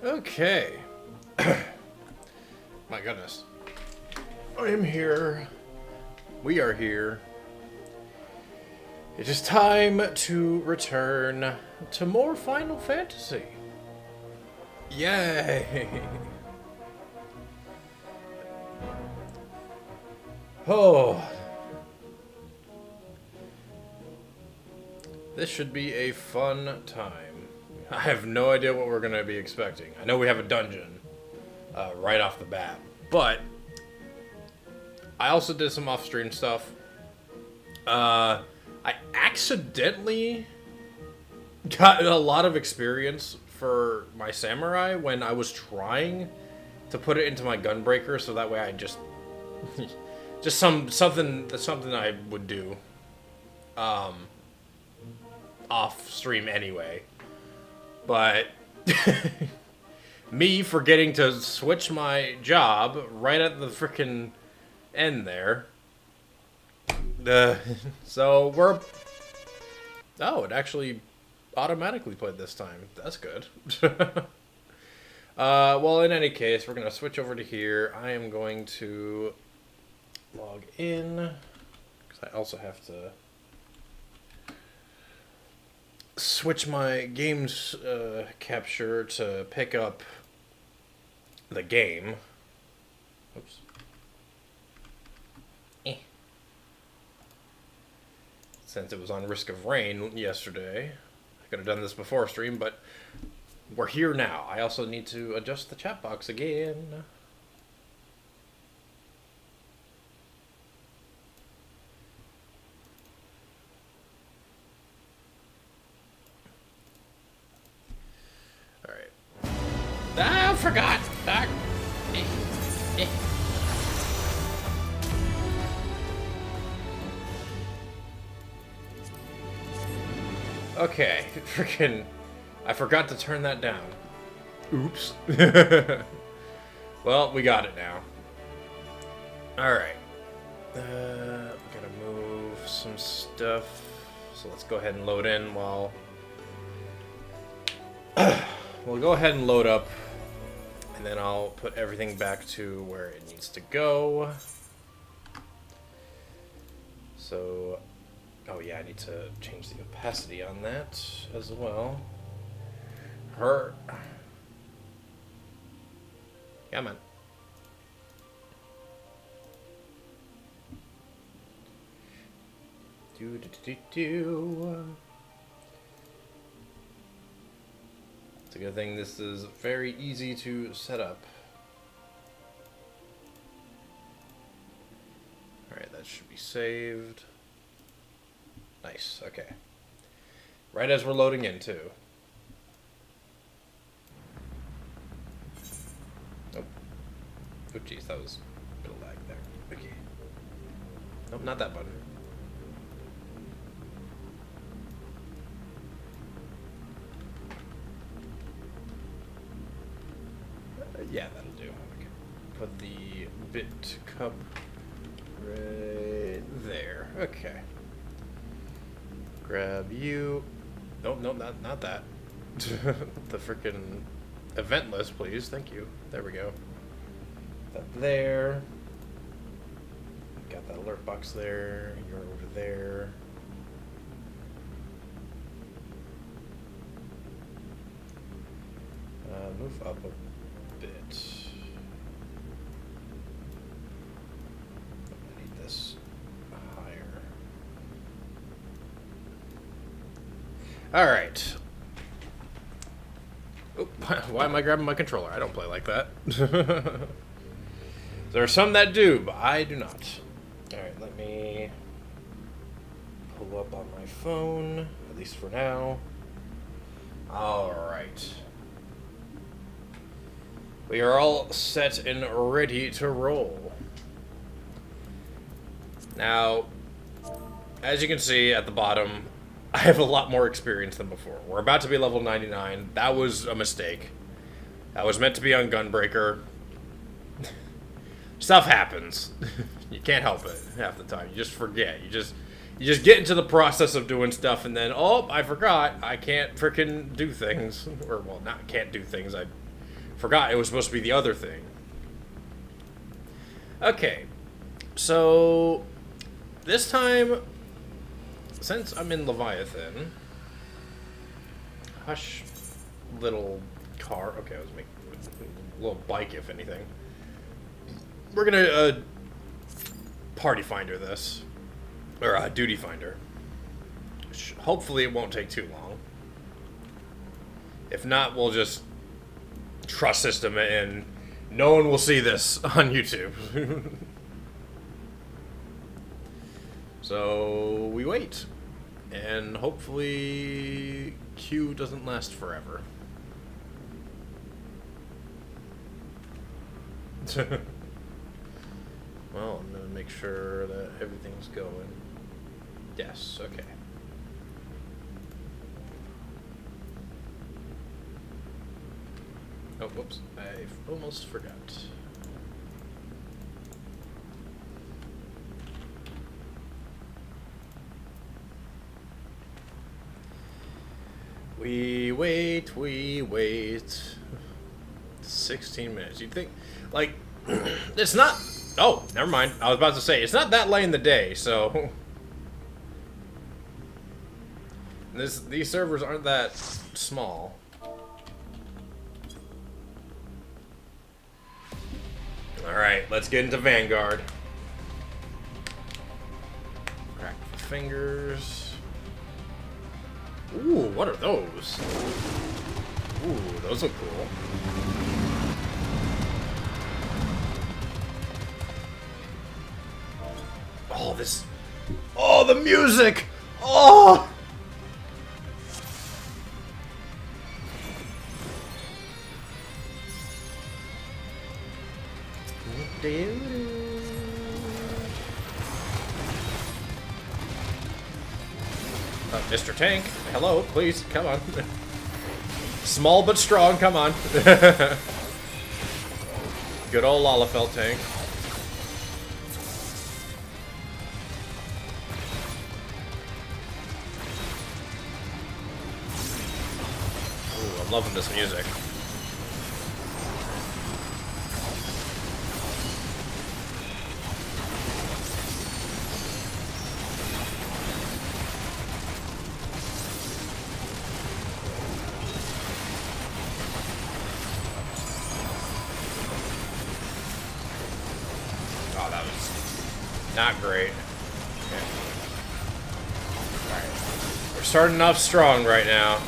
Okay. My goodness. I am here. We are here. It is time to return to more Final Fantasy. Yay! Oh. This should be a fun time. I have no idea what we're going to be expecting. I know we have a dungeon right off the bat, but I also did some off-stream stuff. I accidentally got a lot of experience for my samurai when I was trying to put it into my gunbreaker, so that way I just something I would do off stream anyway. But me forgetting to switch my job right at the frickin' end there. So we're... Oh, it actually automatically played this time. That's good. Well, in any case, we're going to switch over to here. I am going to log in, because I also have to switch my game's capture to pick up the game. Oops. Since it was on Risk of Rain yesterday. I could have done this before stream, but we're here now. I also need to adjust the chat box again. Alright. Ah, I forgot! Ah. Okay, freaking... I forgot to turn that down. Oops. Well, we got it now. Alright. Gotta move some stuff. So let's go ahead and load in while... We'll go ahead and load up. And then I'll put everything back to where it needs to go. So... Oh yeah, I need to change the opacity on that as well. Come on. It's a good thing this is very easy to set up. Alright, that should be saved. Nice, okay. Right as we're loading in, too. Nope. Oh, jeez, that was a bit of lag there. Okay. Nope, not that button. Yeah, that'll do. Okay. Put the bit cup right there. Okay. Grab you. Nope, nope, not that. The frickin' event list, please. Thank you. There we go. That there. Got that alert box there. You're over there. Move up a bit. I need this higher. Alright. Why am I grabbing my controller? I don't play like that. There are some that do, but I do not. Alright, let me pull up on my phone, at least for now. Alright. We are all set and ready to roll. Now, as you can see at the bottom, I have a lot more experience than before. We're about to be level 99. That was a mistake. That was meant to be on Gunbreaker. Stuff happens. You can't help it half the time. You just forget. You just get into the process of doing stuff, and then, oh, I forgot. I can't frickin' do things. Or, well, not can't do things. I forgot it was supposed to be the other thing. Okay. So, this time, since I'm in Leviathan, hush, little car. Okay, I was making a little bike, if anything. We're gonna, party finder this. Or, duty finder. Hopefully it won't take too long. If not, we'll just trust system it and no one will see this on YouTube. So, we wait. And hopefully queue doesn't last forever. Well, I'm gonna make sure that everything's going. Yes, okay. Oh, whoops. I almost forgot. We wait. 16 minutes. You'd think, like, it's not... Oh, never mind. I was about to say, it's not that late in the day, so... These servers aren't that small. Alright, let's get into Vanguard. Crack the fingers. Ooh, what are those? Ooh, those look cool. Oh, this... Oh, the music! Oh! Mr. Tank, hello, please, come on. Small but strong, come on. Good old Lalafell tank. Ooh, I'm loving this music. Not great. Okay. Alright. We're starting off strong right now.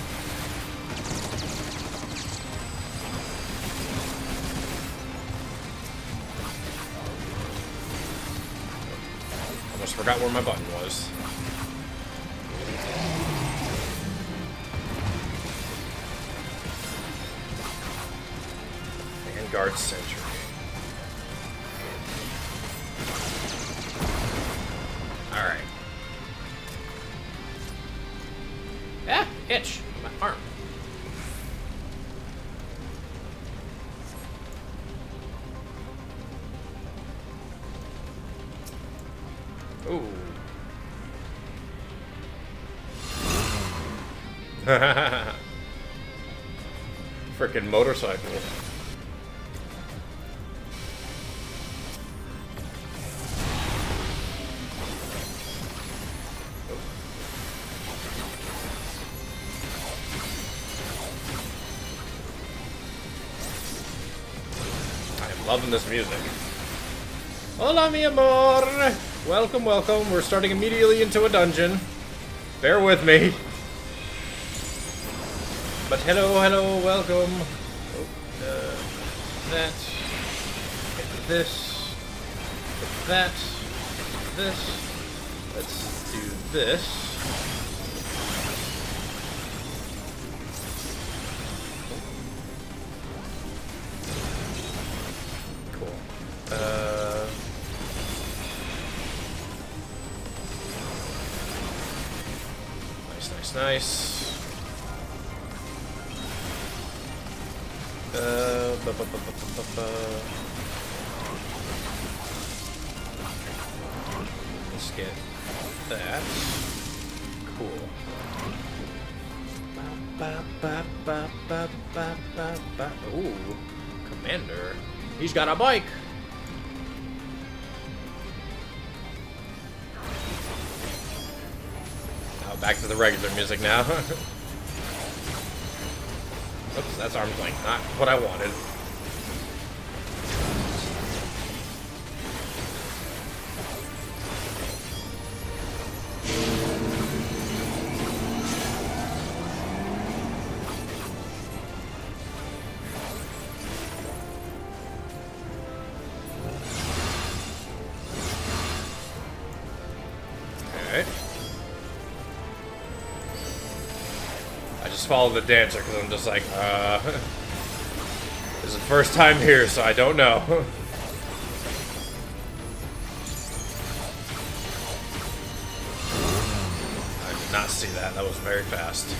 Almost forgot where my button was. Vanguard Sentry. Alright. Ah! Itch! My arm. Ooh. Frickin' motorcycle. Loving this music. Hola, mi amor! Welcome, welcome. We're starting immediately into a dungeon. Bear with me. But hello, hello, welcome. Oh, that. Get this. Get that. This. Let's do this. Nice. get that. Cool. Ooh, Commander. He's got a bike. Now back to the regular music now. Oops, that's arm's length. Not what I wanted. I just follow the dancer because I'm just like, this is the first time here, so I don't know. I did not see that. That was very fast.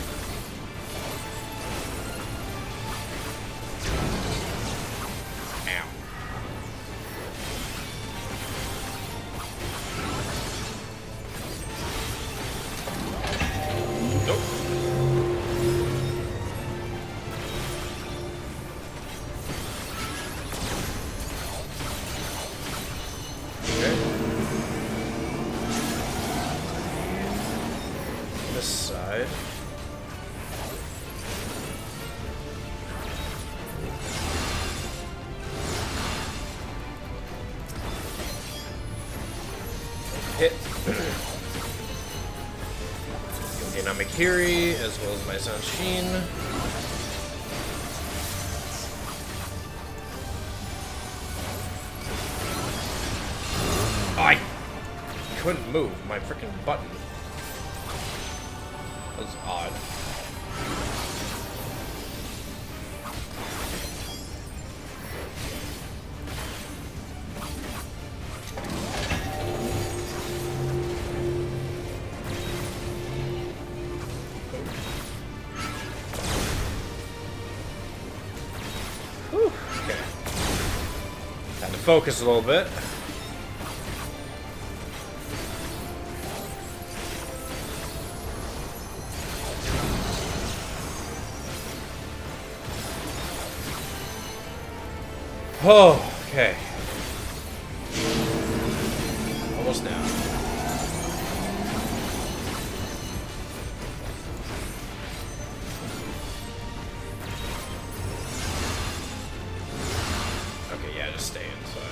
Side. Hit. Gain on Mikiri as well as my son Sheen. Oh, I couldn't move my freaking button. That was odd. Whew. Okay. Had to focus a little bit. Oh, okay. Almost now. Okay, yeah, just stay inside.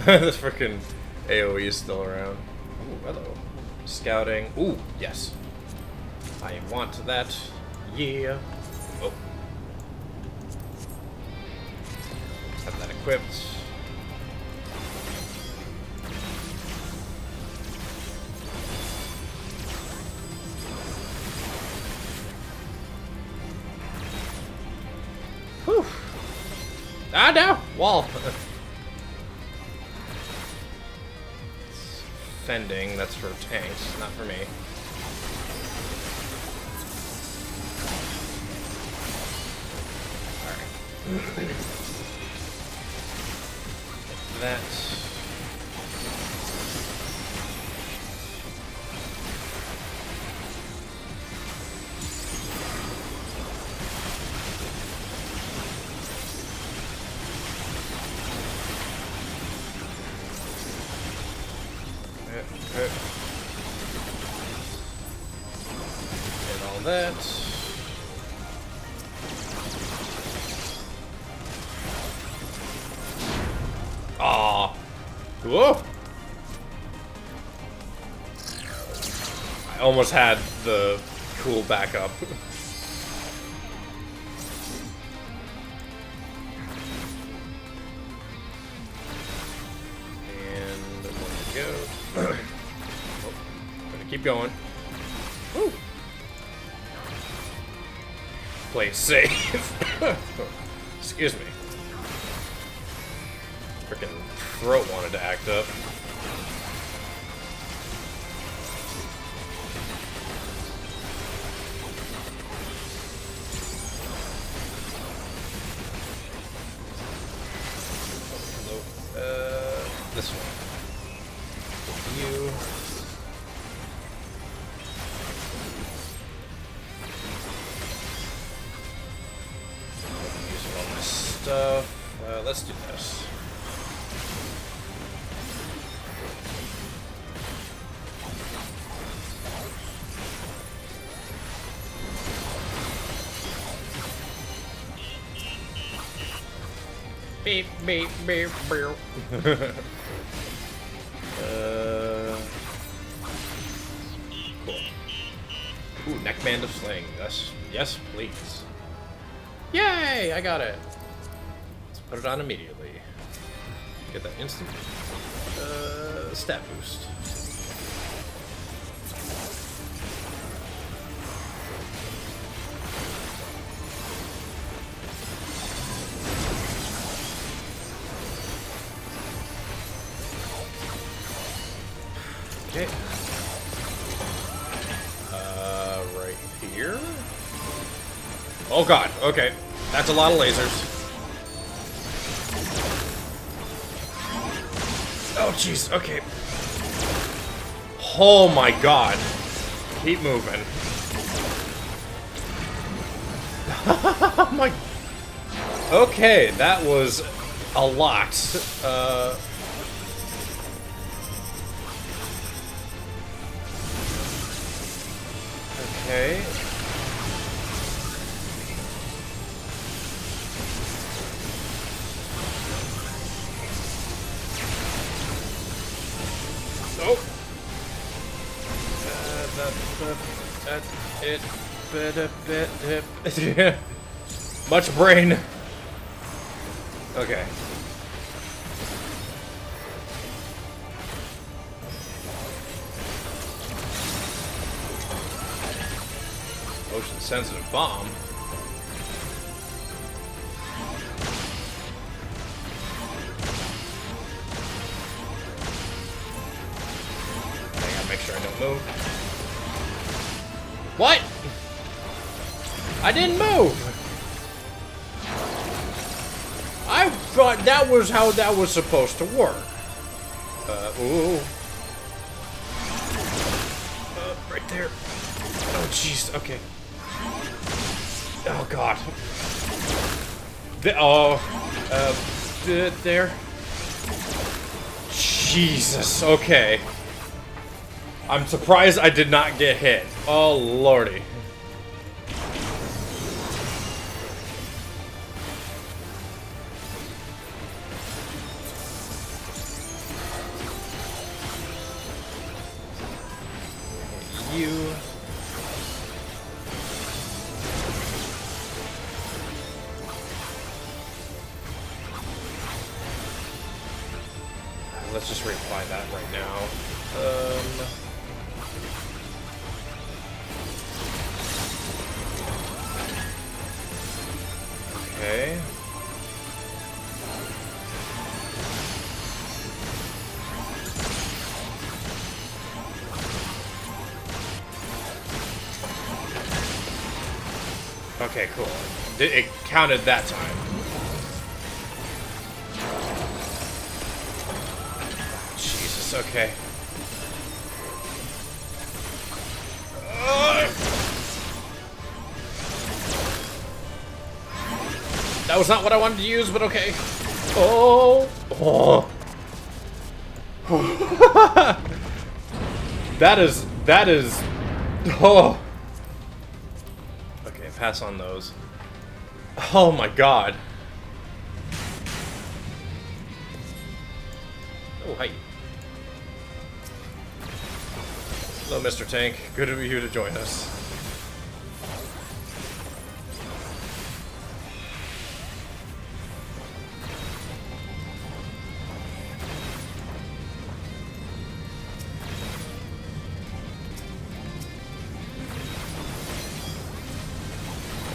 This freaking AoE is still around. Ooh, hello. Scouting. Ooh, yes. I want that. Yeah. Oh. Have that equipped. Whew. Ah, no! Wall! Fending, that's for tanks, not for me. Alright. That. And all that. Ah. Whoa. I almost had the cool backup. And one to go. Oh, gonna keep going. Woo. Play it safe. Excuse me. Freaking throat wanted to act up. this one. You. Using all my stuff. Let's do this. Beep, beep, beep, beep. Cool. Ooh, neckband of sling. Yes, please. Yay! I got it. Let's put it on immediately. Get that instant stat boost. Okay. Right here. Oh god, okay. That's a lot of lasers. Oh jeez, okay. Oh my god. Keep moving. Oh my... Okay, that was a lot. Okay. Oh. Much brain. Okay. Motion sensitive bomb. I gotta make sure I don't move. What? I didn't move. I thought that was how that was supposed to work. Ooh. Right there. Oh, jeez. Okay. Oh, God. There. Jesus. Okay. I'm surprised I did not get hit. Oh, lordy. You. Let's just reapply that right now. Okay. Okay, cool. It counted that time. Jesus, okay. That was not what I wanted to use, but okay. Oh. Oh. That is. Oh. Okay, pass on those. Oh my god. Oh, hi. Hello, Mr. Tank. Good of you to join us.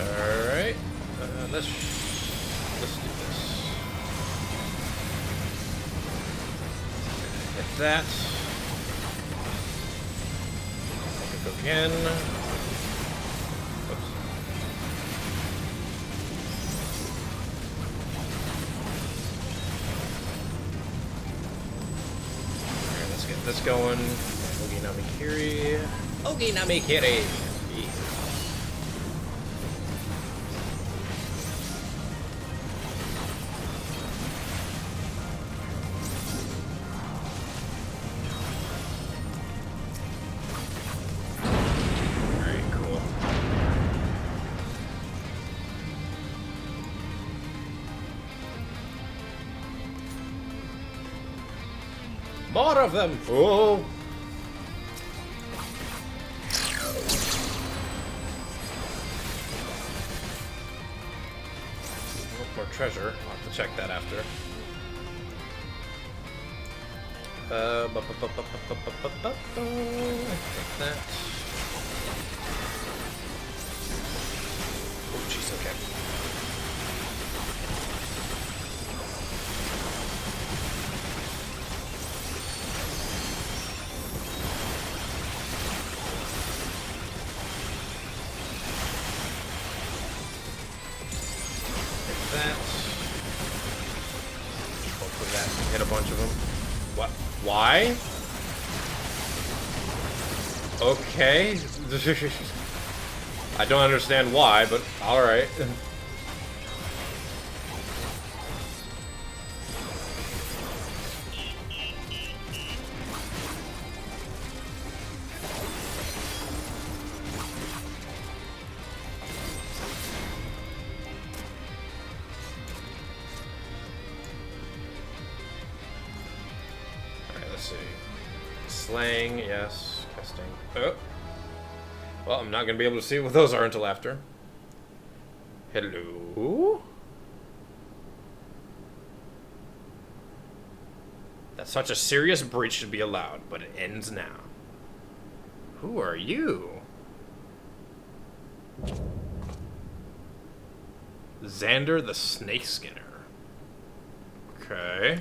Alright. Let's do this. Get that. Go again. Oops. this going. Ogi Namikiri. Ogi Namikiri. Very cool. More of them! Oh! More treasure. I'll have to check that after. Take that. Oh, jeez, okay. Hopefully that can hit a bunch of them. What? Why? Okay. I don't understand why, but alright. Let's see. Slaying, yes. Casting. Oh. Well, I'm not going to be able to see what those are until after. Hello? That such a serious breach should be allowed, but it ends now. Who are you? Xander the Snake Skinner. Okay.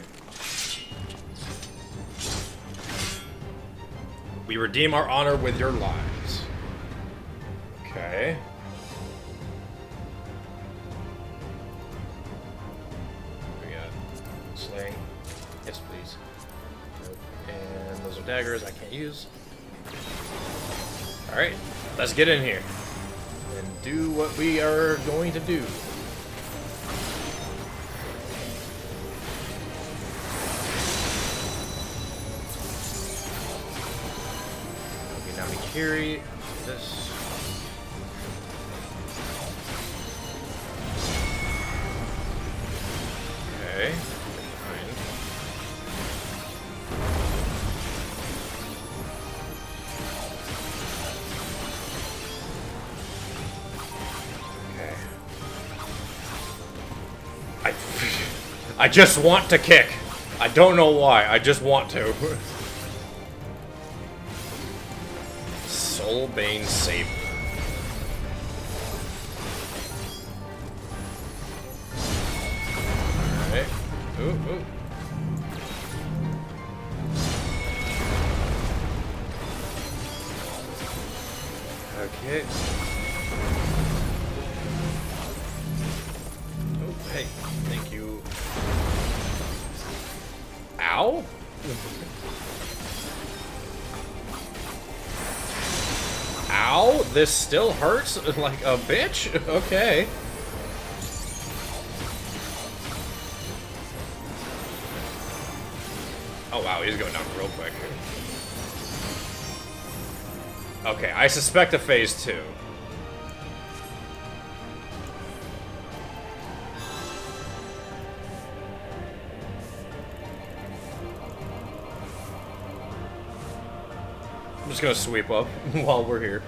We redeem our honor with your lives. Okay. We got slaying. Yes, please. Nope. And those are daggers I can't use. Alright, let's get in here and do what we are going to do. Namikiri, this. Okay. Fine. Okay. I just want to kick. I don't know why. I just want to. Soulbane Saber. Alright. Ooh, ooh. Okay. Oh, hey. Thank you. Ow? Ow, this still hurts like a bitch? Okay. Oh wow, he's going down real quick. Okay, I suspect a phase 2. I'm just gonna sweep up while we're here.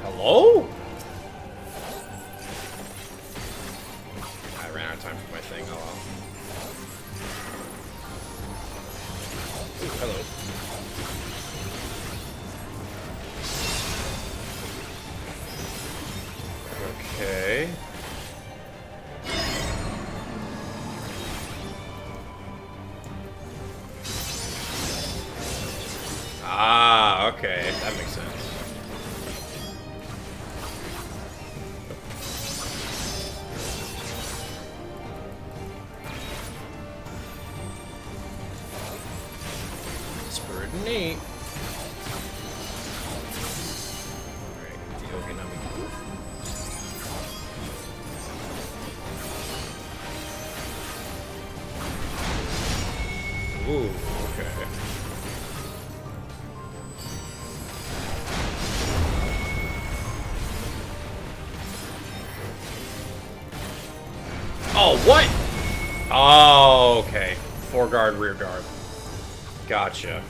Hello? I ran out of time for my thing. Oh well. Ooh, hello. Okay. Ah, okay. That makes sense. Okay. Oh, what? Oh, okay. Fore guard, rear guard. Gotcha.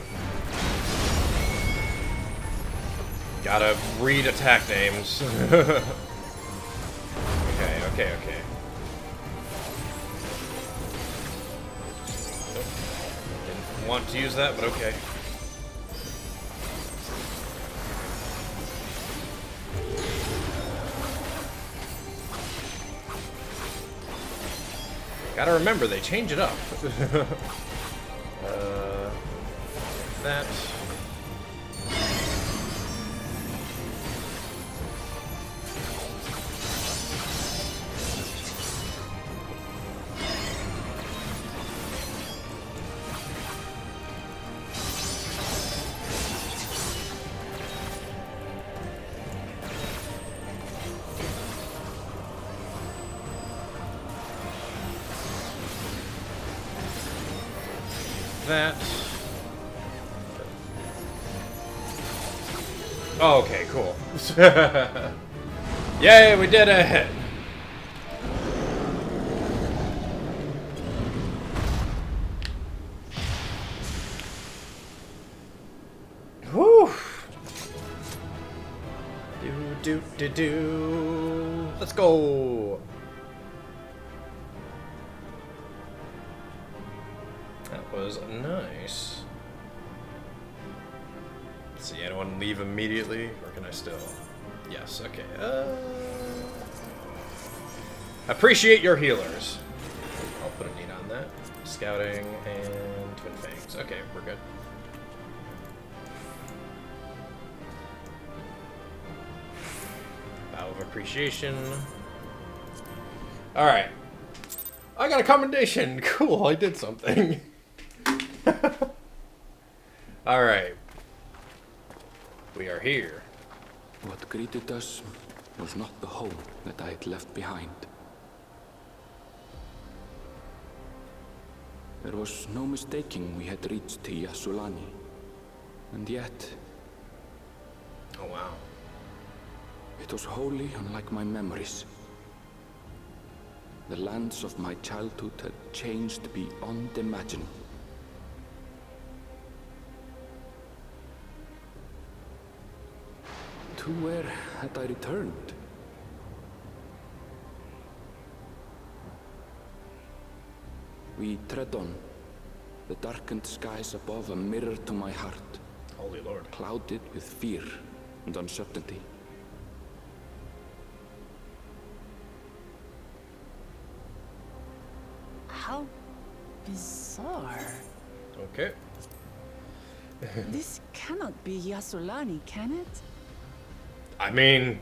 Gotta read attack names. Okay. Nope. Didn't want to use that, but okay. Gotta remember, they change it up. That. That. Oh, okay, cool. Yay, we did it! Whew! Do. Let's go! That was nice. Let's see, anyone leave immediately? Or can I still? Yes, okay. Appreciate your healers. I'll put a need on that. Scouting and Twin Fangs. Okay, we're good. Bow of Appreciation. Alright. I got a commendation! Cool, I did something. Alright. We are here. What greeted us was not the home that I had left behind. There was no mistaking we had reached Yasulani. And yet... Oh, wow. It was wholly unlike my memories. The lands of my childhood had changed beyond imagining. To where had I returned? We tread on, the darkened skies above a mirror to my heart. Holy Lord. Clouded with fear and uncertainty. How bizarre. Okay. This cannot be Yasulani, can it? I mean...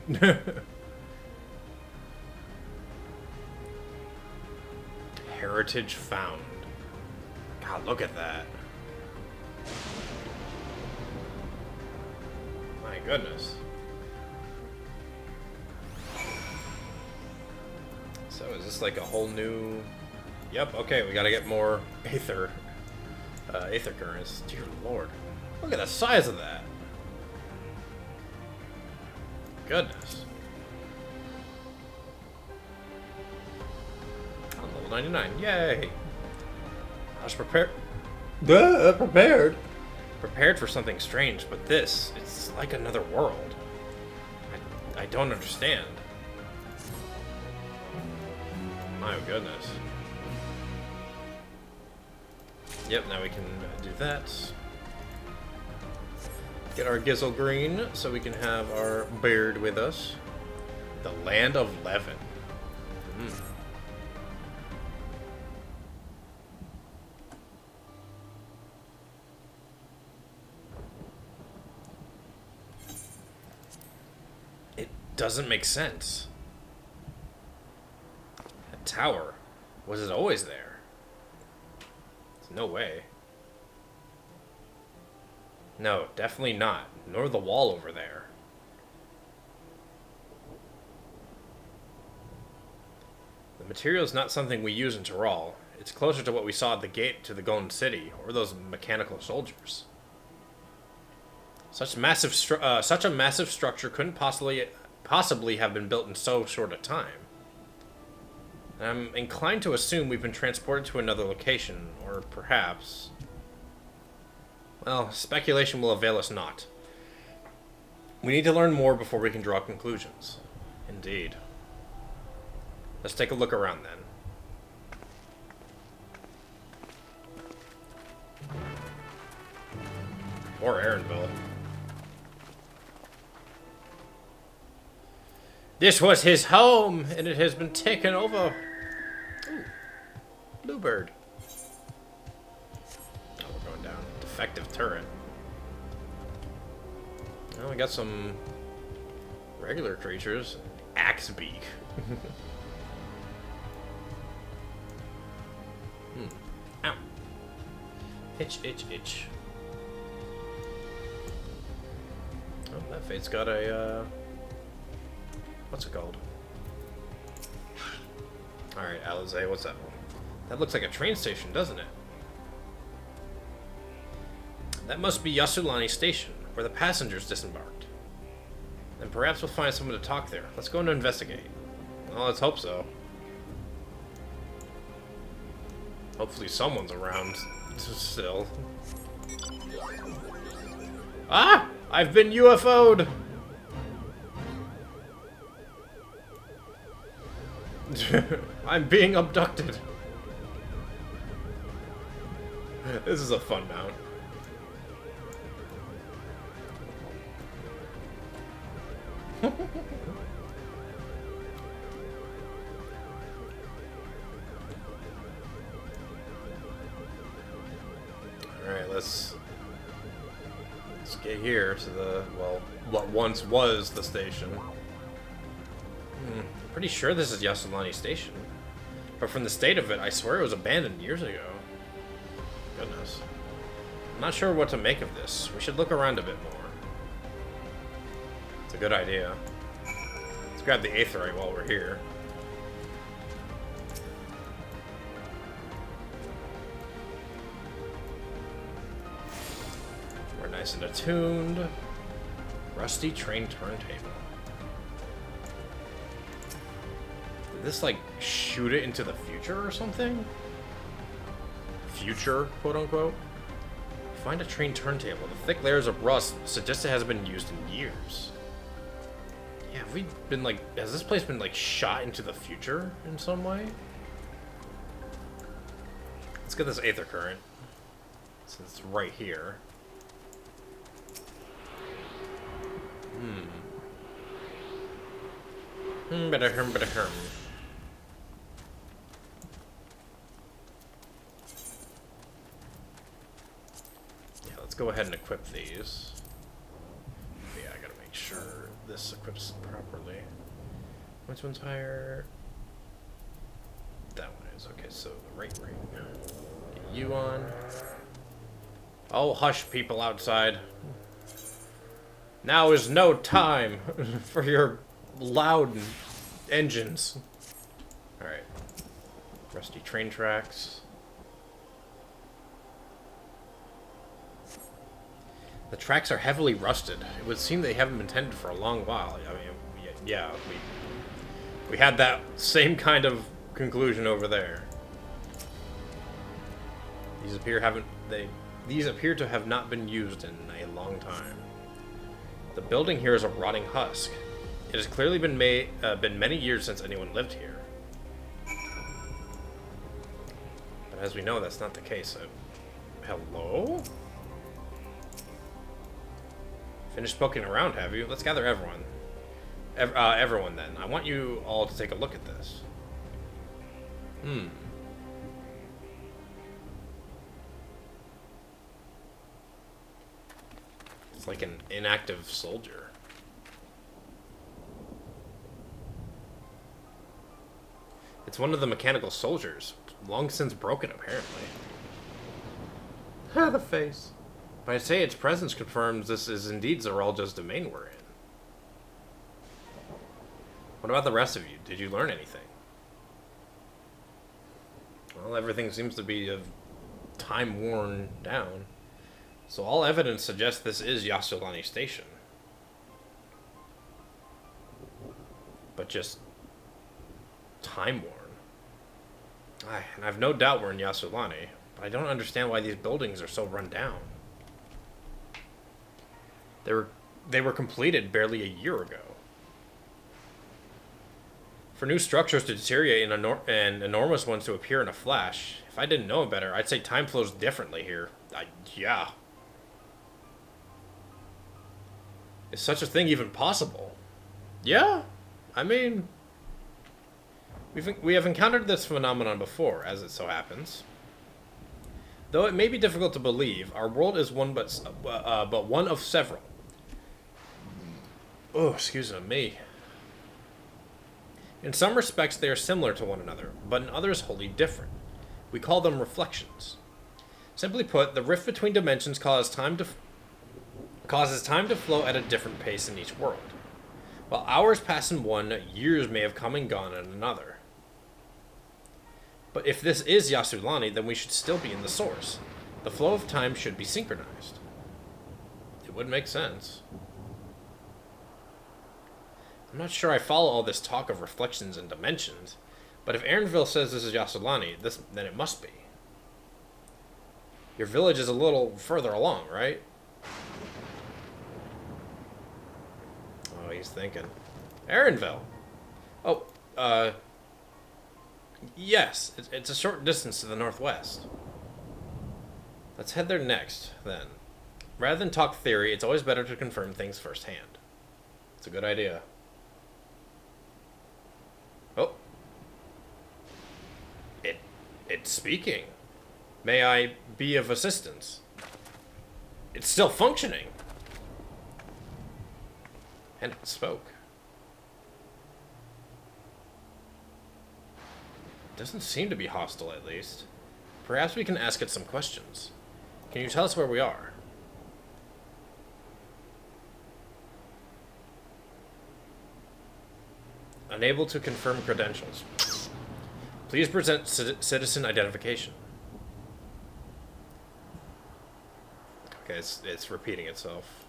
Heritage found. God, look at that. My goodness. So is this like a whole new... Yep, okay, we gotta get more Aether. Aether currents. Dear Lord. Look at the size of that. Goodness. I'm level 99. Yay! I was prepared. Prepared. Prepared for something strange, but this, it's like another world. I don't understand. My goodness. Yep, now we can do that. Get our Gizzle Green so we can have our beard with us. The Land of Levin. It doesn't make sense. That tower, was it always there? There's no way. No, definitely not. Nor the wall over there. The material is not something we use in Tyrol. It's closer to what we saw at the gate to the Golden City, or those mechanical soldiers. Such a massive structure couldn't possibly have been built in so short a time. I'm inclined to assume we've been transported to another location, or perhaps... Well, speculation will avail us not. We need to learn more before we can draw conclusions. Indeed. Let's take a look around then. Or Aaronville. This was his home, and it has been taken over. Ooh. Bluebird. Oh, we're going down. Defective turret. Oh, we got some regular creatures. Axebeak. Ow. Itch, itch, itch. Oh, that fate's got a, what's it called? Alright, Alizé, what's that? That looks like a train station, doesn't it? That must be Yassulani Station, where the passengers disembarked. Then perhaps we'll find someone to talk there. Let's go and investigate. Well, let's hope so. Hopefully someone's around still. Ah! I've been UFO'd! I'm being abducted. This is a fun mount. Alright, let's get here to the, well, what once was the station. Pretty sure this is Yassulani Station. But from the state of it, I swear it was abandoned years ago. Goodness. I'm not sure what to make of this. We should look around a bit more. It's a good idea. Let's grab the Aetheryte while we're here. We're nice and attuned. Rusty train turntable. Did this, like, shoot it into the future or something? Future, quote unquote? Find a train turntable. The thick layers of rust suggest it hasn't been used in years. Yeah, have we been, like, has this place been, like, shot into the future in some way? Let's get this Aether Current, since it's right here. Better hum. Yeah, let's go ahead and equip these. Yeah, I gotta make sure this equips properly. Which one's higher? That one is. Okay, so the right ring. Get you on. Oh, hush, people outside. Now is no time for your loud engines. Alright. Rusty train tracks. The tracks are heavily rusted. It would seem they haven't been tended for a long while. I mean, yeah, we had that same kind of conclusion over there. These appear to have not been used in a long time. The building here is a rotting husk. It has clearly been many years since anyone lived here. But as we know, that's not the case. Hello? Finished poking around, have you? Let's gather everyone. Everyone, then. I want you all to take a look at this. It's like an inactive soldier. It's one of the mechanical soldiers. Long since broken, apparently. Ha, the face. But I say its presence confirms this is indeed Zeralda's domain we're in. What about the rest of you? Did you learn anything? Well, everything seems to be of time worn down. So all evidence suggests this is Yasulani Station. But just time worn. And I've no doubt we're in Yasulani, but I don't understand why these buildings are so run down. They were completed barely a year ago. For new structures to deteriorate and enormous ones to appear in a flash, if I didn't know better, I'd say time flows differently here. Yeah. Is such a thing even possible? Yeah. I mean, we have encountered this phenomenon before, as it so happens. Though it may be difficult to believe, our world is one but one of several. Oh, excuse me. In some respects, they are similar to one another, but in others, wholly different. We call them reflections. Simply put, the rift between dimensions causes time to flow at a different pace in each world. While hours pass in one, years may have come and gone in another. But if this is Yasulani, then we should still be in the source. The flow of time should be synchronized. It would make sense. I'm not sure I follow all this talk of reflections and dimensions, but if Aaronville says this is Yasulani, then it must be. Your village is a little further along, right? Oh, he's thinking. Aaronville! Oh, yes, it's a short distance to the northwest. Let's head there next, then. Rather than talk theory, it's always better to confirm things firsthand. It's a good idea. Oh. It's speaking. May I be of assistance? It's still functioning. And it spoke. Doesn't seem to be hostile, at least. Perhaps we can ask it some questions. Can you tell us where we are? Unable to confirm credentials. Please present citizen identification. Okay, it's repeating itself.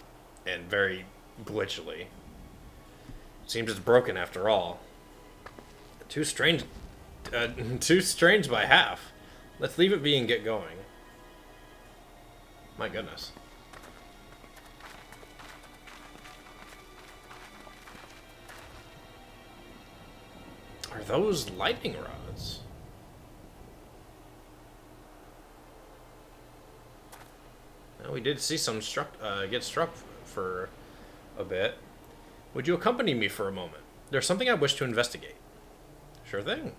And very glitchily. Seems it's broken after all. Too strange by half. Let's leave it be and get going. My goodness. Are those lightning rods? Well, we did see some get struck for a bit. Would you accompany me for a moment? There's something I wish to investigate. Sure thing.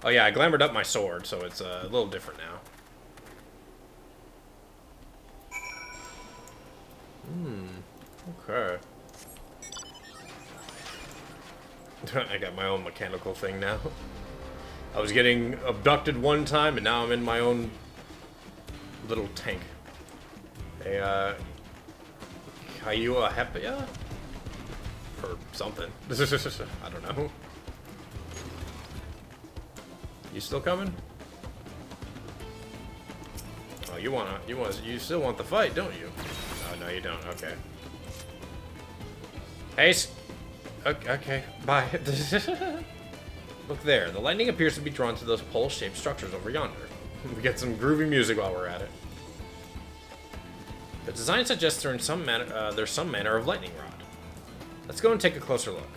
Oh yeah, I glamored up my sword, so it's a little different now. Okay. I got my own mechanical thing now. I was getting abducted one time, and now I'm in my own little tank. A, Kaiua Hepia? Or something. I don't know. You still coming? Oh, you still want the fight, don't you? Oh, no, you don't. Okay. Hey, okay, bye. Look there. The lightning appears to be drawn to those pole-shaped structures over yonder. We get some groovy music while we're at it. The design suggests there's some manner of lightning rod. Let's go and take a closer look.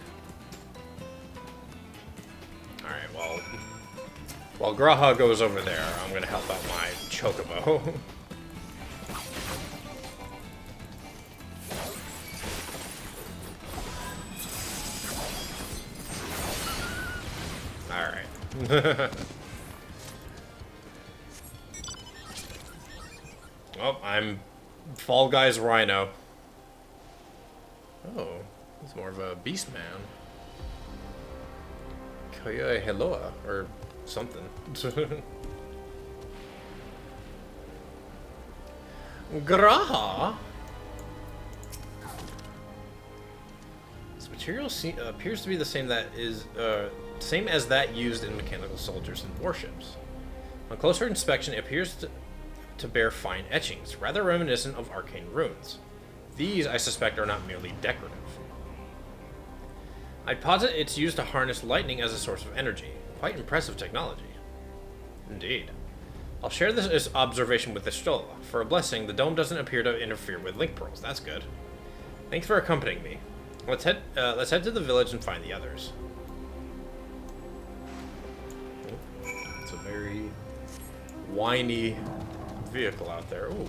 Alright, well... While Graha goes over there, I'm gonna help out my chocobo. Alright. Oh, I'm Fall Guy's Rhino. Oh, he's more of a beast man. Kaya Heloa, or something. Graha? This material appears to be the same as that used in mechanical soldiers and warships. On closer inspection, it appears to bear fine etchings, rather reminiscent of arcane runes. These, I suspect, are not merely decorative. I'd posit it's used to harness lightning as a source of energy. Quite impressive technology. Indeed. I'll share this observation with Istola. For a blessing, the dome doesn't appear to interfere with link pearls. That's good. Thanks for accompanying me. Let's head to the village and find the others. It's a very whiny vehicle out there. Ooh.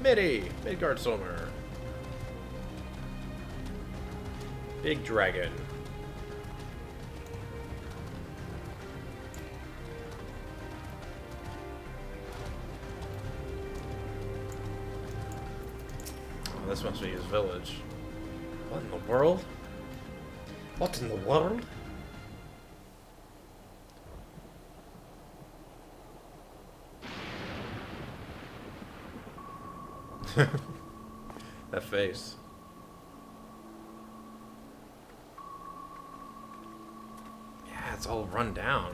Midgard Sommer. Big dragon. Oh, this must be his village. What in the world? What in the world? That face. Yeah, it's all run down.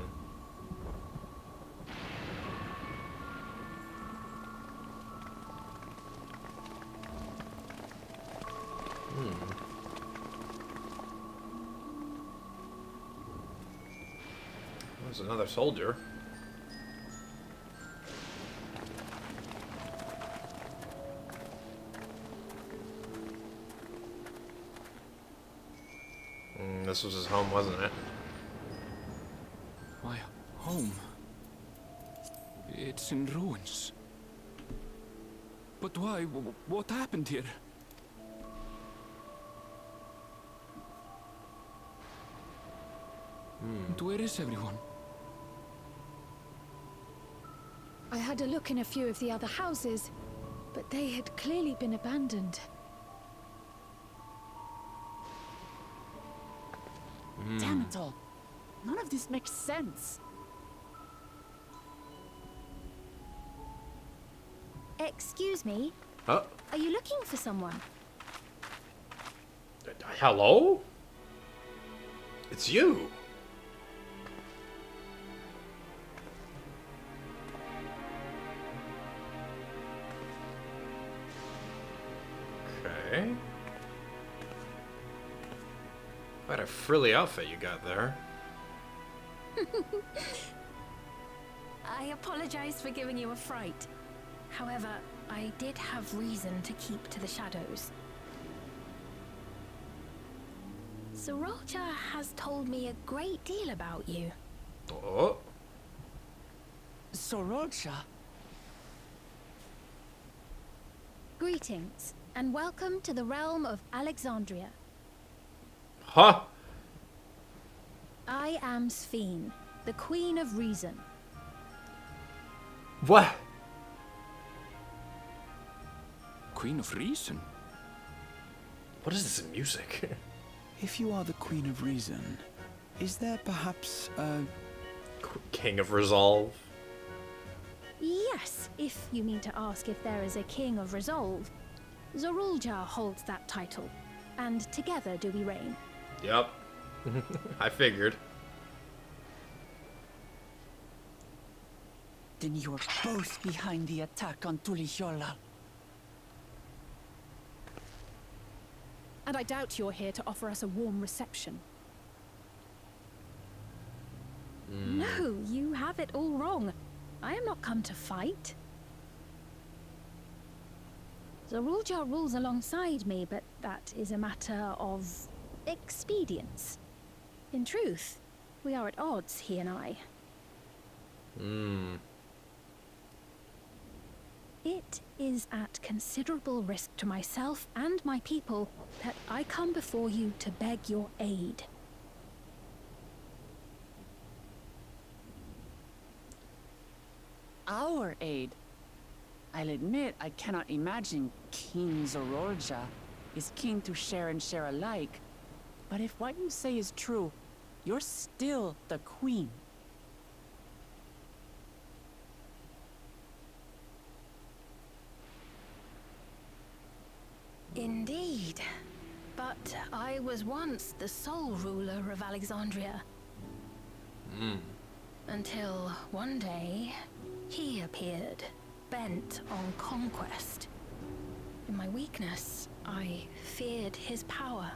There's another soldier. This was his home, wasn't it? My home. It's in ruins. But why? What happened here? And where is everyone? I had a look in a few of the other houses, but they had clearly been abandoned. Damn it all. None of this makes sense. Excuse me, Huh? are you looking for someone? Hello? It's you. Okay. Quite a frilly outfit you got there. I apologize for giving you a fright. However, I did have reason to keep to the shadows. Sorolcha has told me a great deal about you. Oh. Sorolcha? Greetings, and welcome to the realm of Alexandria. Huh? I am Sphene, the Queen of Reason. What? Queen of Reason? What is this music? If you are the Queen of Reason, is there perhaps a... King of Resolve? Yes, if you mean to ask if there is a King of Resolve. Zorulja holds that title, and together do we reign. Yep. I figured. Then you are both behind the attack on Tulihiola. And I doubt you're here to offer us a warm reception. No, you have it all wrong. I am not come to fight. Zorulja rules alongside me, but that is a matter of expedience. In truth, we are at odds, he and I. It is at considerable risk to myself and my people that I come before you to beg your aid. Our aid? I'll admit I cannot imagine King Zorolja is keen to share and share alike. But if what you say is true, you're still the queen. Indeed. But I was once the sole ruler of Alexandria. Until one day, he appeared, bent on conquest. In my weakness, I feared his power.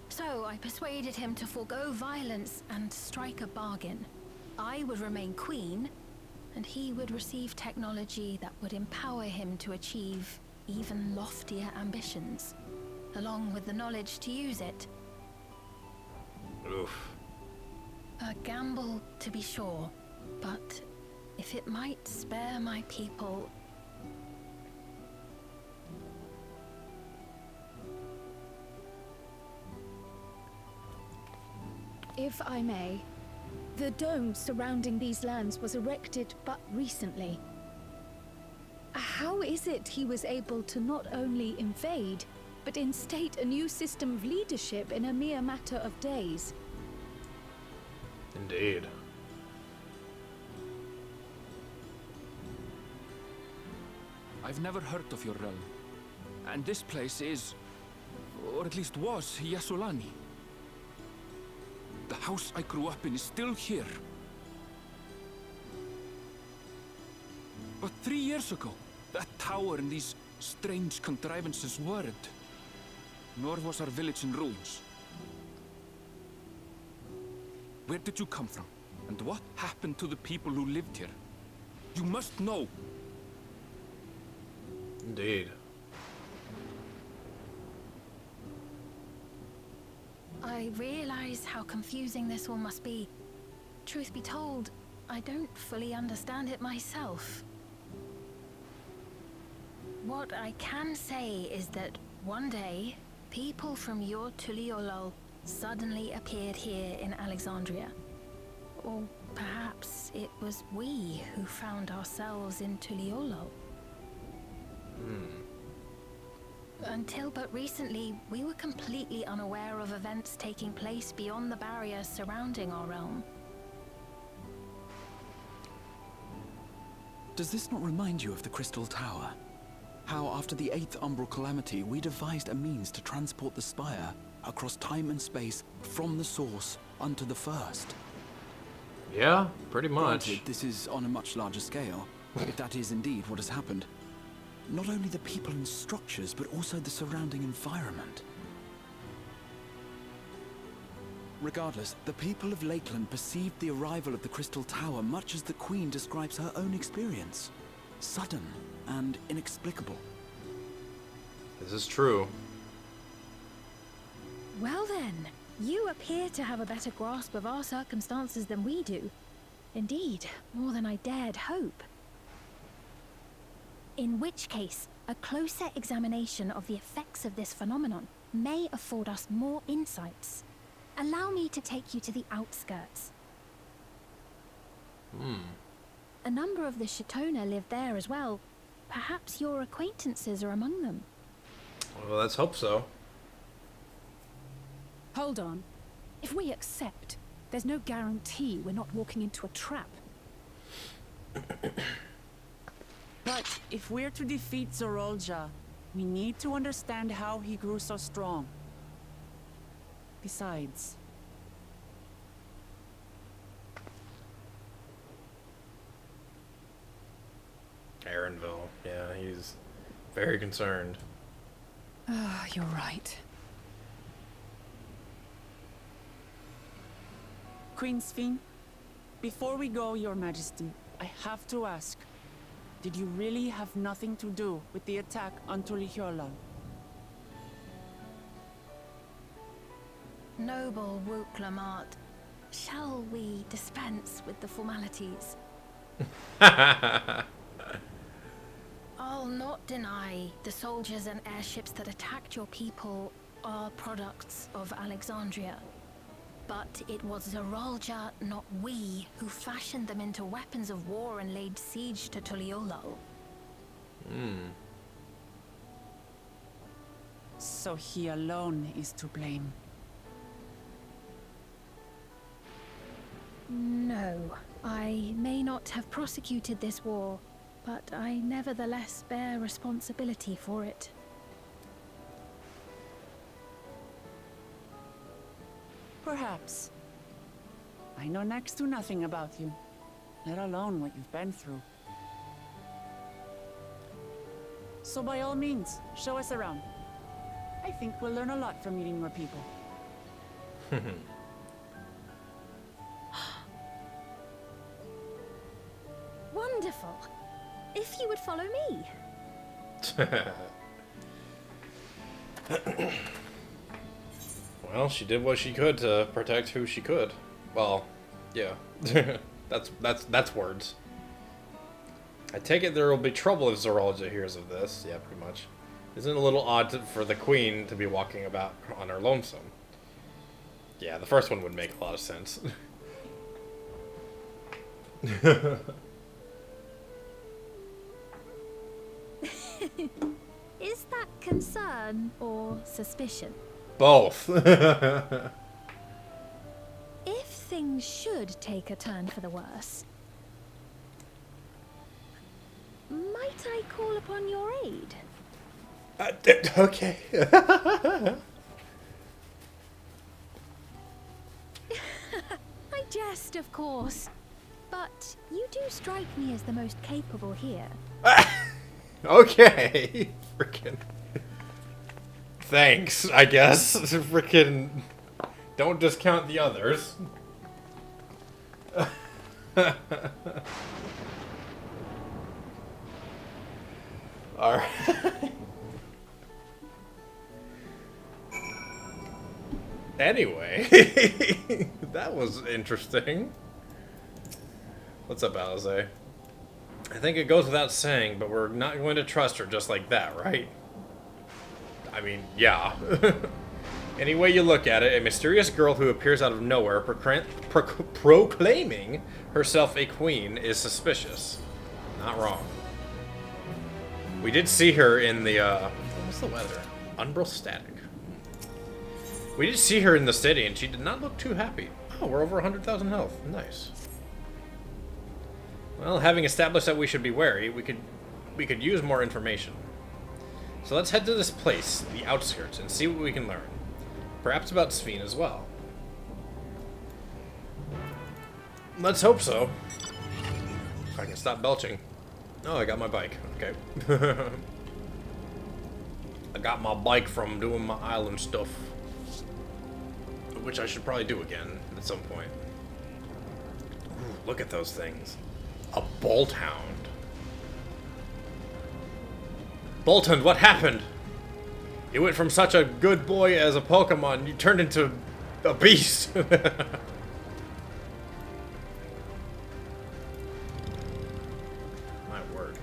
So I persuaded him to forego violence and strike a bargain. I would remain queen, and he would receive technology that would empower him to achieve even loftier ambitions, along with the knowledge to use it. Oof. A gamble, to be sure, but if it might spare my people... If I may, the dome surrounding these lands was erected but recently. How is it he was able to not only invade, but instate a new system of leadership in a mere matter of days? Indeed. I've never heard of your realm. And this place is, or at least was, Yasulani. The house I grew up in is still here. But 3 years ago, that tower and these strange contrivances weren't. Nor was our village in ruins. Where did you come from? And what happened to the people who lived here? You must know. Indeed. I realize how confusing this all must be. Truth be told, I don't fully understand it myself. What I can say is that one day, people from your Tuliolol suddenly appeared here in Alexandria. Or perhaps it was we who found ourselves in Tuliolol. Until but recently, we were completely unaware of events taking place beyond the barriers surrounding our realm. Does this not remind you of the Crystal Tower? How after the 8th Umbral Calamity, we devised a means to transport the Spire across time and space from the source unto the first? Yeah, pretty much. Granted, this is on a much larger scale, if that is indeed what has happened. Not only the people and structures, but also the surrounding environment. Regardless, the people of Lakeland perceived the arrival of the Crystal Tower much as the Queen describes her own experience. Sudden and inexplicable. This is true. Well then, you appear to have a better grasp of our circumstances than we do. Indeed, more than I dared hope. In which case, a closer examination of the effects of this phenomenon may afford us more insights. Allow me to take you to the outskirts. A number of the Shatona live there as well. Perhaps your acquaintances are among them. Well, let's hope so. Hold on. If we accept, there's no guarantee we're not walking into a trap. But if we're to defeat Zorolja, we need to understand how he grew so strong. Besides... Aaronville. Yeah, he's very concerned. You're right. Queen Sphene, before we go, Your Majesty, I have to ask, did you really have nothing to do with the attack on Tuliolol? Noble Wook Lamart, shall we dispense with the formalities? I'll not deny the soldiers and airships that attacked your people are products of Alexandria. But it was Zorolja, not we, who fashioned them into weapons of war and laid siege to Tuliolol. So he alone is to blame. No, I may not have prosecuted this war, but I nevertheless bear responsibility for it. Perhaps. I know next to nothing about you, let alone what you've been through. So by all means, show us around. I think we'll learn a lot from meeting more people. Wonderful. If you would follow me. Well, she did what she could to protect who she could. Well, yeah. that's words. I take it there will be trouble if Zoralia hears of this. Yeah, pretty much. Isn't it a little odd for the queen to be walking about on her lonesome? Yeah, the first one would make a lot of sense. Is that concern or suspicion? Both. If things should take a turn for the worse, might I call upon your aid? Okay. I jest, of course. But you do strike me as the most capable here. Okay. Frickin'. Thanks, I guess. Frickin'. Don't discount the others. Alright. Anyway. That was interesting. What's up, Alize? I think it goes without saying, but we're not going to trust her just like that, right? I mean, yeah. Any way you look at it, a mysterious girl who appears out of nowhere proclaiming herself a queen is suspicious. Not wrong. We did see her in the, what's the weather? Umbral static. We did see her in the city, and she did not look too happy. Oh, we're over 100,000 health. Nice. Well, having established that we should be wary, we could use more information. So let's head to this place, the outskirts, and see what we can learn. Perhaps about Sphene as well. Let's hope so. If I can stop belching. Oh, I got my bike. Okay. I got my bike from doing my island stuff. Which I should probably do again at some point. Ooh, look at those things. A bolt hound. Boltund, what happened? You went from such a good boy as a Pokemon, you turned into a beast. My word.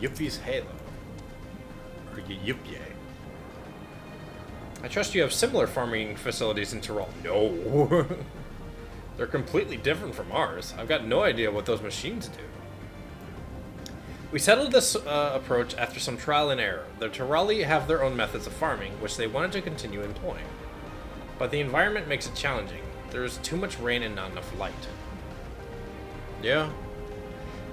Yuppie's Halo. Or Yuppie. I trust you have similar farming facilities in Tyrol. No. They're completely different from ours. I've got no idea what those machines do. We settled this approach after some trial and error. The Tyrali have their own methods of farming, which they wanted to continue employing. But the environment makes it challenging. There is too much rain and not enough light. Yeah.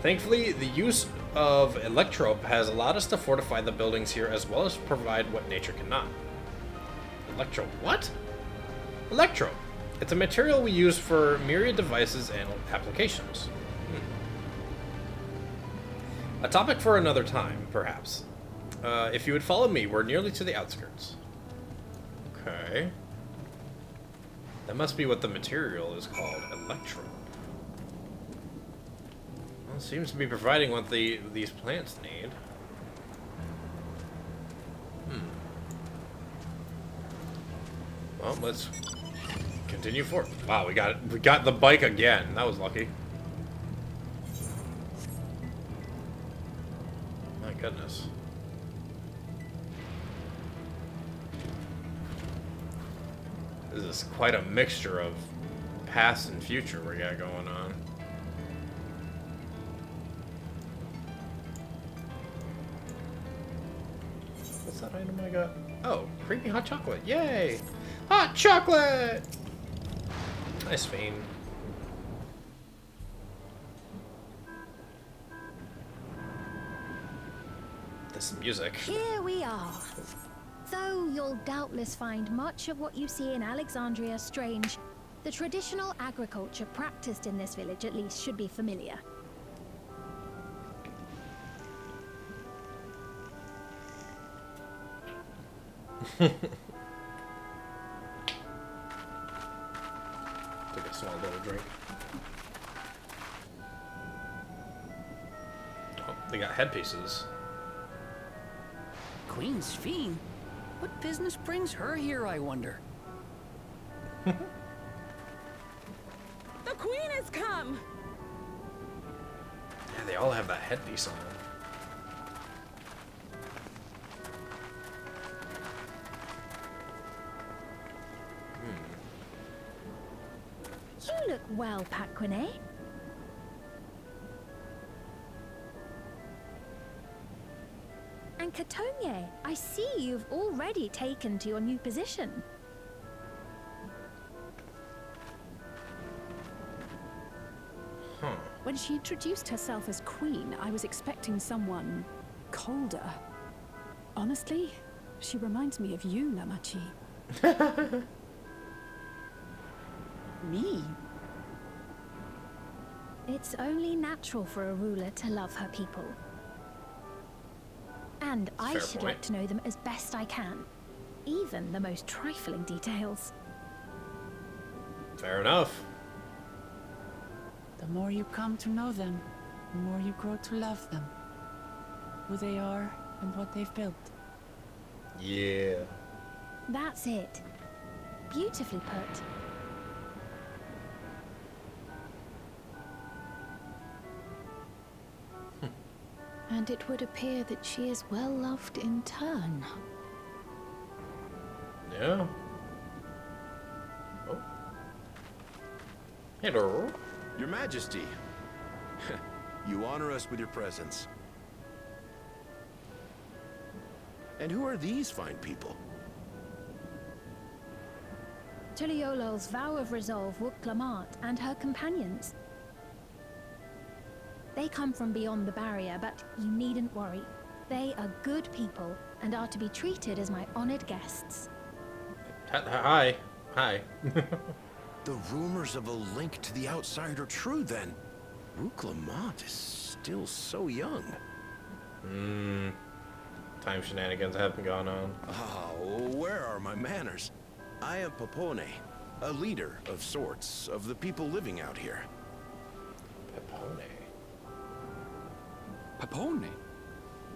Thankfully, the use of Electrope has allowed us to fortify the buildings here as well as provide what nature cannot. Electrope? What? Electrope. It's a material we use for myriad devices and applications. A topic for another time, perhaps. If you would follow me, we're nearly to the outskirts. Okay. That must be what the material is called, Electrope. Well, it seems to be providing what these plants need. Well, let's continue forward. Wow, we got the bike again. That was lucky. My goodness. This is quite a mixture of past and future we got going on. What's that item I got? Oh, creamy hot chocolate. Yay! Hot chocolate! Nice fiend. This music. Here we are. Though you'll doubtless find much of what you see in Alexandria strange, The traditional agriculture practiced in this village, at least, should be familiar. Take a small little drink. Oh, they got headpieces. Queen's Fiend? What business brings her here, I wonder? The queen has come! Yeah, they all have that headpiece on. You look well, Paquine. And Katonye, I see you've already taken to your new position. Huh. When she introduced herself as queen, I was expecting someone colder. Honestly, she reminds me of you, Namachi. Me? It's only natural for a ruler to love her people. And I Fair should point. like to know them as best I can. Even the most trifling details. Fair enough. The more you come to know them, the more you grow to love them. Who they are and what they've built. Yeah. That's it. Beautifully put. And it would appear that she is well loved in turn. Yeah. Oh. Hello. Your Majesty, you honor us with your presence. And who are these fine people? Tuliolol's vow of resolve Wuk-Lamat and her companions. They come from beyond the barrier, but you needn't worry. They are good people and are to be treated as my honored guests. Hi. Hi. The rumors of a link to the outside are true, then. Wuk-Lamat is still so young. Time shenanigans have gone on. Oh, where are my manners? I am Papone, a leader of sorts of the people living out here. Pepone. Papone?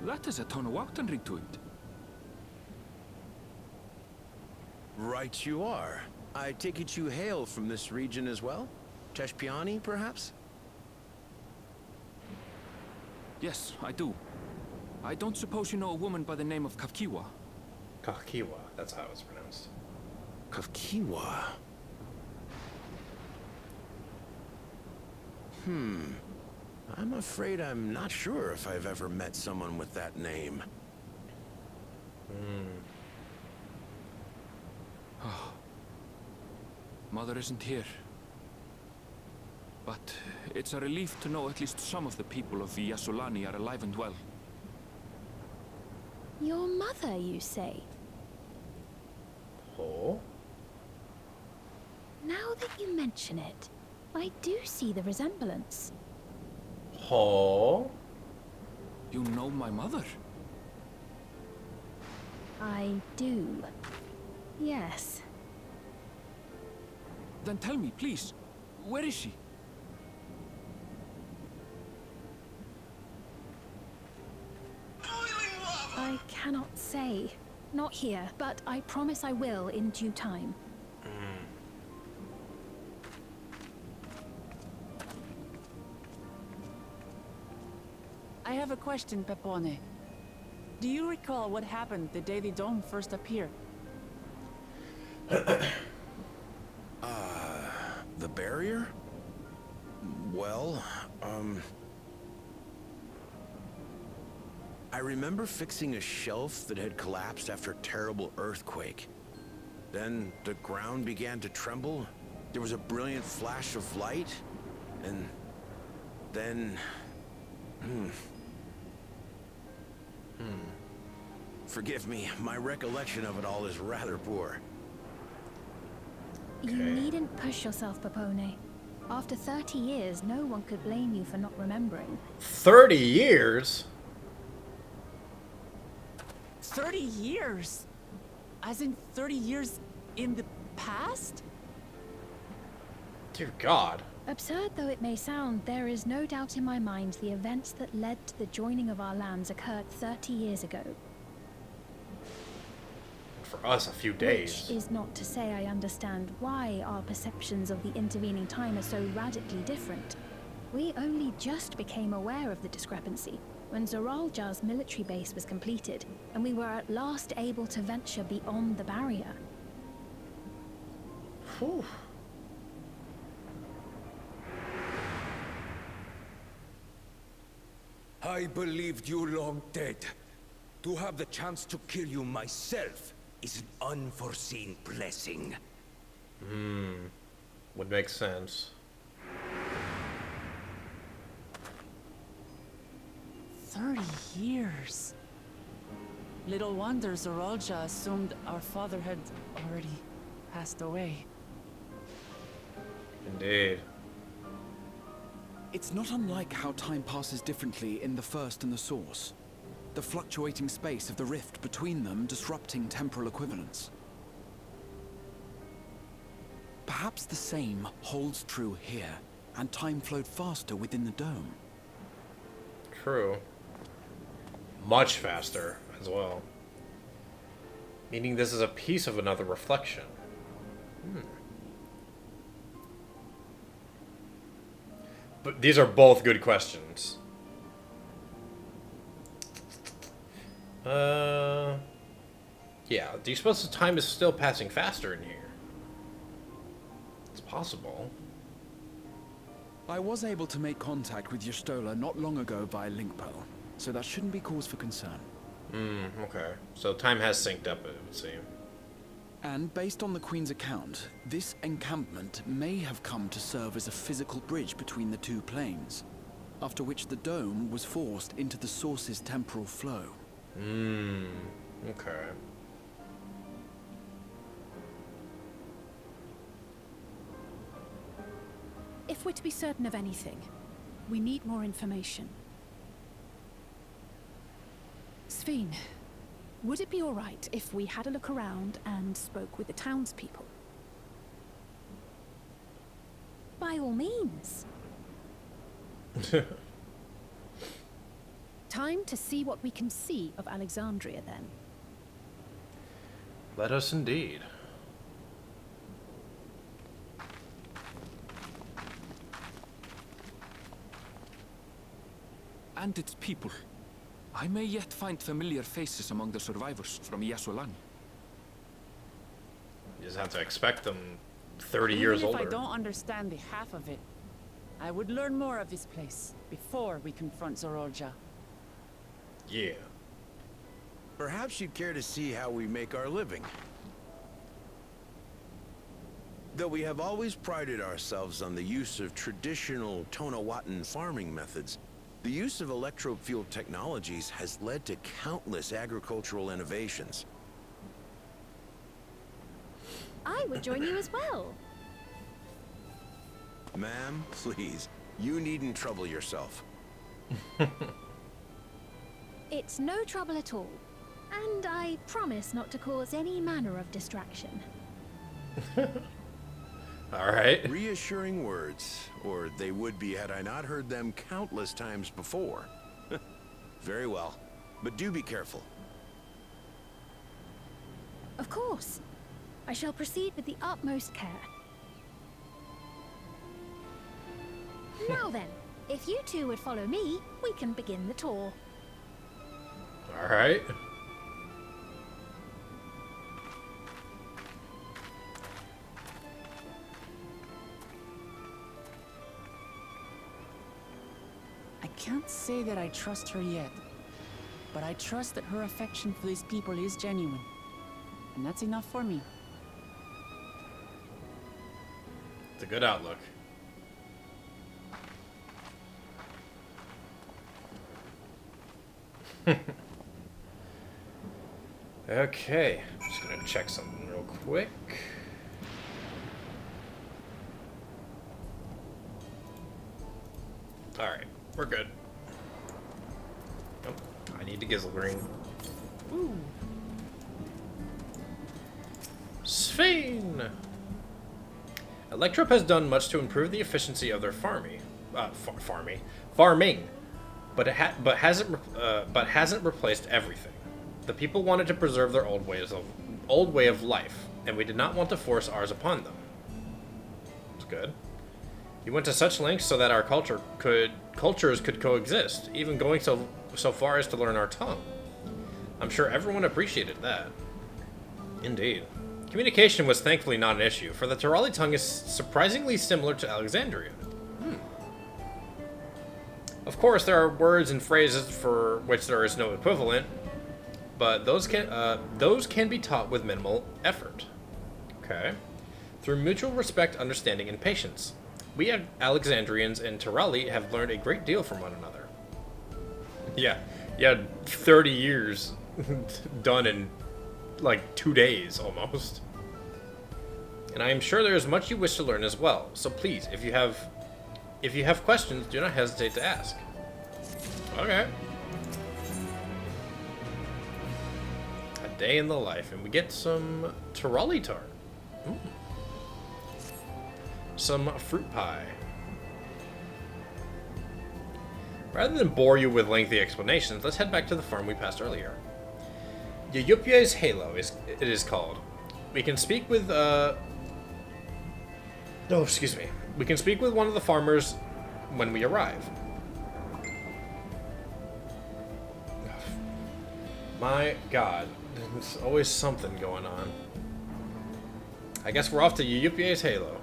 That is a Tonawaktanrig to it. Right you are. I take it you hail from this region as well? Teshpiani, perhaps? Yes, I do. I don't suppose you know a woman by the name of Kafkiwa? Kakiwa. That's how it's pronounced. Kafkiwa. I'm afraid I'm not sure if I've ever met someone with that name. Mother isn't here. But it's a relief to know at least some of the people of Yasolani are alive and well. Your mother, you say? Oh. Now that you mention it, I do see the resemblance. Oh. You know my mother? I do. Yes. Then tell me, please, where is she? I cannot say. Not here, but I promise I will in due time. I have a question, Pepone. Do you recall what happened the day the dome first appeared? The barrier? Well, I remember fixing a shelf that had collapsed after a terrible earthquake. Then the ground began to tremble. There was a brilliant flash of light, and then... Forgive me, my recollection of it all is rather poor. You needn't push yourself, Papone. After 30 years, no one could blame you for not remembering. 30 years? 30 years? As in 30 years in the past? Dear God. Absurd though it may sound, there is no doubt in my mind the events that led to the joining of our lands occurred 30 years ago. For us, a few days. Which is not to say I understand why our perceptions of the intervening time are so radically different. We only just became aware of the discrepancy when Zoralja's military base was completed, and we were at last able to venture beyond the barrier. Whew. I believed you long dead. To have the chance to kill you myself is an unforeseen blessing. Would make sense. 30 years. Little wonder Zoralja assumed our father had already passed away. Indeed. It's not unlike how time passes differently in the First and the Source. The fluctuating space of the rift between them disrupting temporal equivalence. Perhaps the same holds true here, and time flowed faster within the dome. True. Much faster as well. Meaning this is a piece of another reflection. But these are both good questions. Yeah, do you suppose the time is still passing faster in here? It's possible. I was able to make contact with Yestola not long ago via Linkpearl, so that shouldn't be cause for concern. Okay. So time has synced up, it would seem. And based on the Queen's account, this encampment may have come to serve as a physical bridge between the two planes, after which the dome was forced into the Source's temporal flow. Okay. If we're to be certain of anything, we need more information. Sveen, would it be all right if we had a look around and spoke with the townspeople? By all means. Time to see what we can see of Alexandria, then. Let us indeed. And its people. I may yet find familiar faces among the survivors from Yasulan. You just have to expect them 30 years older. Even if I don't understand the half of it, I would learn more of this place before we confront Zoralja. Yeah. Perhaps you'd care to see how we make our living. Though we have always prided ourselves on the use of traditional Tonawatan farming methods, the use of electro-fueled technologies has led to countless agricultural innovations. I would join you as well. Ma'am, please, you needn't trouble yourself. It's no trouble at all. And I promise not to cause any manner of distraction. All right. Reassuring words, or they would be had I not heard them countless times before. Very well, but do be careful. Of course. I shall proceed with the utmost care. Now then, if you two would follow me, we can begin the tour. All right. I can't say that I trust her yet, but I trust that her affection for these people is genuine. And that's enough for me. It's a good outlook. Okay, I'm just gonna check something real quick. Alright, we're good. Oh, I need to gizzle green. Woo. Sphane! Electrop has done much to improve the efficiency of their farming, but hasn't replaced everything. The people wanted to preserve their old way of life, and we did not want to force ours upon them. It's good. You went to such lengths so that our cultures could coexist, even going so far as to learn our tongue. I'm sure everyone appreciated that. Indeed. Communication was thankfully not an issue, for the Tirali tongue is surprisingly similar to Alexandrian. Of course, there are words and phrases for which there is no equivalent, but those can be taught with minimal effort. Okay. Through mutual respect, understanding, and patience. We Alexandrians and Tirali have learned a great deal from one another. Yeah, 30 years done in like 2 days almost. And I am sure there is much you wish to learn as well. So please, if you have questions, do not hesitate to ask. Okay. A day in the life, and we get some Tirali tart. Some fruit pie. Rather than bore you with lengthy explanations, let's head back to the farm we passed earlier. Yuyupye's Halo it is called. We can speak with We can speak with one of the farmers when we arrive. My god, there's always something going on. I guess we're off to Yuyupye's Halo.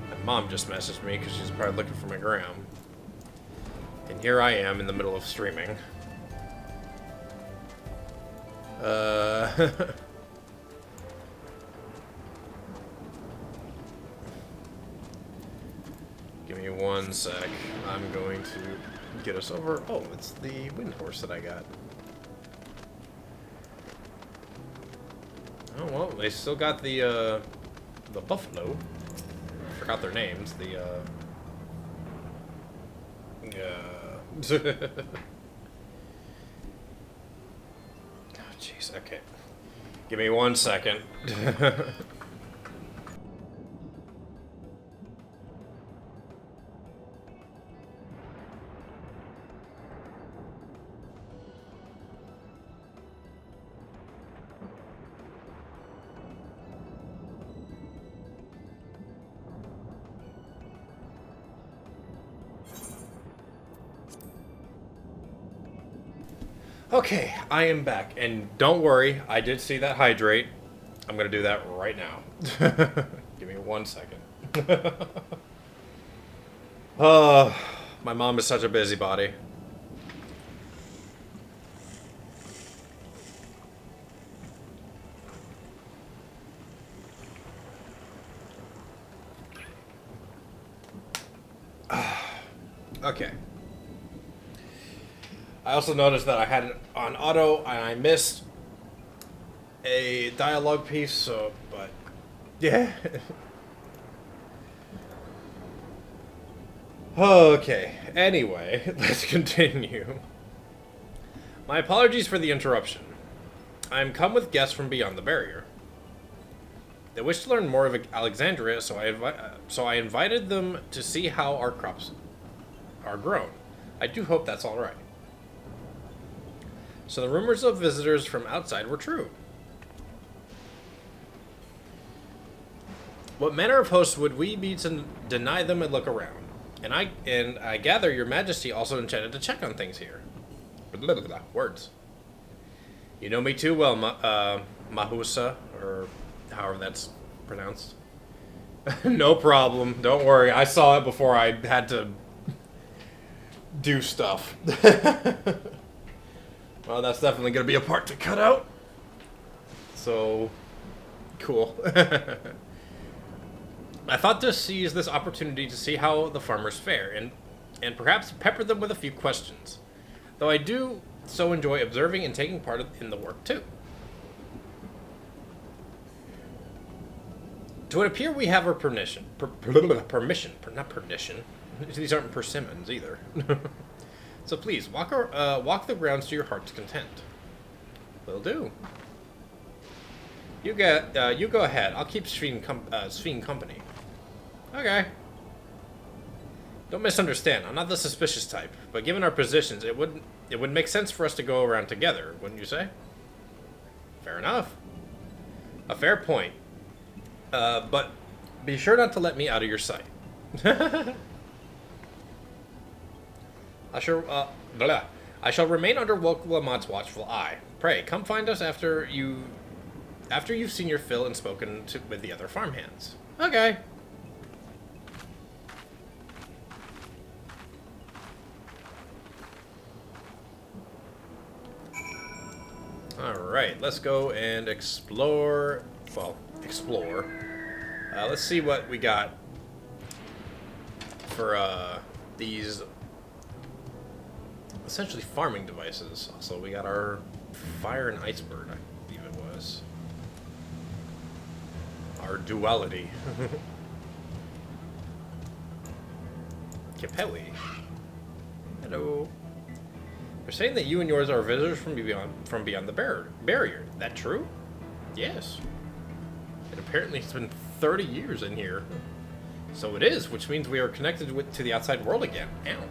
My mom just messaged me because she's probably looking for my gram. And here I am in the middle of streaming. Give me 1 sec. I'm going to get us over. Oh, it's the wind horse that I got. Oh well, they still got the buffalo. I forgot their names. Oh jeez. Okay. Give me 1 second. Okay, I am back, and don't worry, I did see that hydrate. I'm gonna do that right now. Give me 1 second. My mom is such a busybody. Okay. I also noticed that I had it on auto and I missed a dialogue piece, so, but, yeah. Okay, anyway, let's continue. My apologies for the interruption. I am come with guests from beyond the barrier. They wish to learn more of Alexandria, so I invited them to see how our crops are grown. I do hope that's alright. So the rumors of visitors from outside were true. What manner of hosts would we be to deny them a look around? And I gather your majesty also intended to check on things here. Blah, blah, blah, words. You know me too well, Mahusa, or however that's pronounced. No problem. Don't worry. I saw it before I had to do stuff. Well, that's definitely going to be a part to cut out. So, cool. I thought to seize this opportunity to see how the farmers fare, and perhaps pepper them with a few questions. Though I do so enjoy observing and taking part in the work, too. To it appear we have our permission, not permission, These aren't persimmons either. So please, walk the grounds to your heart's content. Will do. You go ahead. I'll keep Sphene company. Okay. Don't misunderstand. I'm not the suspicious type, but given our positions, it would make sense for us to go around together, wouldn't you say? Fair enough. A fair point. But be sure not to let me out of your sight. I shall remain under Woke Lamont's watchful eye. Pray, come find us after you've seen your fill and spoken with the other farmhands. Okay. Alright, let's go and explore. Well, explore. Let's see what we got for these essentially farming devices. Also, we got our fire and ice bird, I believe it was. Our duality. Capelli. Hello. They're saying that you and yours are visitors from beyond the barrier. That true? Yes. And apparently it's been 30 years in here. So it is, which means we are connected to the outside world again. Ow.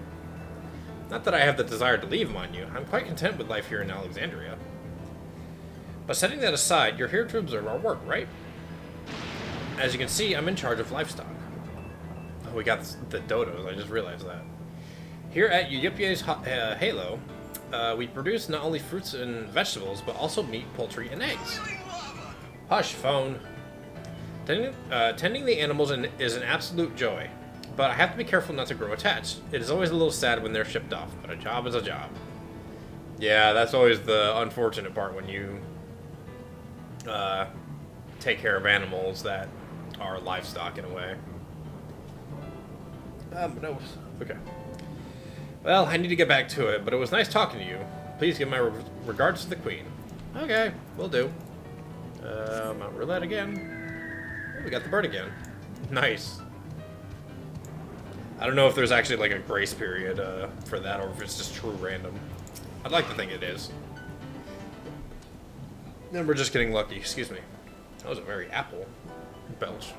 Not that I have the desire to leave, mind you. I'm quite content with life here in Alexandria. But setting that aside, you're here to observe our work, right? As you can see, I'm in charge of livestock. Oh, we got the dodos. I just realized that. Here at Uyipye's Halo, we produce not only fruits and vegetables, but also meat, poultry, and eggs. Hush, phone. Tending the animals is an absolute joy, but I have to be careful not to grow attached. It is always a little sad when they're shipped off, but a job is a job. Yeah, that's always the unfortunate part when you take care of animals that are livestock in a way. No. Okay. Well, I need to get back to it, but it was nice talking to you. Please give my regards to the Queen. Okay, will do. Mount Roulette again. Oh, we got the bird again. Nice. I don't know if there's actually like a grace period for that, or if it's just true random. I'd like to think it is. Then we're just getting lucky. Excuse me. That was a very apple belch.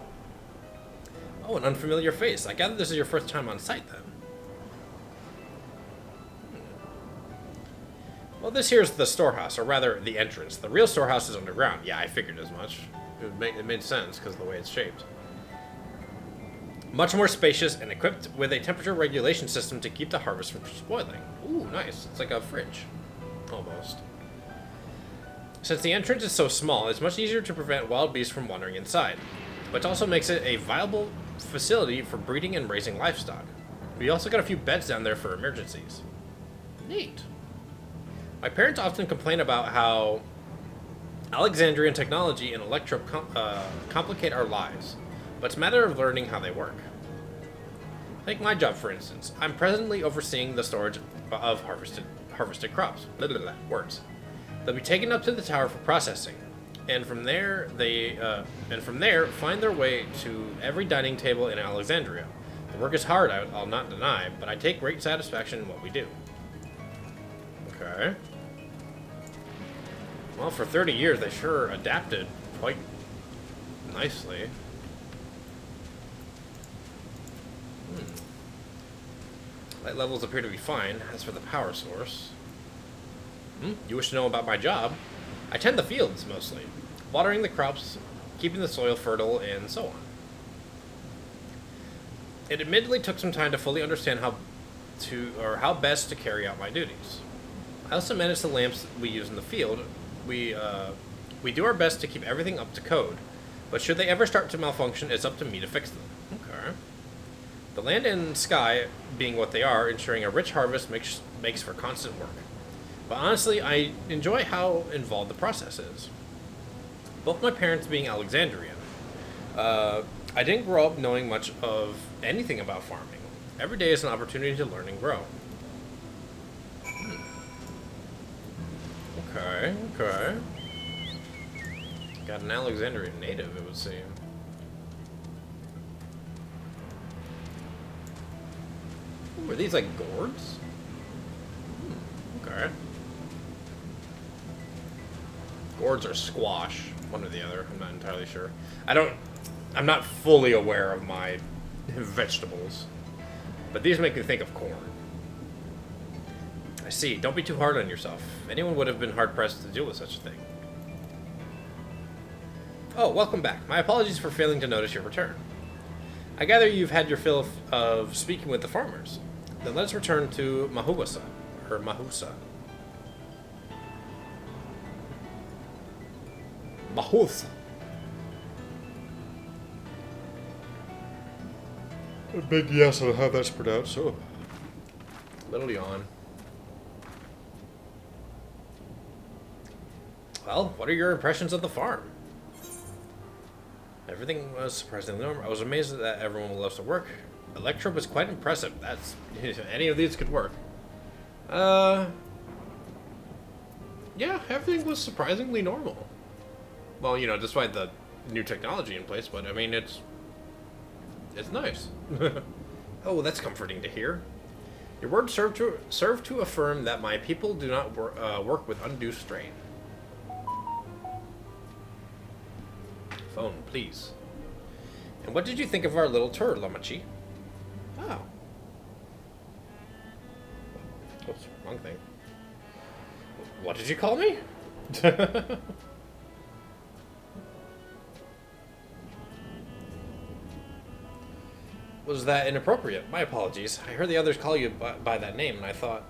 Oh, an unfamiliar face. I gather this is your first time on site, then. Well, this here's the storehouse, or rather, the entrance. The real storehouse is underground. Yeah, I figured as much. It made sense, because of the way it's shaped. Much more spacious and equipped with a temperature regulation system to keep the harvest from spoiling. Ooh, nice. It's like a fridge. Almost. Since the entrance is so small, it's much easier to prevent wild beasts from wandering inside, which also makes it a viable facility for breeding and raising livestock. We also got a few beds down there for emergencies. Neat. My parents often complain about how Alexandrian technology and electro complicate our lives, but it's a matter of learning how they work. Take my job, for instance. I'm presently overseeing the storage of harvested crops. Words. They'll be taken up to the tower for processing, and from there find their way to every dining table in Alexandria. The work is hard, I'll not deny, but I take great satisfaction in what we do. Okay. Well, for 30 years, they sure adapted quite nicely. Light levels appear to be fine. As for the power source... You wish to know about my job? I tend the fields, mostly. Watering the crops, keeping the soil fertile, and so on. It admittedly took some time to fully understand how best to carry out my duties. I also manage the lamps we use in the field. We do our best to keep everything up to code, but should they ever start to malfunction, it's up to me to fix them. Okay. The land and sky being what they are, ensuring a rich harvest makes for constant work. But honestly, I enjoy how involved the process is. Both my parents being Alexandrian, I didn't grow up knowing much of anything about farming. Every day is an opportunity to learn and grow. Okay. Got an Alexandrian native, it would seem. Were these like gourds? Okay. Gourds or squash, one or the other. I'm not entirely sure. I'm not fully aware of my vegetables, but these make me think of corn. I see. Don't be too hard on yourself. Anyone would have been hard-pressed to deal with such a thing. Oh, welcome back. My apologies for failing to notice your return. I gather you've had your fill of speaking with the farmers. Then let's return to Mahusa. Mahusa. A big yes on how that's pronounced, so. Little yawn. Well, what are your impressions of the farm? Everything was surprisingly normal. I was amazed that everyone loves to work. Electro was quite impressive. That's any of these could work. Yeah, everything was surprisingly normal. Well, you know, despite the new technology in place, but I mean, it's nice. Oh, that's comforting to hear. Your words serve to affirm that my people do not work with undue strain. Phone, please. And what did you think of our little tour, Lamachi? Oh. Oops, wrong thing. What did you call me? Was that inappropriate? My apologies. I heard the others call you by that name, and I thought...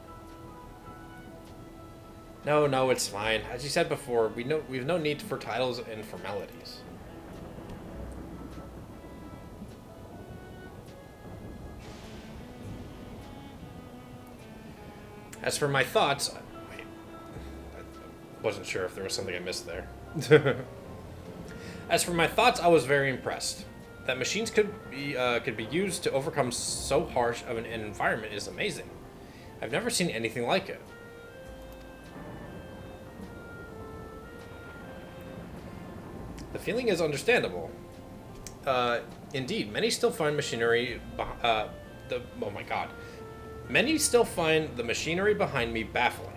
No, it's fine. As you said before, we've no need for titles and formalities. As for my thoughts... Wait. I wasn't sure if there was something I missed there. As for my thoughts, I was very impressed. That machines could be used to overcome so harsh of an environment is amazing. I've never seen anything like it. The feeling is understandable. Indeed, many still find machinery... oh my god. Many still find the machinery behind me baffling.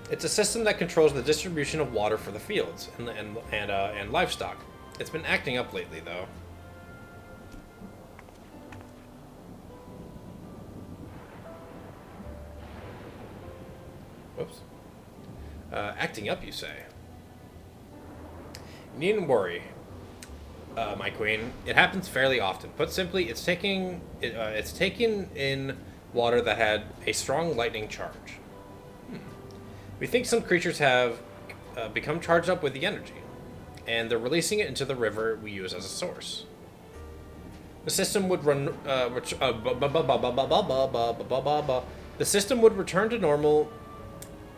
It's a system that controls the distribution of water for the fields and livestock. It's been acting up lately, though. Whoops. Acting up, you say? You needn't worry, my queen. It happens fairly often. Put simply, it's taking in water that had a strong lightning charge. We think some creatures have become charged up with the energy, and they're releasing it into the river we use as a source. The system would the system would return to normal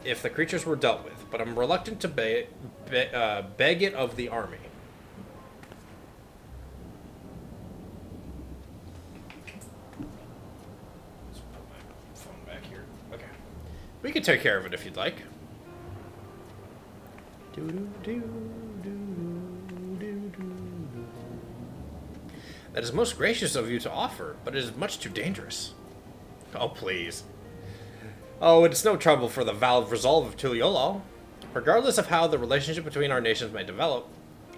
if the creatures were dealt with, but I'm reluctant to beg it of the army. Let's put my phone back here. Okay. We can take care of it if you'd like. That is most gracious of you to offer, but it is much too dangerous. Oh, please. Oh, it's no trouble for the valve resolve of Tuliolo. Regardless of how the relationship between our nations may develop,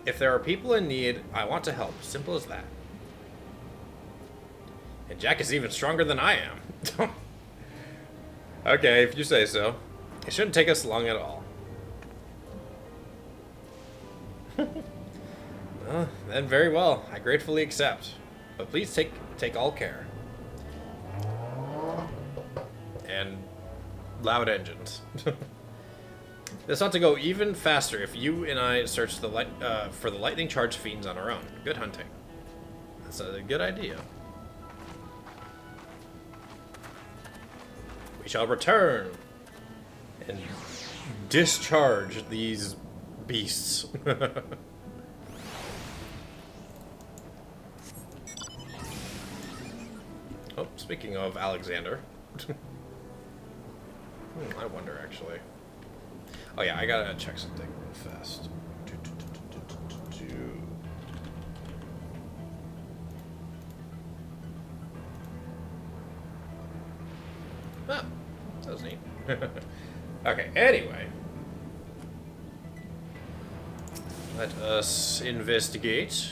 if there are people in need, I want to help. Simple as that. And Jack is even stronger than I am. Okay, if you say so. It shouldn't take us long at all. Well, then very well. I gratefully accept. But please take all care. And loud engines. This ought to go even faster if you and I search for the lightning charged fiends on our own. Good hunting. That's a good idea. We shall return and discharge these beasts. Oh, speaking of Alexander. I wonder, actually. Oh yeah, I gotta check something real fast. Okay, anyway. Let us investigate.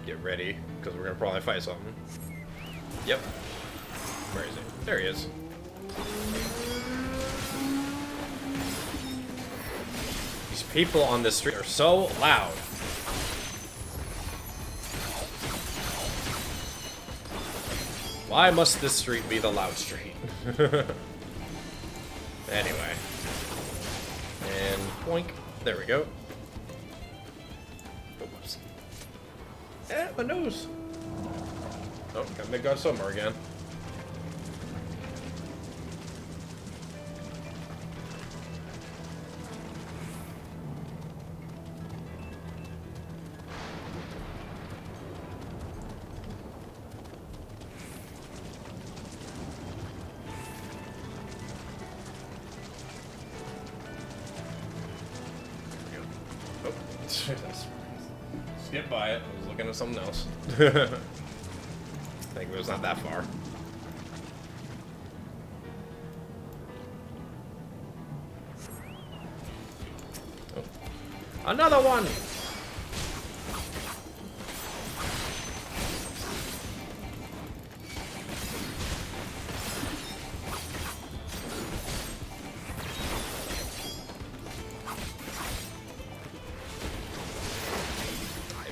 Get ready, because we're gonna probably fight something. Yep. Where is he? There he is. These people on this street are so loud. Why must this street be the loud street? Anyway. And boink. There we go. Oh, whoops. Eh, my nose. Oh, got Midgard somewhere again. Skip by it. I was looking at something else. I think it was not that far. Oh. Another one!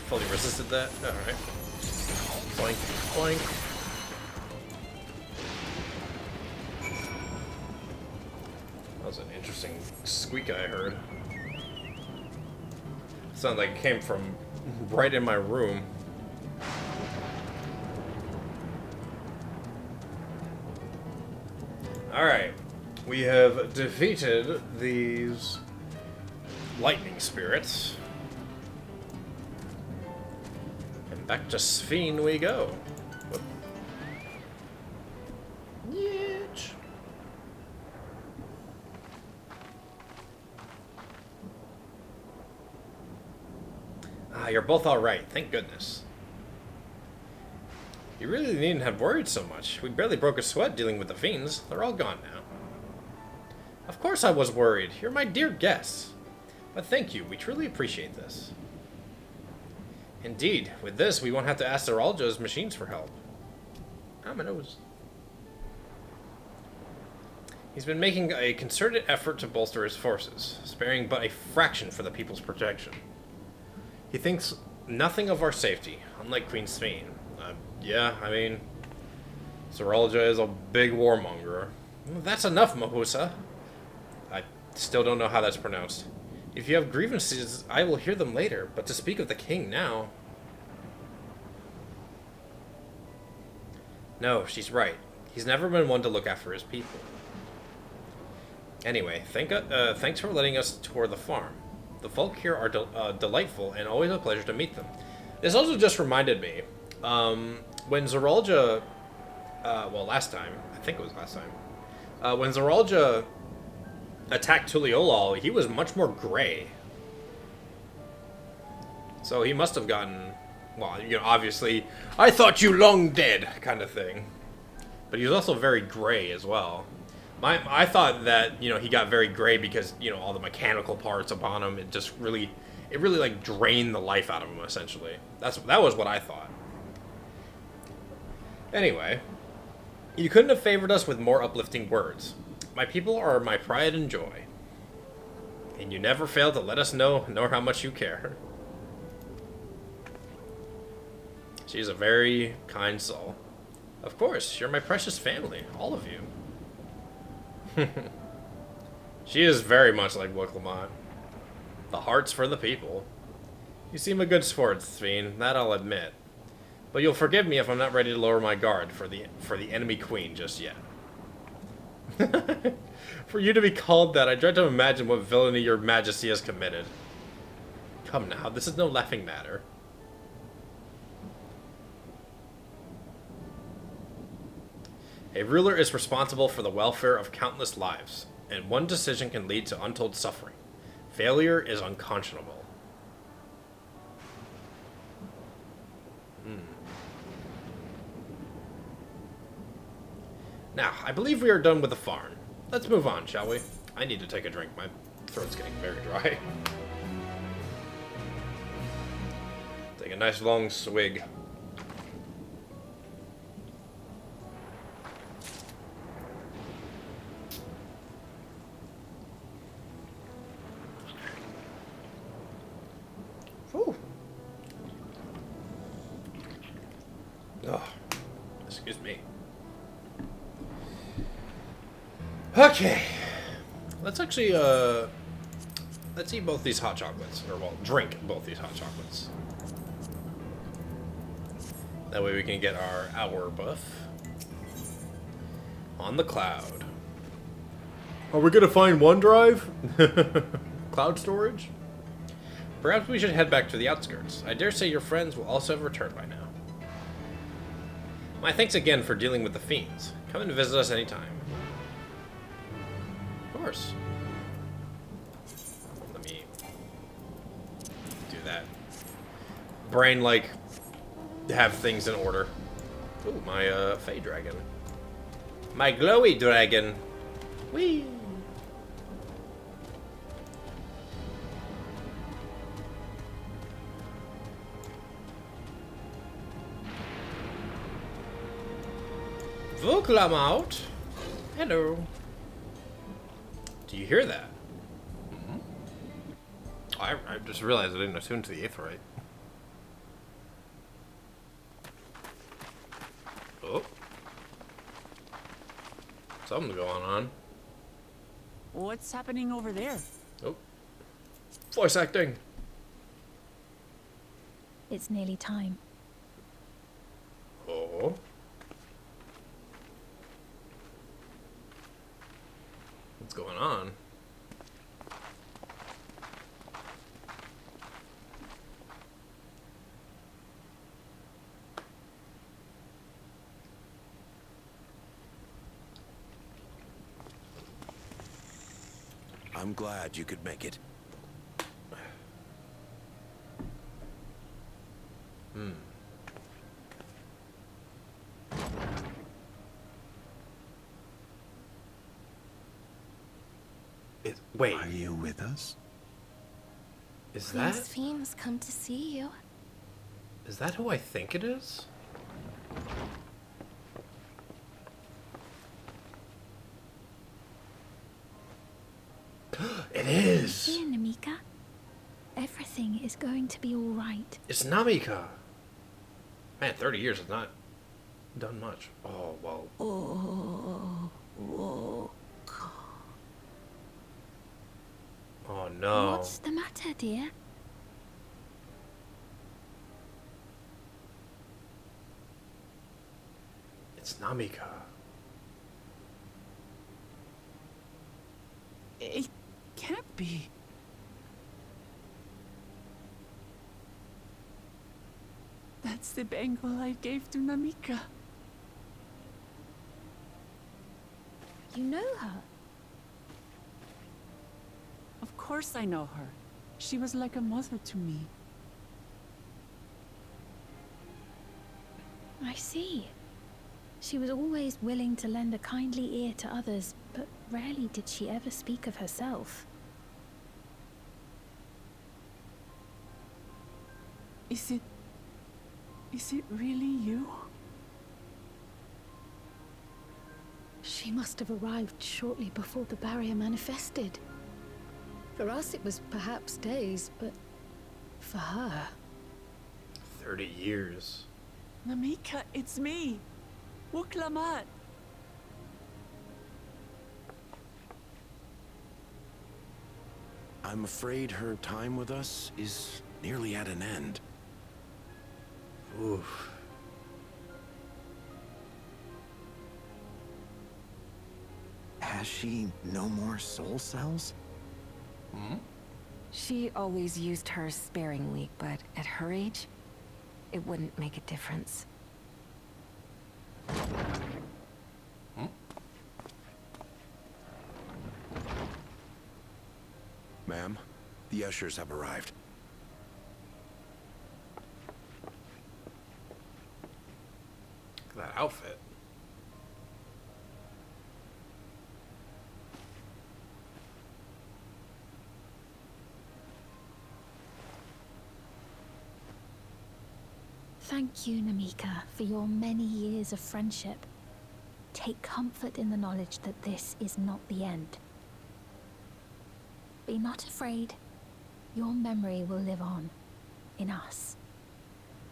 Fully resisted that. Alright. Boink, boink. That was an interesting squeak I heard. Sounded like it came from right in my room. Alright. We have defeated these lightning spirits. Back to Sphene we go. Whoop. Yeech. Ah, you're both alright, thank goodness. You really needn't have worried so much. We barely broke a sweat dealing with the fiends. They're all gone now. Of course I was worried. You're my dear guests. But thank you, we truly appreciate this. Indeed, with this, we won't have to ask Zeralja's machines for help. Ah, my nose. He's been making a concerted effort to bolster his forces, sparing but a fraction for the people's protection. He thinks nothing of our safety, unlike Queen Sphene. Yeah, I mean, Zeralja is a big warmonger. That's enough, Mahusa. I still don't know how that's pronounced. If you have grievances, I will hear them later, but to speak of the king now... No, she's right. He's never been one to look after his people. Anyway, thanks for letting us tour the farm. The folk here are delightful and always a pleasure to meet them. This also just reminded me, when Zeralja... well, last time. I think it was last time. When Zeralja attacked Tuliolal, he was much more gray. So he must have gotten, well, you know, obviously, I thought you long dead, kind of thing. But he was also very gray as well. I thought that, you know, he got very gray because, you know, all the mechanical parts upon him, it really like drained the life out of him, essentially. That was what I thought. Anyway, you couldn't have favored us with more uplifting words. My people are my pride and joy. And you never fail to let us know, nor how much you care. She's a very kind soul. Of course, you're my precious family, all of you. She is very much like Wiclamont. The heart's for the people. You seem a good sport, Sphene, that I'll admit. But you'll forgive me if I'm not ready to lower my guard for the enemy queen just yet. For you to be called that, I dread to imagine what villainy your majesty has committed. Come now, this is no laughing matter. A ruler is responsible for the welfare of countless lives, and one decision can lead to untold suffering. Failure is unconscionable. Now, I believe we are done with the farm. Let's move on, shall we? I need to take a drink. My throat's getting very dry. Take a nice long swig. Whew. Oh, excuse me. Okay, let's actually, let's eat both these hot chocolates, or well, drink both these hot chocolates. That way we can get our hour buff on the cloud. Are we gonna find OneDrive? Cloud storage? Perhaps we should head back to the outskirts. I dare say your friends will also have returned by now. My thanks again for dealing with the fiends. Come and visit us anytime. Of course. Let me do that. Brain, like, have things in order. Ooh, my, Fey Dragon. My glowy dragon. Whee! Welcome out. Hello. Do you hear that? Mm-hmm. I just realized I didn't attune to the Aetheryte. Oh. Something's going on. What's happening over there? Oh. Voice acting. It's nearly time. Oh. What's going on? I'm glad you could make it. Wait. Are you with us? Is that? These fiends come to see you. Is that who I think it is? It is! Here, Namika. Everything is going to be all right. It's Namika! Man, 30 years has not done much. Oh, well. Oh, no. What's the matter, dear? It's Namika. It can't be. That's the bangle I gave to Namika. You know her? Of course I know her. She was like a mother to me. I see. She was always willing to lend a kindly ear to others, but rarely did she ever speak of herself. Is it really you? She must have arrived shortly before the barrier manifested. For us, it was perhaps days, but for her... 30 years. Namika, it's me. Wuklamat. I'm afraid her time with us is nearly at an end. Oof. Has she no more soul cells? Hmm? She always used hers sparingly, but at her age, it wouldn't make a difference. Hmm? Ma'am, the ushers have arrived. Look at that outfit. Thank you, Namika, for your many years of friendship. Take comfort in the knowledge that this is not the end. Be not afraid. Your memory will live on in us.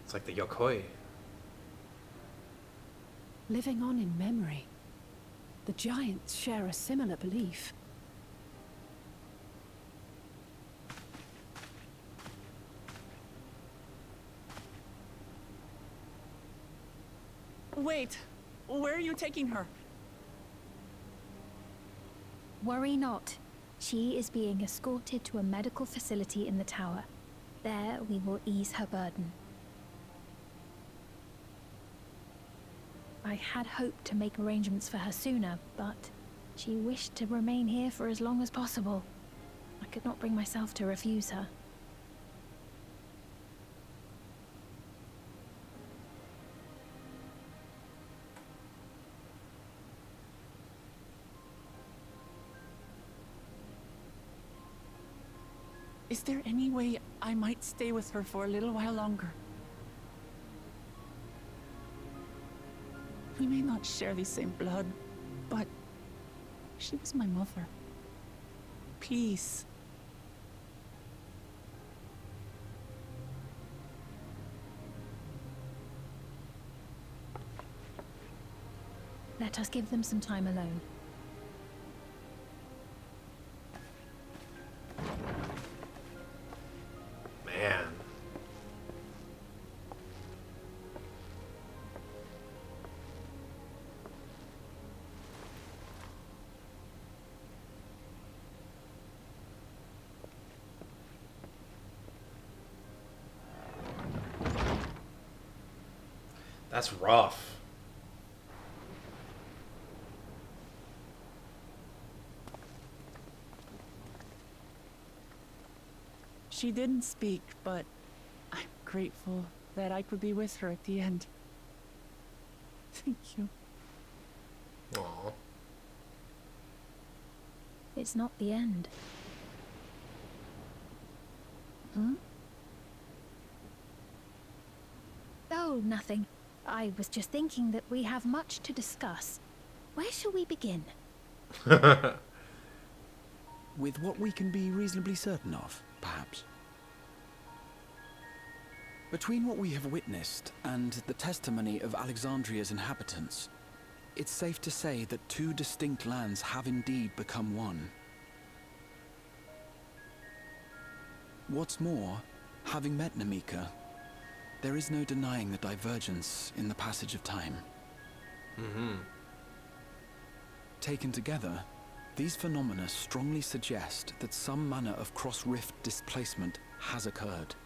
It's like the Yokoi. Living on in memory. The giants share a similar belief. Wait, where are you taking her? Worry not. She is being escorted to a medical facility in the tower. There we will ease her burden. I had hoped to make arrangements for her sooner, but she wished to remain here for as long as possible. I could not bring myself to refuse her. Is there any way I might stay with her for a little while longer? We may not share the same blood, but she was my mother. Please. Let us give them some time alone. Man. That's rough. She didn't speak, but I'm grateful that I could be with her at the end. Thank you. Aww. It's not the end. Huh? Oh, nothing. I was just thinking that we have much to discuss. Where shall we begin? With what we can be reasonably certain of, perhaps. Between what we have witnessed and the testimony of Alexandria's inhabitants, it's safe to say that two distinct lands have indeed become one. What's more, having met Namika, there is no denying the divergence in the passage of time. Taken together, these phenomena strongly suggest that some manner of cross-rift displacement has occurred.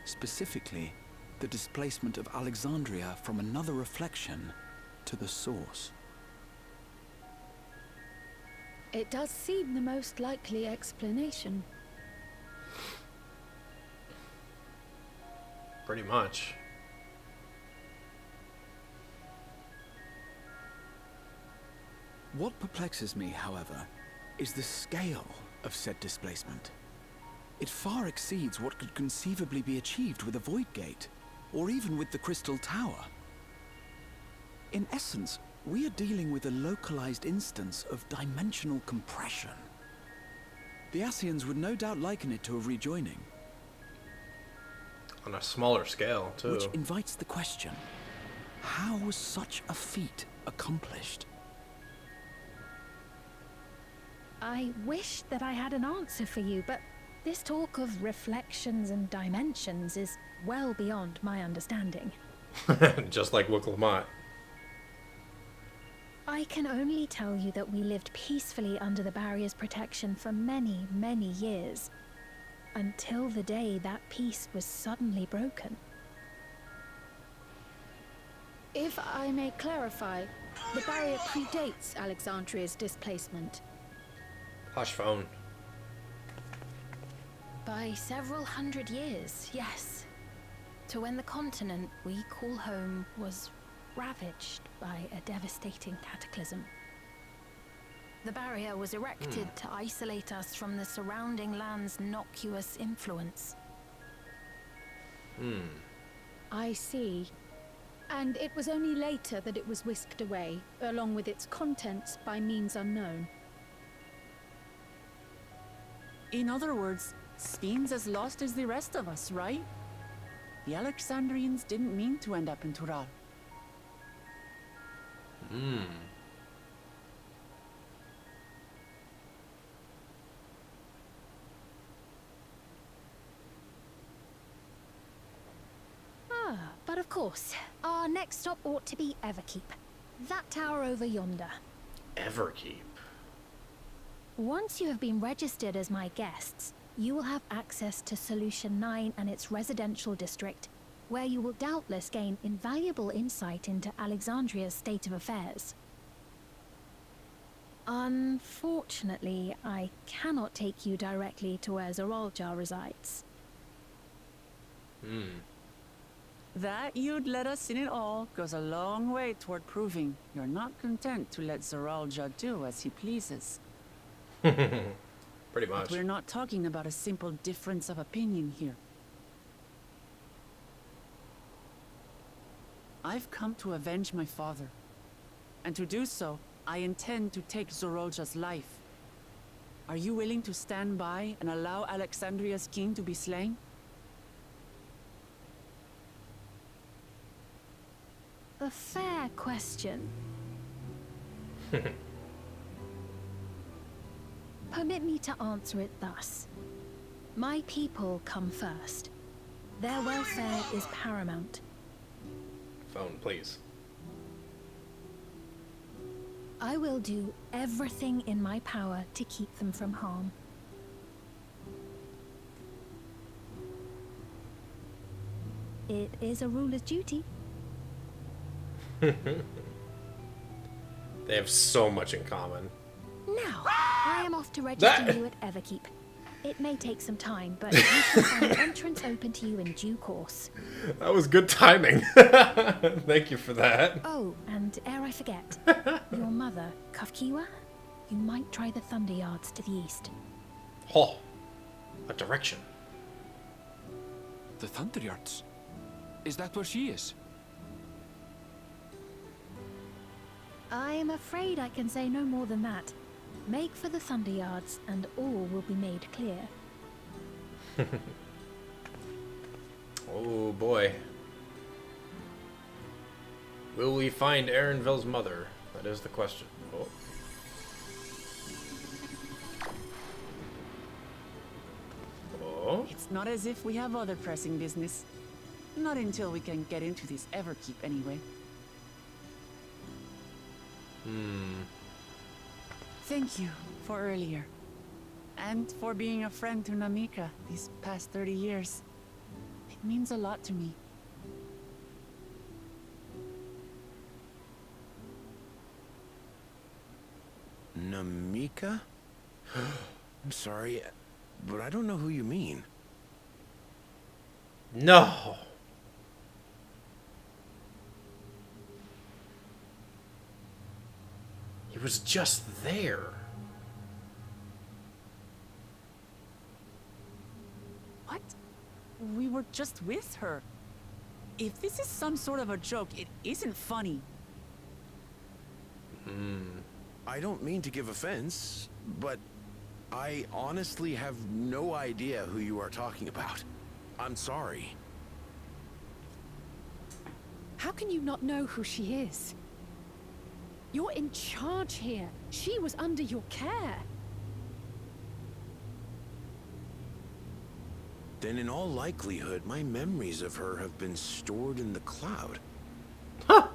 Specifically, the displacement of Alexandria from another reflection to the source. It does seem the most likely explanation. Pretty much. What perplexes me, however, is the scale of said displacement. It far exceeds what could conceivably be achieved with a void gate, or even with the Crystal Tower. In essence, we are dealing with a localized instance of dimensional compression. The Ascians would no doubt liken it to a rejoining. On a smaller scale, too. Which invites the question, how was such a feat accomplished? I wish that I had an answer for you, but this talk of reflections and dimensions is well beyond my understanding. Just like Wicklemont. I can only tell you that we lived peacefully under the barrier's protection for many, many years, until the day that peace was suddenly broken. If I may clarify, the barrier predates Alexandria's displacement. Hush phone. By several hundred years, yes. To when the continent we call home was ravaged by a devastating cataclysm. The barrier was erected to isolate us from the surrounding land's noxious influence. I see. And it was only later that it was whisked away, along with its contents, by means unknown. In other words, Speen's as lost as the rest of us, right? The Alexandrians didn't mean to end up in Tural. But of course, our next stop ought to be Everkeep. That tower over yonder. Everkeep. Once you have been registered as my guests, you will have access to Solution 9 and its residential district, where you will doubtless gain invaluable insight into Alexandria's state of affairs. Unfortunately, I cannot take you directly to where Zoraljar resides. That you'd let us in it all goes a long way toward proving you're not content to let Zoraljar do as he pleases. Pretty much. But we're not talking about a simple difference of opinion here. I've come to avenge my father. And to do so, I intend to take Zoraljar's life. Are you willing to stand by and allow Alexandria's king to be slain? A fair question. Permit me to answer it thus. My people come first. Their welfare is paramount. Phone, please. I will do everything in my power to keep them from harm. It is a ruler's duty. They have so much in common. Now, I am off to register you at Everkeep. It may take some time, but you can find the entrance open to you in due course. That was good timing. Thank you for that. Oh, and ere I forget, your mother, Kafkiwa, you might try the Thunder Yards to the east. Oh, a direction. The Thunder Yards? Is that where she is? I'm afraid I can say no more than that. Make for the Thunder Yards, and all will be made clear. Oh boy. Will we find Erenville's mother? That is the question. Oh. Oh. It's not as if we have other pressing business. Not until we can get into this Everkeep anyway. Thank you for earlier. And for being a friend to Namika these past 30 years. It means a lot to me. Namika? I'm sorry, but I don't know who you mean. No. He was just there. What? We were just with her. If this is some sort of a joke, it isn't funny. I don't mean to give offense, but I honestly have no idea who you are talking about. I'm sorry. How can you not know who she is? You're in charge here. She was under your care. Then in all likelihood, my memories of her have been stored in the cloud. Huh.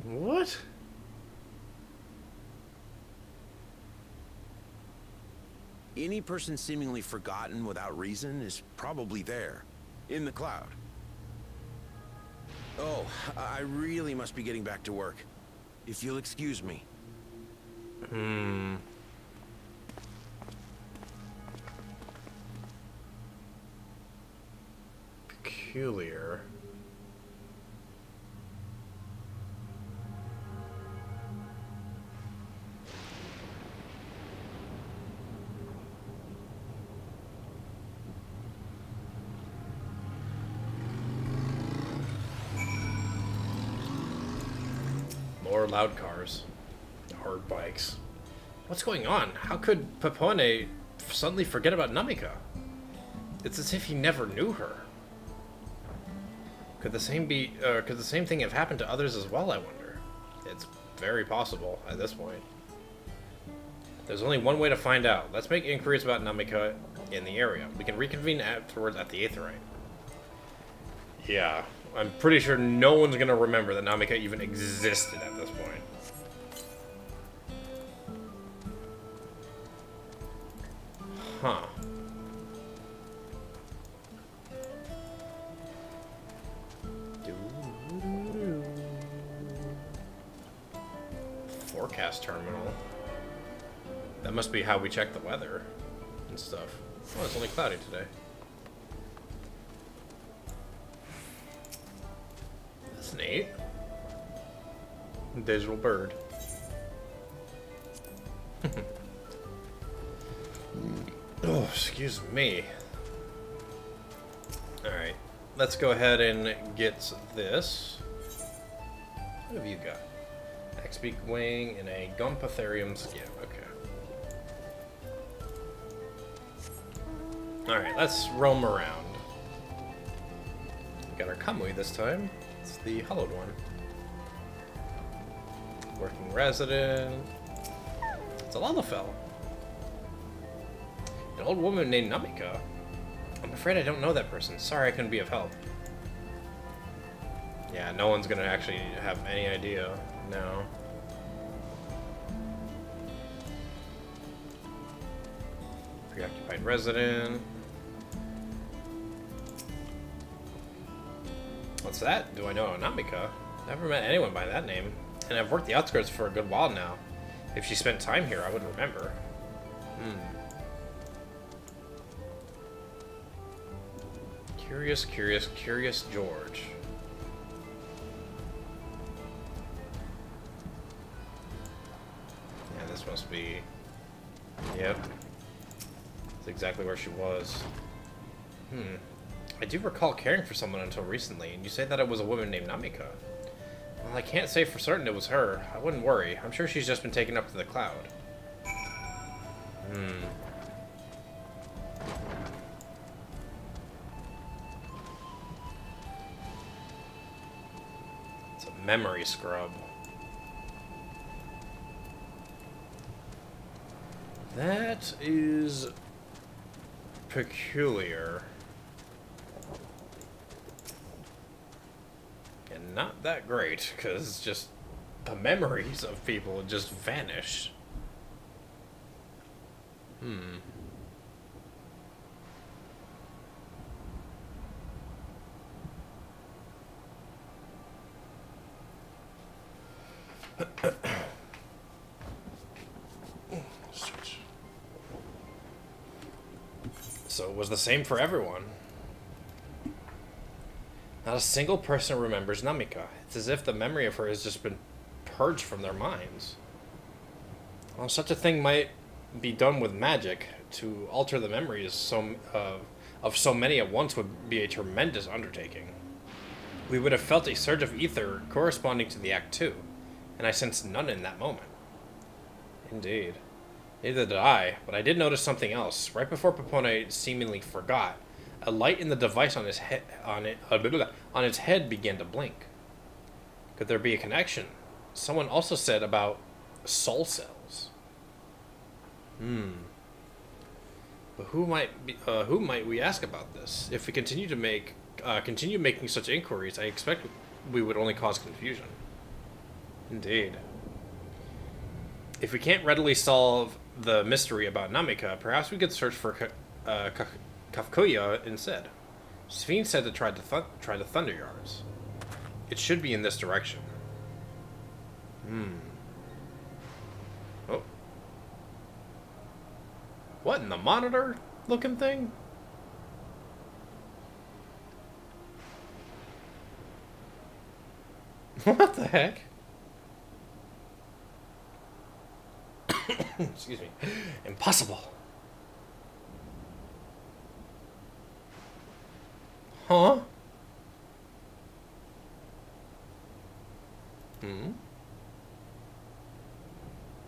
What? Any person seemingly forgotten without reason is probably there, in the cloud. Oh, I really must be getting back to work. If you'll excuse me. Peculiar. More loud cars. Hard bikes. What's going on? How could Pepone suddenly forget about Namika? It's as if he never knew her. Could the same thing have happened to others as well, I wonder? It's very possible at this point. There's only one way to find out. Let's make inquiries about Namika in the area. We can reconvene afterwards at the Aetheryte. Yeah, I'm pretty sure no one's gonna remember that Namika even existed at this point. Huh. Forecast terminal. That must be how we check the weather and stuff. Oh, it's only cloudy today. That's neat. Digital bird. Oh, excuse me. Alright, let's go ahead and get this. What have you got? X-Beak Wing and a Gumpatherium skin. Okay. Alright, let's roam around. We got our Kamui this time. It's the hollowed one. Working resident. It's a Lalafell. An old woman named Namika. I'm afraid I don't know that person. Sorry I couldn't be of help. Yeah, no one's gonna actually have any idea now. Preoccupied resident. What's that? Do I know Namika? Never met anyone by that name. And I've worked the outskirts for a good while now. If she spent time here, I would remember. Curious, curious, curious George. Yeah, this must be... Yep. That's exactly where she was. I do recall caring for someone until recently, and you say that it was a woman named Namika. Well, I can't say for certain it was her. I wouldn't worry. I'm sure she's just been taken up to the cloud. It's a memory scrub. That is peculiar. And not that great, because just the memories of people just vanish. So it was the same for everyone. Not a single person remembers Namika. It's as if the memory of her has just been purged from their minds. Well, such a thing might be done with magic. To alter the memories of so many at once would be a tremendous undertaking. We would have felt a surge of ether corresponding to the Act 2, and I sensed none in that moment. Indeed. Neither did I, but I did notice something else. Right before Pepone seemingly forgot, a light in the device on its head began to blink. Could there be a connection? Someone also said about soul cells. But who might we ask about this? If we continue making such inquiries, I expect we would only cause confusion. Indeed. If we can't readily solve the mystery about Namika, perhaps we could search for Kafkuya instead. Sphene said to try the Thunder Yards. It should be in this direction. Oh. What in the monitor looking thing? What the heck? Excuse me. Impossible. Huh?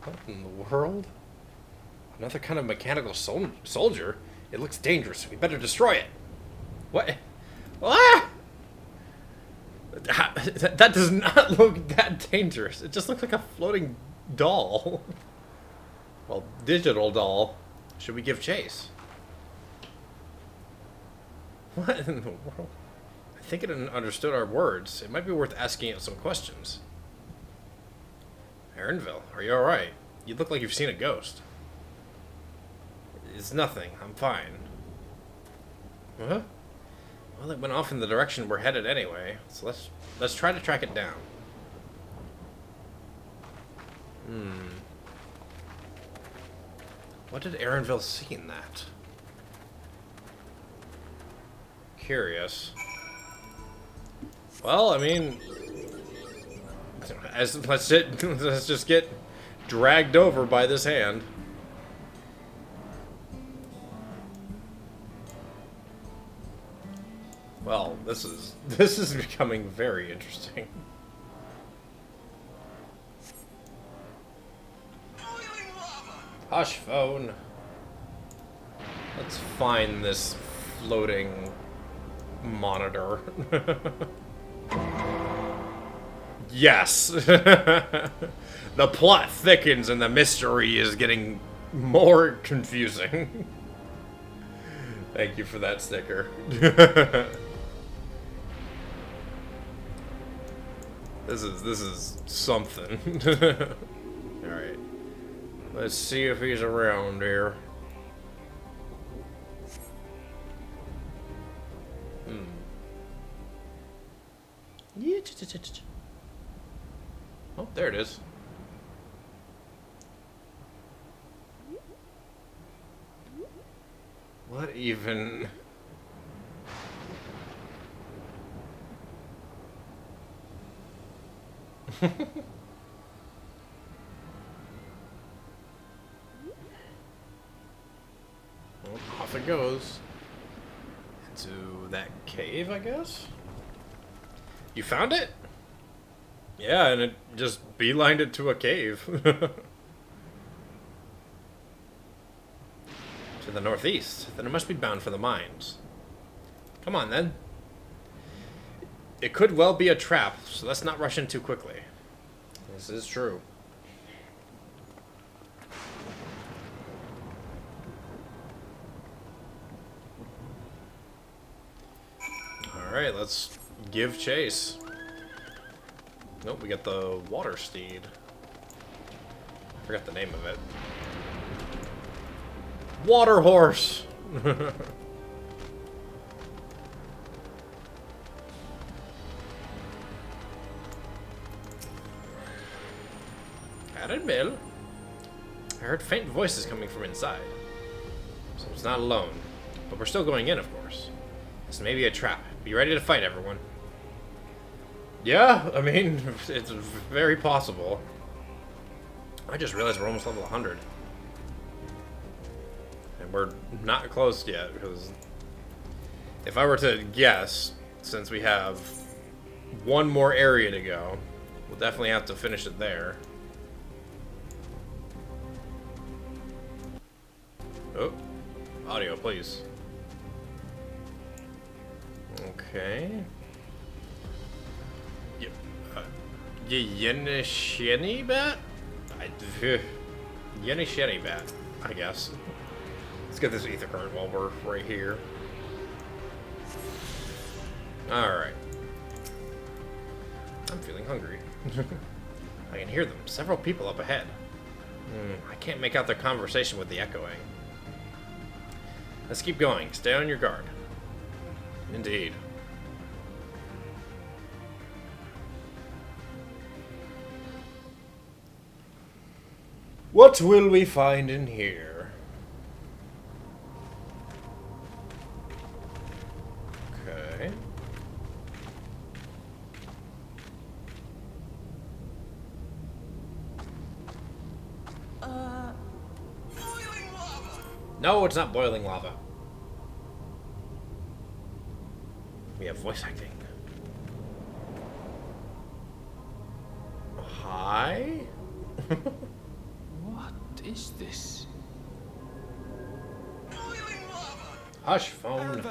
What in the world? Another kind of mechanical soldier? It looks dangerous. We better destroy it. What? Ah! That does not look that dangerous. It just looks like a floating doll. Well, digital doll. Should we give chase? What in the world? I think it understood our words. It might be worth asking it some questions. Erinville, are you alright? You look like you've seen a ghost. It's nothing. I'm fine. Huh? Well, it went off in the direction we're headed anyway, so let's try to track it down. What did Erinville see in that? Curious. Well, I mean, let's just get dragged over by this hand. Well, this is becoming very interesting. Hush, phone. Let's find this floating monitor. Yes. The plot thickens and the mystery is getting more confusing. Thank you for that sticker. This is something. Alright. Let's see if he's around here. Oh, there it is. What even? Well, off it goes. Into that cave, I guess? You found it? Yeah, and it just beelined it to a cave. To the northeast. Then it must be bound for the mines. Come on, then. It could well be a trap, so let's not rush in too quickly. This is true. Alright, let's give chase. Nope, we got the water steed. I forgot the name of it. Water horse! Mill. I heard faint voices coming from inside. So it's not alone. But we're still going in, of course. This may be a trap. Be ready to fight, everyone. Yeah, I mean, it's very possible. I just realized we're almost level 100. And we're not close yet, because if I were to guess, since we have one more area to go, we'll definitely have to finish it there. Oh, audio, please. Okay. Yenisheni bat? Yenisheni bat, I guess. Let's get this ether current while we're right here. Alright. I'm feeling hungry. I can hear them. Several people up ahead. I can't make out their conversation with the echoing. Let's keep going. Stay on your guard. Indeed. What will we find in here? Okay. No, it's not boiling lava. We have voice acting. Hi? is this? Hush, phone.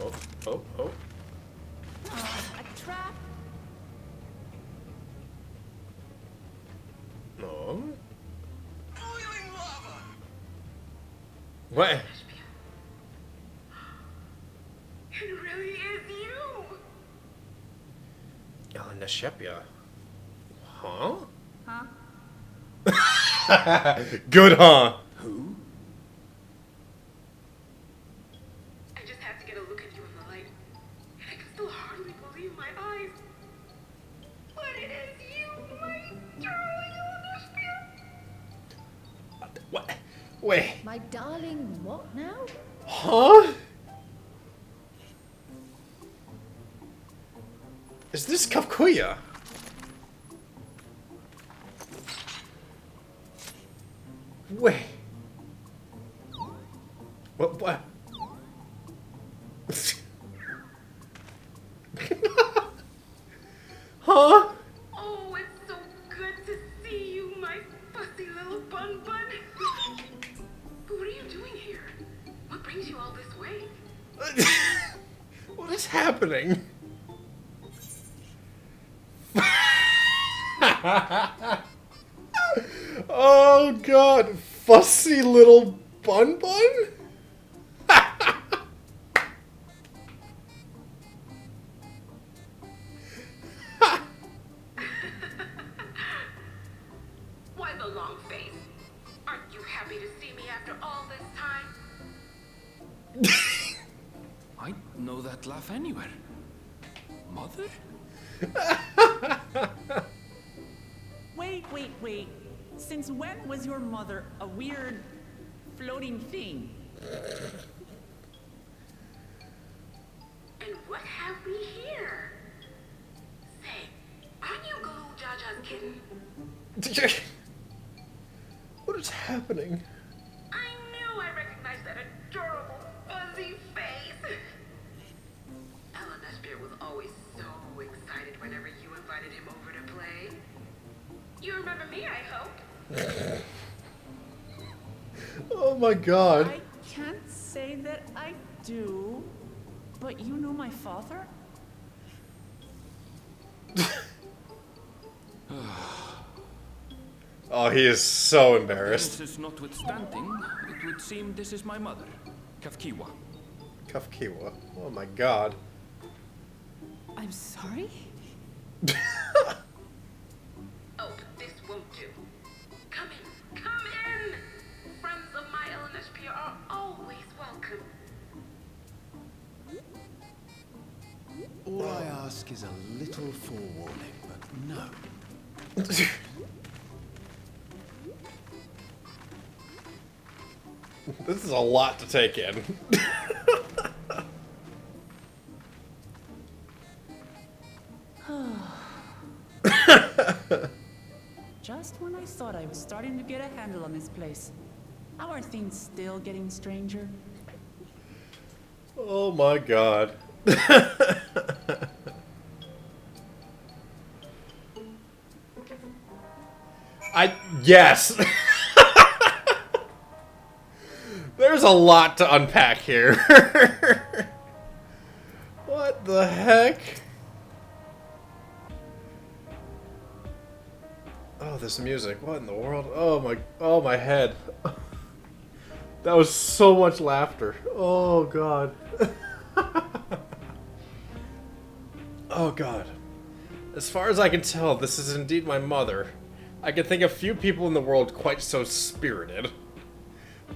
Oh, oh, oh. A trap? No. What? It really is you! Elena Shepia. Huh? Huh? Good, huh? Who? I just have to get a look at you in the light. And I can still hardly believe my eyes. But it is you, my darling Elena. What? Wait. My darling, what now? Huh? Is this Kafkuya? Wait. What? Huh? Oh, it's so good to see you, my fussy little bun bun. What are you doing here? What brings you all this way? What is happening? Oh god, fussy little bun bun? Why the long face? Aren't you happy to see me after all this time? I know that laugh anywhere. Mother? Wait. Since when was your mother a weird floating thing? And what have we here? Say, aren't you Galoo Jaja's kitten? What is happening? I knew I recognized that adorable fuzzy face. Eleanor Spear was always so excited whenever you invited him over to play. You remember me, I hope. Oh my god. I can't say that I do, but you know my father? Oh, he is so embarrassed. This is notwithstanding, it would seem this is my mother, Kafkiwa. Kafkiwa. Oh my god. I'm sorry? Oh, but this won't do. Come in. Friends of my Eleanor Spear are always welcome. All I ask is a little forewarning, but no. This is a lot to take in. Just when I thought I was starting to get a handle on this place, how are things still getting stranger? Oh my god. Yes! There's a lot to unpack here. What the heck? Oh, this music. What in the world? Oh my head. That was so much laughter. Oh god. Oh god. As far as I can tell, this is indeed my mother. I can think of few people in the world quite so spirited.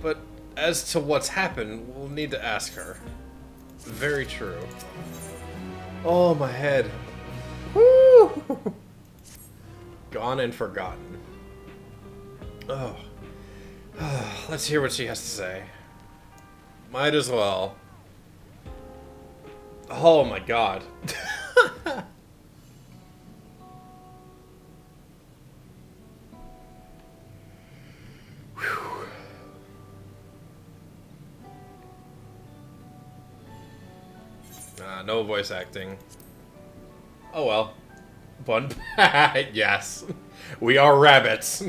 But as to what's happened, we'll need to ask her. Very true. Oh, my head. Woo! Gone and forgotten. Oh. Let's hear what she has to say. Might as well. Oh my god. No voice acting. Oh well. Bun. Yes. We are rabbits.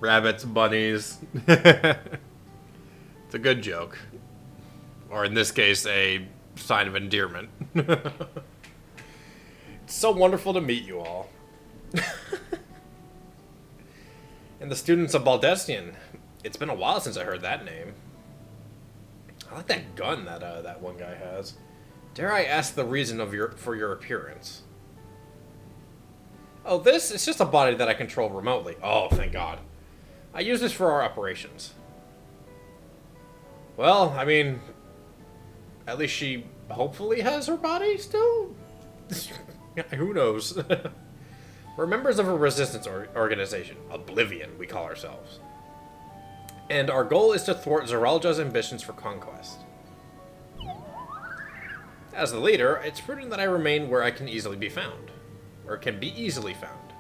Rabbits, bunnies. It's a good joke. Or in this case, a sign of endearment. It's so wonderful to meet you all. And the students of Baldestian. It's been a while since I heard that name. I like that gun that one guy has. Dare I ask the reason for your appearance? Oh, this? It's just a body that I control remotely. Oh, thank God. I use this for our operations. Well, I mean, at least she hopefully has her body still? Who knows? We're members of a resistance organization. Oblivion, we call ourselves. And our goal is to thwart Zeralja's ambitions for conquest. As the leader, it's prudent that I remain where I can easily be found. Or can be easily found.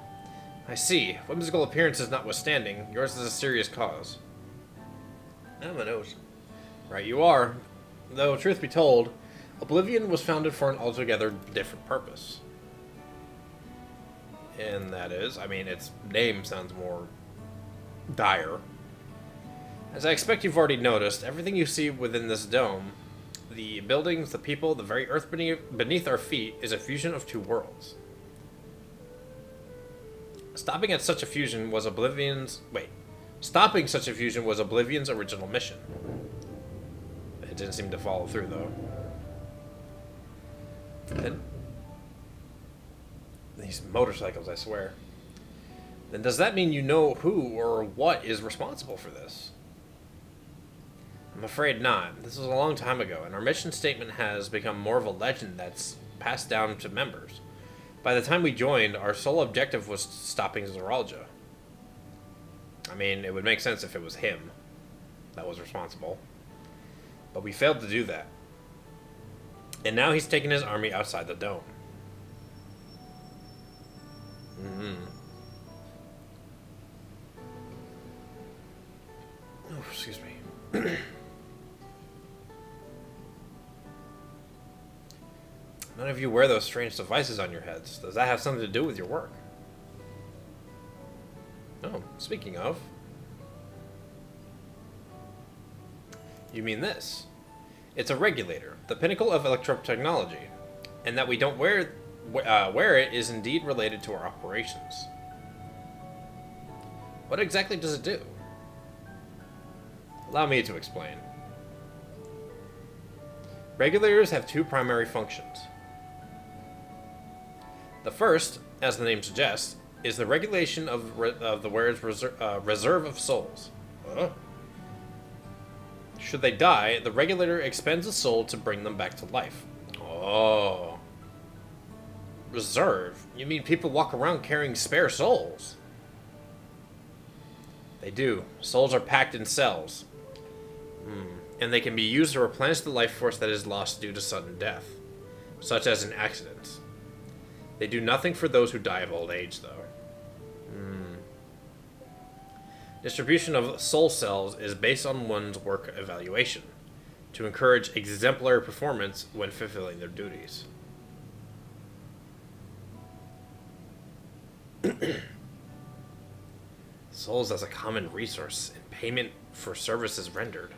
I see. Whimsical appearances notwithstanding, yours is a serious cause. Oh, my nose. Right you are. Though, truth be told, Oblivion was founded for an altogether different purpose. And that is, I mean, its name sounds more dire. As I expect you've already noticed, everything you see within this dome, the buildings, the people, the very earth beneath our feet, is a fusion of two worlds. Stopping such a fusion was Oblivion's original mission. It didn't seem to follow through, though. And these motorcycles, I swear. Then does that mean you know who or what is responsible for this? I'm afraid not. This was a long time ago, and our mission statement has become more of a legend that's passed down to members. By the time we joined, our sole objective was stopping Zeralja. I mean, it would make sense if it was him that was responsible. But we failed to do that. And now he's taken his army outside the dome. Oh, excuse me. None of you wear those strange devices on your heads. Does that have something to do with your work? Oh, speaking of. You mean this? It's a regulator, the pinnacle of electro-technology, and that we don't wear it is indeed related to our operations. What exactly does it do? Allow me to explain. Regulators have two primary functions. The first, as the name suggests, is the regulation of the wearer's reserve of souls. Should they die, the regulator expends a soul to bring them back to life. Oh. Reserve? You mean people walk around carrying spare souls? They do. Souls are packed in cells. And they can be used to replenish the life force that is lost due to sudden death, such as in accidents. They do nothing for those who die of old age, though. Distribution of soul cells is based on one's work evaluation, to encourage exemplary performance when fulfilling their duties. Souls as a common resource in payment for services rendered.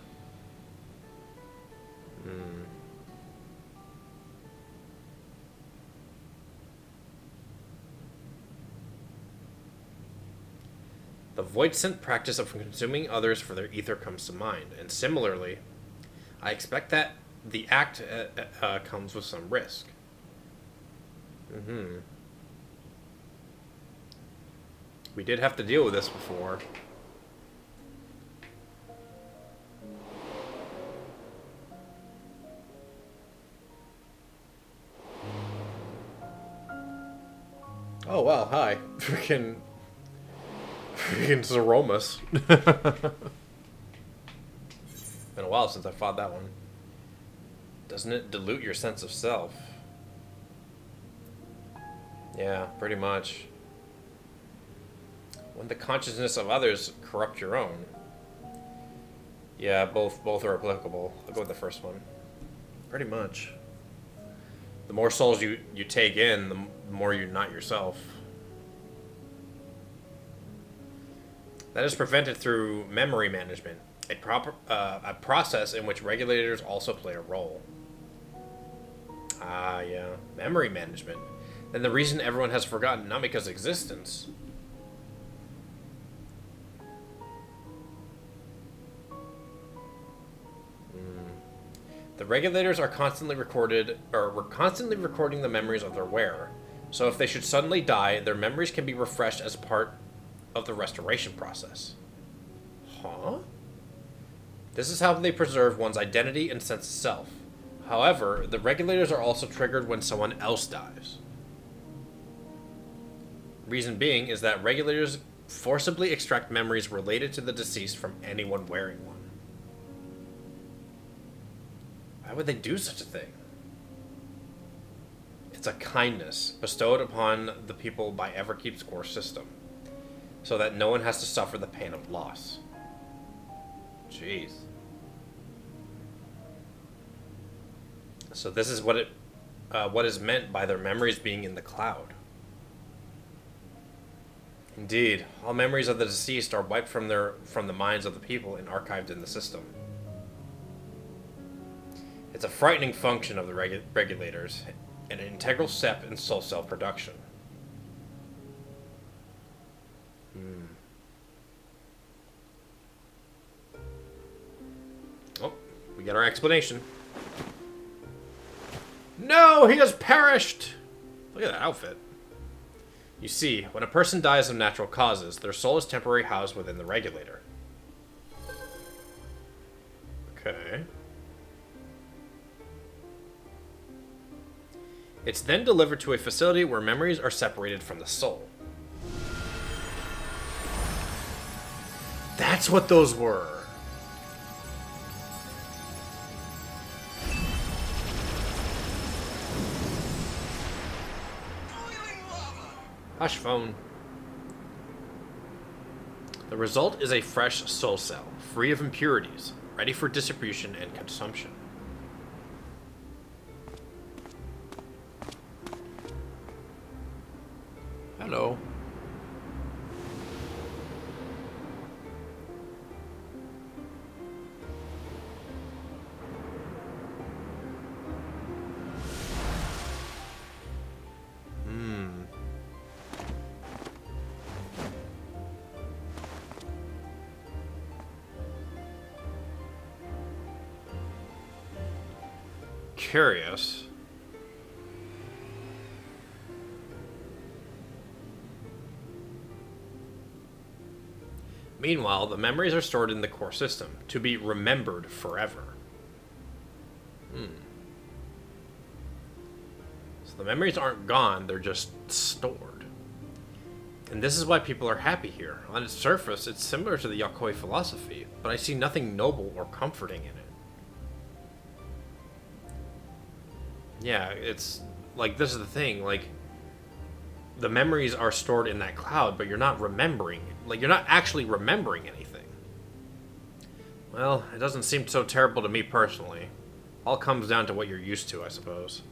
The void-sent practice of consuming others for their ether comes to mind, and similarly, I expect that the act comes with some risk. We did have to deal with this before. Oh wow, hi. Freaking Zeromus. Been a while since I fought that one. Doesn't it dilute your sense of self? Yeah, pretty much. When the consciousness of others corrupt your own. Yeah, both are applicable. I'll go with the first one. Pretty much. The more souls you take in, the more you're not yourself. That is prevented through memory management, a process in which regulators also play a role. Ah, yeah. Memory management. Then the reason everyone has forgotten, not because of existence. The regulators are constantly recording the memories of their wearer. So if they should suddenly die, their memories can be refreshed as part of the restoration process. Huh? This is how they preserve one's identity and sense of self. However, the regulators are also triggered when someone else dies. Reason being is that regulators forcibly extract memories related to the deceased from anyone wearing one. Why would they do such a thing? It's a kindness bestowed upon the people by Everkeep's core system, so that no one has to suffer the pain of loss. Jeez. So this is what is meant by their memories being in the cloud. Indeed, all memories of the deceased are wiped from the minds of the people and archived in the system. It's a frightening function of the regulators, and an integral step in soul cell production. Oh, we got our explanation. No, he has perished! Look at that outfit. You see, when a person dies of natural causes, their soul is temporarily housed within the regulator. Okay. It's then delivered to a facility where memories are separated from the soul. That's what those were. Hush, phone. The result is a fresh soul cell, free of impurities, ready for distribution and consumption. Hello. Curious. Meanwhile, the memories are stored in the core system, to be remembered forever. So the memories aren't gone, they're just stored. And this is why people are happy here. On its surface, it's similar to the Yakoi philosophy, but I see nothing noble or comforting in it. Yeah, it's like, this is the thing, like, the memories are stored in that cloud, but you're not remembering, like, you're not actually remembering anything. Well, it doesn't seem so terrible to me personally. All comes down to what you're used to, I suppose.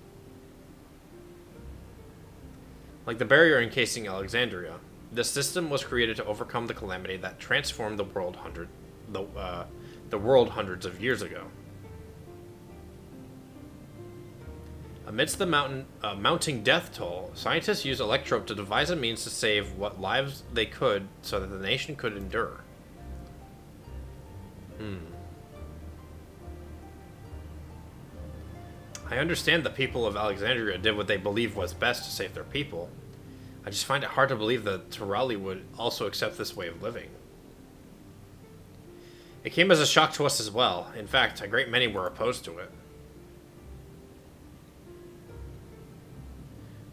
Like the barrier encasing Alexandria, this system was created to overcome the calamity that transformed the world hundreds of years ago. Amidst the mounting death toll, scientists used Electrope to devise a means to save what lives they could so that the nation could endure. I understand the people of Alexandria did what they believed was best to save their people. I just find it hard to believe that Turali would also accept this way of living. It came as a shock to us as well. In fact, a great many were opposed to it.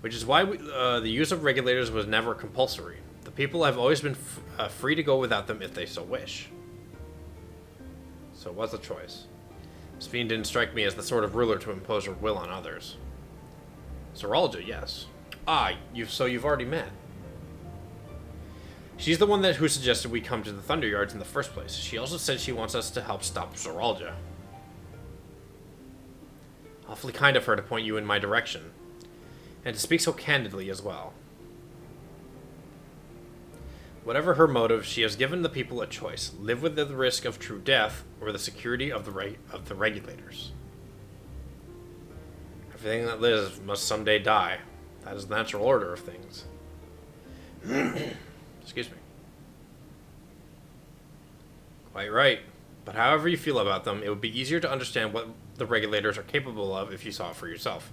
Which is why the use of regulators was never compulsory. The people have always been free to go without them if they so wish. So it was a choice. Sphene didn't strike me as the sort of ruler to impose her will on others. Zoraija, yes. Ah, you've already met. She's the one who suggested we come to the Thunder Yards in the first place. She also said she wants us to help stop Zoraija. Awfully kind of her to point you in my direction. And to speak so candidly as well. Whatever her motive, she has given the people a choice. Live with the risk of true death, or the security of the regulators. Everything that lives must someday die. That is the natural order of things. Excuse me. Quite right. But however you feel about them, it would be easier to understand what the regulators are capable of if you saw it for yourself.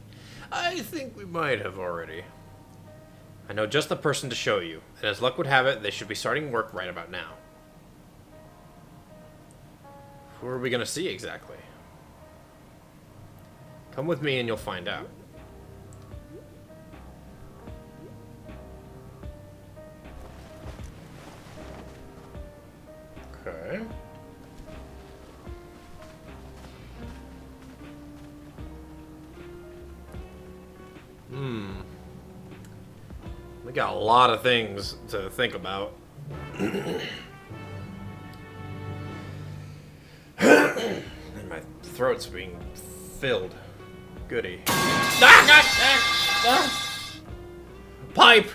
I think we might have already. I know just the person to show you, and as luck would have it, they should be starting work right about now. Who are we going to see exactly? Come with me and you'll find out. Okay. We got a lot of things to think about. And my throat's being filled. Goody. Pipe!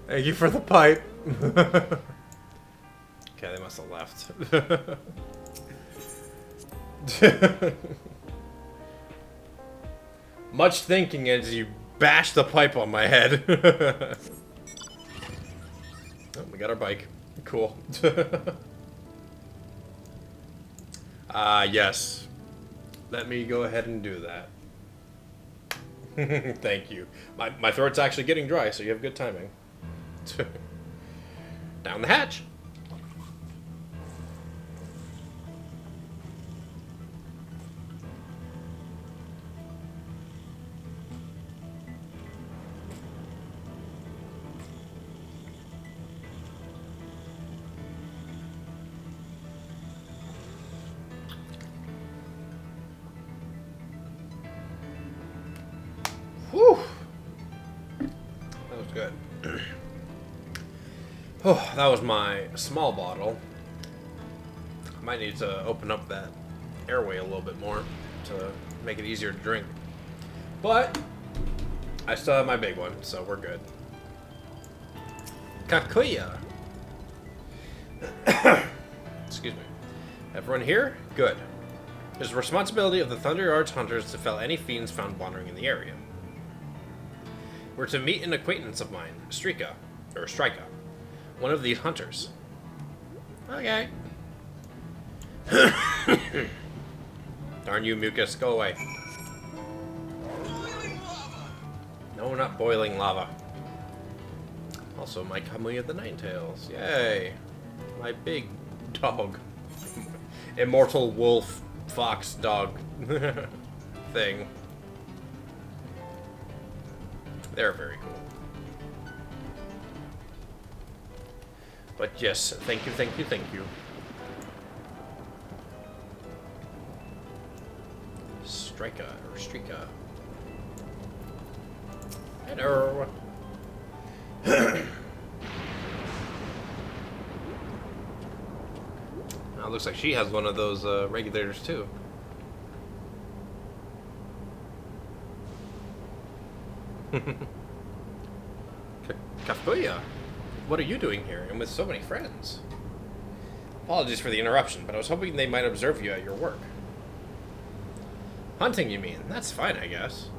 Thank you for the pipe. Okay, they must have left. Much thinking as you bash the pipe on my head. Oh, we got our bike. Cool. Yes. Let me go ahead and do that. Thank you. My throat's actually getting dry, so you have good timing. Down the hatch. Whew. That was good. Oh, that was my small bottle. I might need to open up that airway a little bit more to make it easier to drink. But I still have my big one, so we're good. Kakuya. Excuse me. Everyone here? Good. It is the responsibility of the Thunder Arts hunters to fell any fiends found wandering in the area. We're to meet an acquaintance of mine, Strika, one of these hunters. Okay. Darn you, mucus, go away. No, not boiling lava. Also, my Kamuya the Ninetails. Yay. My big dog. Immortal wolf, fox, dog thing. They're very cool. But yes, thank you, thank you, thank you. Strika. Hello. Now it looks like she has one of those regulators too. Kafuya, what are you doing here, and with so many friends? Apologies for the interruption, but I was hoping they might observe you at your work. Hunting, you mean? That's fine, I guess.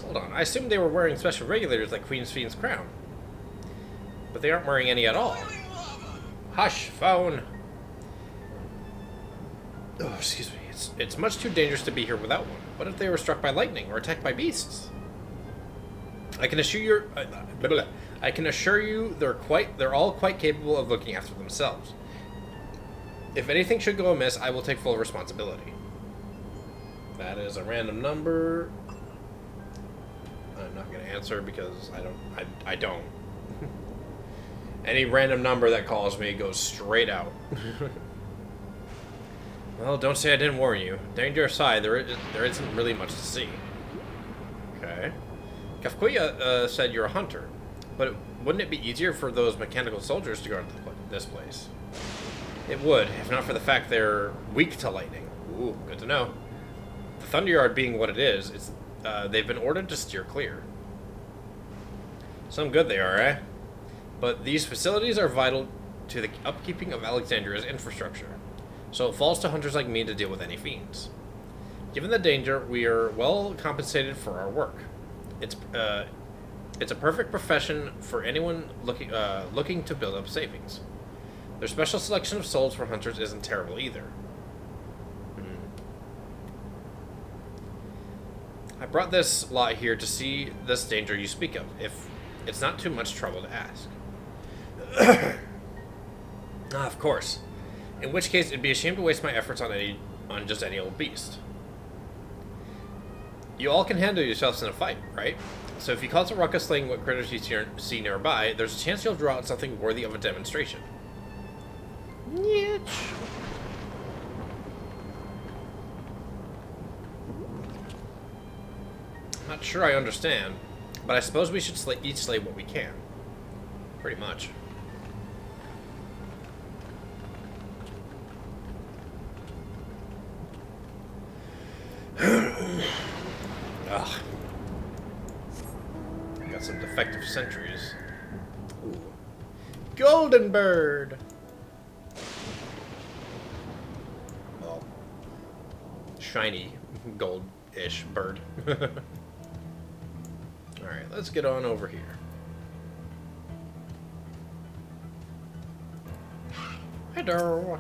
Hold on, I assumed they were wearing special regulators like Queen's Fiend's crown. But they aren't wearing any at all. Hush, phone! Oh, excuse me. It's much too dangerous to be here without one. What if they were struck by lightning or attacked by beasts? I can assure you they're all quite capable of looking after themselves. If anything should go amiss, I will take full responsibility. That is a random number. I'm not going to answer because I don't. Any random number that calls me goes straight out. Well, don't say I didn't warn you. Danger aside, there isn't really much to see. Okay. Kafkuya said you're a hunter, but wouldn't it be easier for those mechanical soldiers to guard this place? It would, if not for the fact they're weak to lightning. Ooh, good to know. The Thunderyard being what it is, they've been ordered to steer clear. Some good they are, eh? But these facilities are vital to the upkeeping of Alexandria's infrastructure, so it falls to hunters like me to deal with any fiends. Given the danger, we are well compensated for our work. It's a perfect profession for anyone looking to build up savings. Their special selection of souls for hunters isn't terrible either. I brought this lot here to see this danger you speak of, if it's not too much trouble to ask. Of course. In which case, it'd be a shame to waste my efforts on just any old beast. You all can handle yourselves in a fight, right? So if you cause a ruckus slaying what critters you see nearby, there's a chance you'll draw out something worthy of a demonstration. Not sure I understand, but I suppose we should each slay what we can. Pretty much. Ugh. Got some defective sentries. Ooh. Golden bird! Well, shiny gold-ish bird. Alright, let's get on over here. Hello.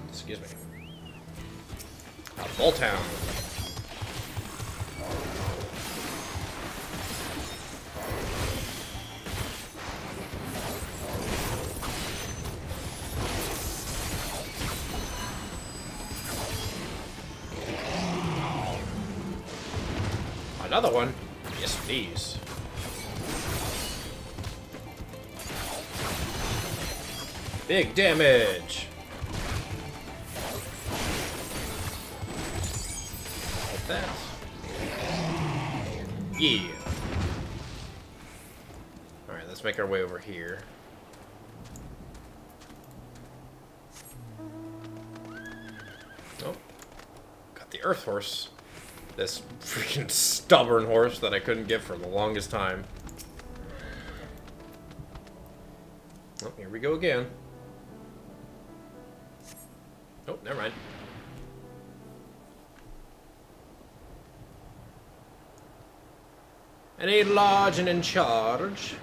Excuse me. Ball Town. Another one? Yes, please. Big damage! Like that. Yeah. Alright, let's make our way over here. Oh. Got the Earth Horse. This freaking stubborn horse that I couldn't get for the longest time. Oh, here we go again. Oh, never mind. Any large and in charge?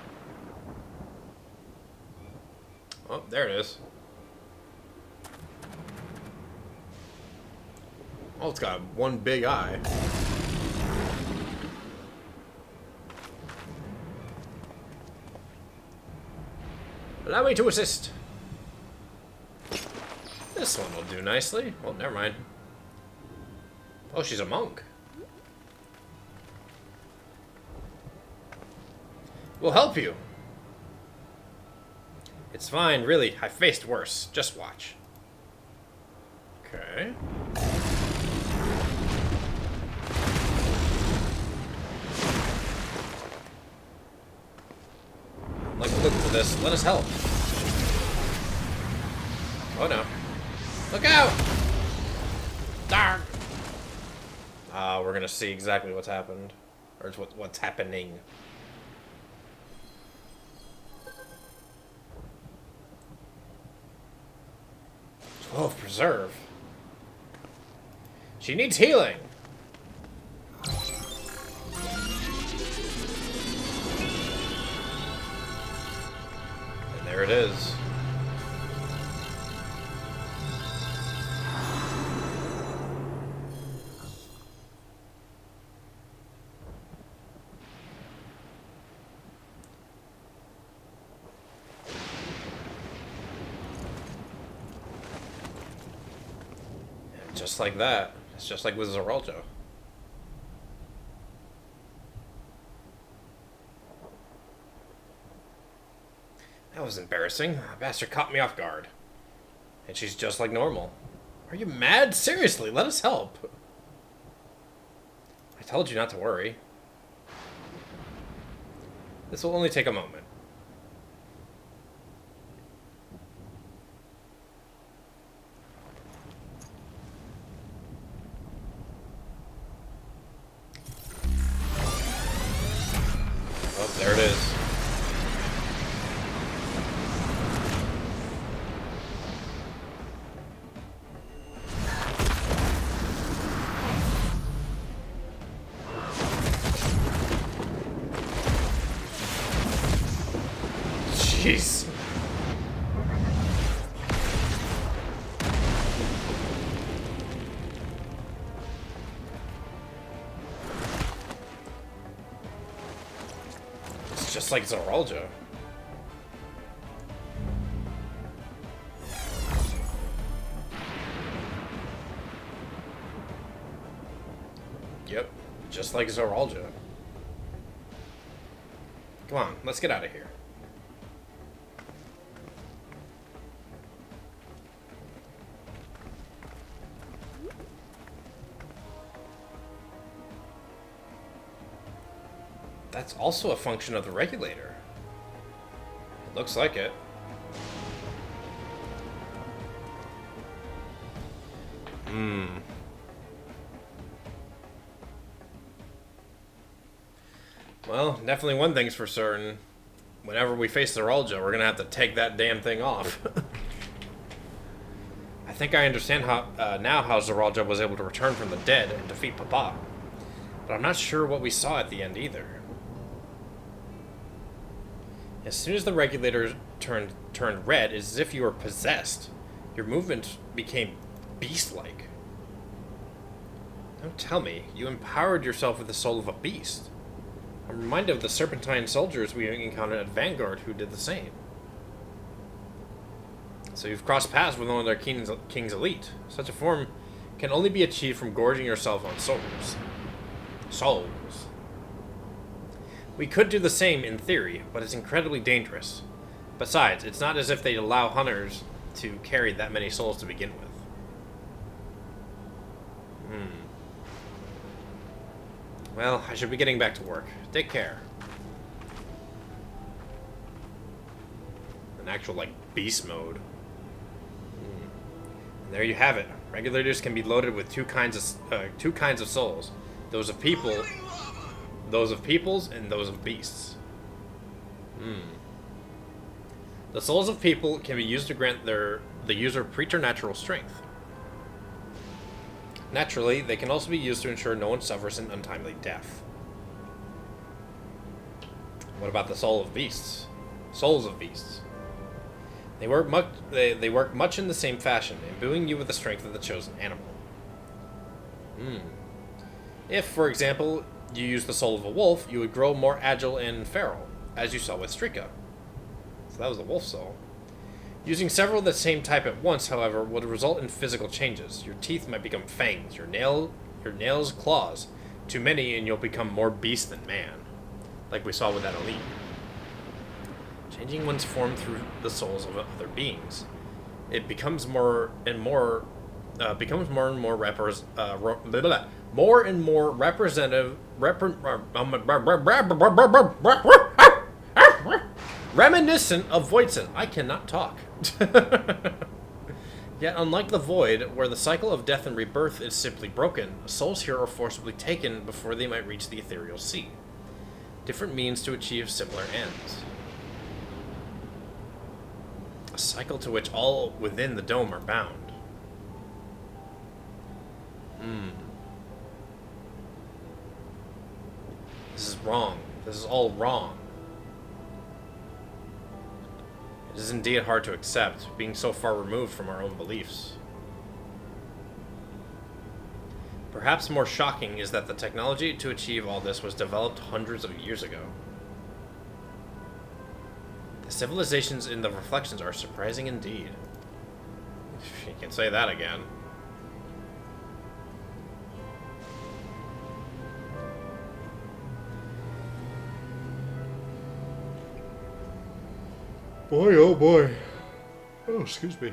Oh, there it is. Oh, it's got one big eye. Allow me to assist. This one will do nicely. Oh, never mind. Oh, she's a monk. We'll help you. It's fine, really. I faced worse. Just watch. Okay. Like, look for this. Let us help. Oh no. Look out! Darn! We're gonna see exactly what's happened. Or it's what's happening. 12 preserve. She needs healing. And there it is. Just like that. It's just like with Zeraldo. That was embarrassing. The bastard caught me off guard. And she's just like normal. Are you mad? Seriously, let us help. I told you not to worry. This will only take a moment. Jeez. It's just like Zoralja. Yep, just like Zoralja. Come on, let's get out of here. That's also a function of the regulator. It looks like it. Well, definitely one thing's for certain. Whenever we face Zoralja, we're gonna have to take that damn thing off. I think I understand how now how Zoralja was able to return from the dead and defeat Papa. But I'm not sure what we saw at the end either. As soon as the regulator turned red, it's as if you were possessed. Your movement became beast-like. Don't tell me, you empowered yourself with the soul of a beast. I'm reminded of the Serpentine soldiers we encountered at Vanguard who did the same. So you've crossed paths with one of their king's elite. Such a form can only be achieved from gorging yourself on souls. Souls. We could do the same in theory, but it's incredibly dangerous. Besides, it's not as if they'd allow hunters to carry that many souls to begin with. Well, I should be getting back to work. Take care. An actual, like, beast mode. And there you have it. Regulators can be loaded with two kinds of souls. Those of peoples, and those of beasts. The souls of people can be used to grant the user preternatural strength. Naturally, they can also be used to ensure no one suffers an untimely death. What about the soul of beasts? Souls of beasts. They work much in the same fashion, imbuing you with the strength of the chosen animal. If, for example, you use the soul of a wolf, you would grow more agile and feral, as you saw with Strika. So that was the wolf soul. Using several of the same type at once, however, would result in physical changes. Your teeth might become fangs, your nails claws. Too many and you'll become more beast than man, like we saw with that elite. Changing one's form through the souls of other beings, it becomes more and more representative, reminiscent of Voidson. I cannot talk. Yet, unlike the Void, where the cycle of death and rebirth is simply broken, souls here are forcibly taken before they might reach the ethereal sea. Different means to achieve similar ends. A cycle to which all within the dome are bound. This is wrong. This is all wrong. It is indeed hard to accept, being so far removed from our own beliefs. Perhaps more shocking is that the technology to achieve all this was developed hundreds of years ago. The civilizations in the reflections are surprising indeed. You can say that again. Boy, oh boy. Oh, excuse me.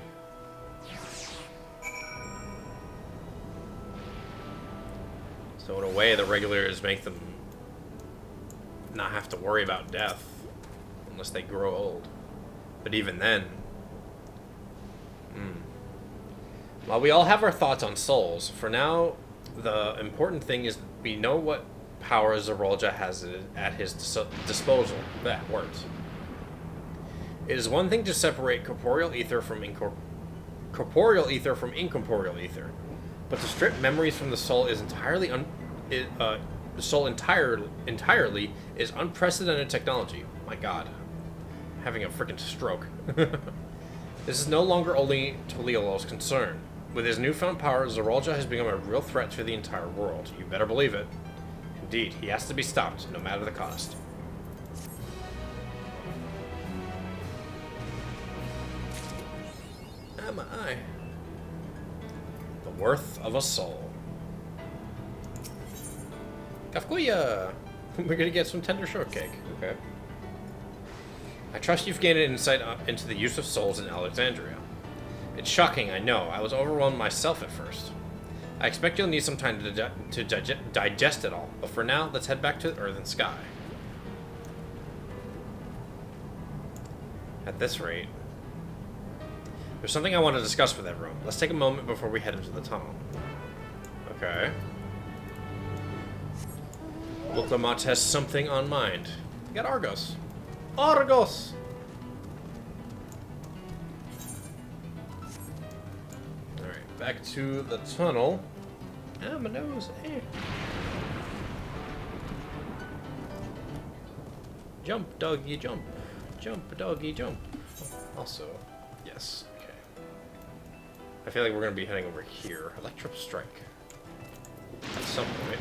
So in a way, the regulators make them not have to worry about death unless they grow old. But even then... While we all have our thoughts on souls, for now, the important thing is we know what power Zoralja has at his disposal. That works. It is one thing to separate corporeal ether from incorporeal ether, but to strip memories from the soul is entirely entirely is unprecedented technology. My God. having a freaking stroke. This is no longer only Toliolo's concern. With his newfound power, Zeralja has become a real threat to the entire world. You better believe it. Indeed, he has to be stopped, no matter the cost. Am I? The worth of a soul. Kafkuya! We're gonna get some tender shortcake. Okay. I trust you've gained an insight into the use of souls in Alexandria. It's shocking, I know. I was overwhelmed myself at first. I expect you'll need some time to digest it all, but for now, let's head back to Earth and Sky. At this rate... There's something I want to discuss with everyone. Let's take a moment before we head into the tunnel. Okay. Loklamat has something on mind. We got Argos. Argos! Alright, back to the tunnel. Ah, my nose. Eh. Jump, doggy, jump. Jump, doggy, jump. Also, yes. Okay. I feel like we're going to be heading over here. Electro Strike. At some point.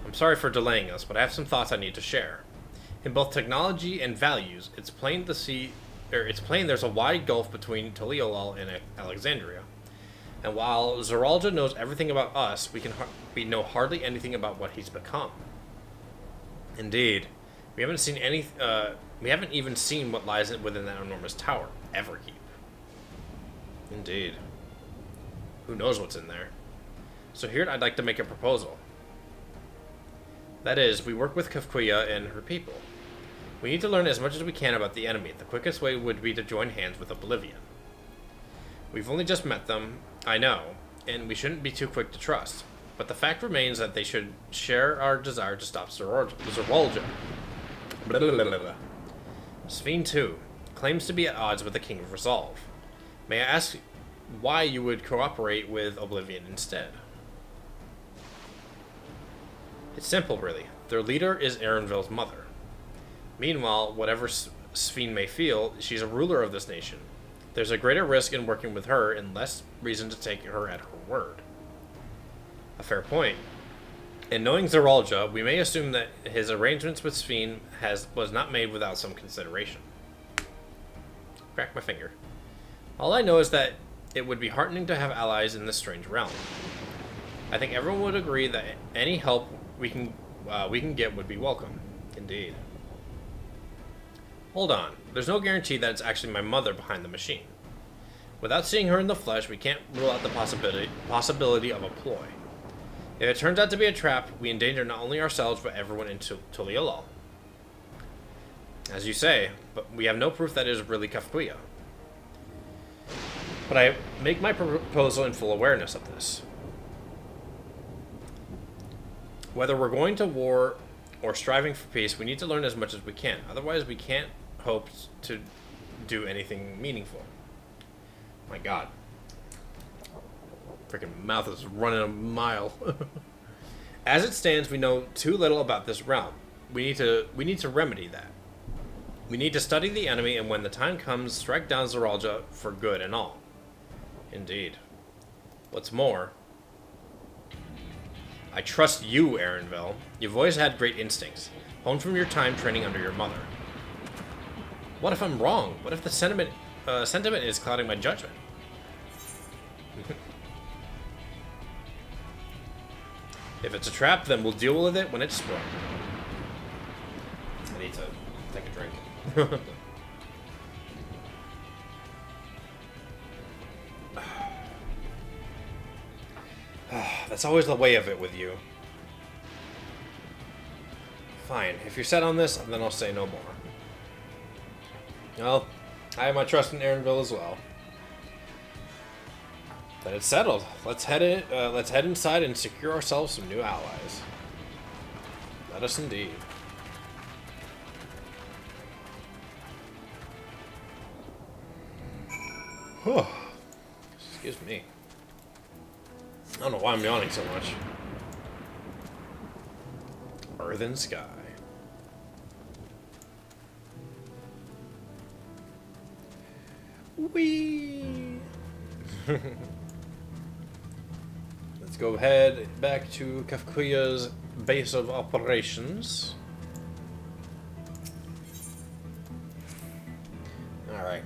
I'm sorry for delaying us, but I have some thoughts I need to share. In both technology and values, it's plain there's a wide gulf between Toliolol and Alexandria. And while Zeralja knows everything about us, we know hardly anything about what he's become. Indeed, we haven't even seen what lies within that enormous tower, Everkeep. Indeed. Who knows what's in there? So here I'd like to make a proposal. That is, we work with Kafkuya and her people. We need to learn as much as we can about the enemy. The quickest way would be to join hands with Oblivion. We've only just met them, I know, and we shouldn't be too quick to trust. But the fact remains that they should share our desire to stop Zeralja. Sphene 2 claims to be at odds with the King of Resolve. May I ask why you would cooperate with Oblivion instead? It's simple, really. Their leader is Erenville's mother. Meanwhile, whatever Sphene may feel, she's a ruler of this nation. There's a greater risk in working with her and less reason to take her at her word. A fair point. In knowing Zeralja, we may assume that his arrangements with Sphene was not made without some consideration. Crack my finger. All I know is that it would be heartening to have allies in this strange realm. I think everyone would agree that any help we can get would be welcome. Indeed. Hold on. There's no guarantee that it's actually my mother behind the machine. Without seeing her in the flesh, we can't rule out the possibility of a ploy. If it turns out to be a trap, we endanger not only ourselves, but everyone in Toliolol. As you say, but we have no proof that it is really Kafkuya. But I make my proposal in full awareness of this. Whether we're going to war or striving for peace, we need to learn as much as we can. Otherwise, we can't hope to do anything meaningful. My God. Freaking mouth is running a mile. As it stands, we know too little about this realm. We need to remedy that. We need to study the enemy, and when the time comes, strike down Zeralja for good and all. Indeed. What's more, I trust you, Erenville. You've always had great instincts, honed from your time training under your mother. What if I'm wrong? What if the sentiment is clouding my judgment? If it's a trap, then we'll deal with it when it's sprung. I need to take a drink. That's always the way of it with you. Fine, if you're set on this, then I'll say no more. Well, I have my trust in Erenville as well. Then it's settled. Let's head inside and secure ourselves some new allies. Let us indeed. Excuse me. I don't know why I'm yawning so much. earthen sky. Whee! Let's go ahead back to Kafkuya's base of operations. Alright.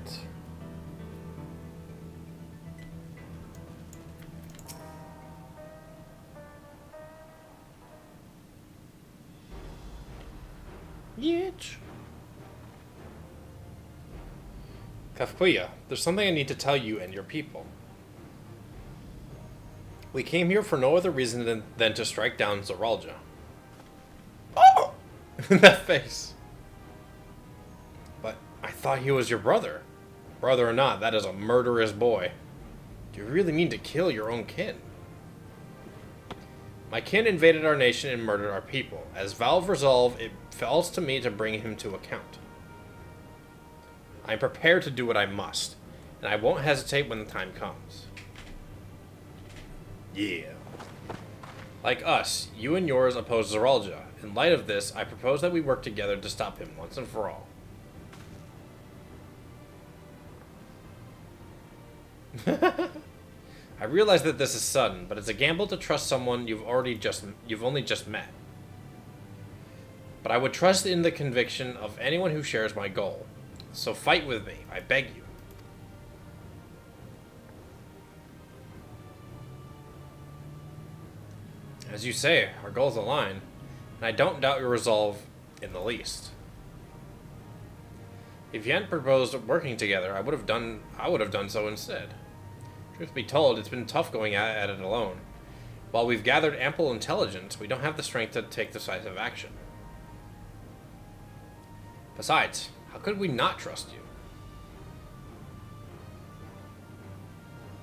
Yitch. Kafkuya, there's something I need to tell you and your people. We came here for no other reason than to strike down Zoralja. Oh! That face. But I thought he was your brother. Brother or not, that is a murderous boy. Do you really mean to kill your own kin? My kin invaded our nation and murdered our people. As vow of resolve, it falls to me to bring him to account. I am prepared to do what I must, and I won't hesitate when the time comes. Yeah. Like us, you and yours oppose Zoralja. In light of this, I propose that we work together to stop him once and for all. I realize that this is sudden, but it's a gamble to trust someone you've only just met. But I would trust in the conviction of anyone who shares my goal. So fight with me, I beg you. As you say, our goals align, and I don't doubt your resolve in the least. If you hadn't proposed working together, I would have done so instead. Truth be told, it's been tough going at it alone. While we've gathered ample intelligence, we don't have the strength to take decisive action. Besides, how could we not trust you?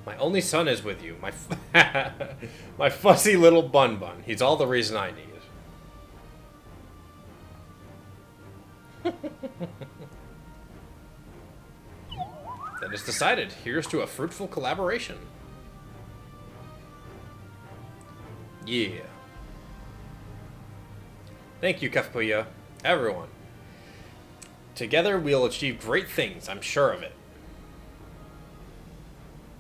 My only son is with you, my fussy little bun-bun. He's all the reason I need. Then it's decided. Here's to a fruitful collaboration. Yeah. Thank you, Kafkuya. Everyone. Together we'll achieve great things, I'm sure of it.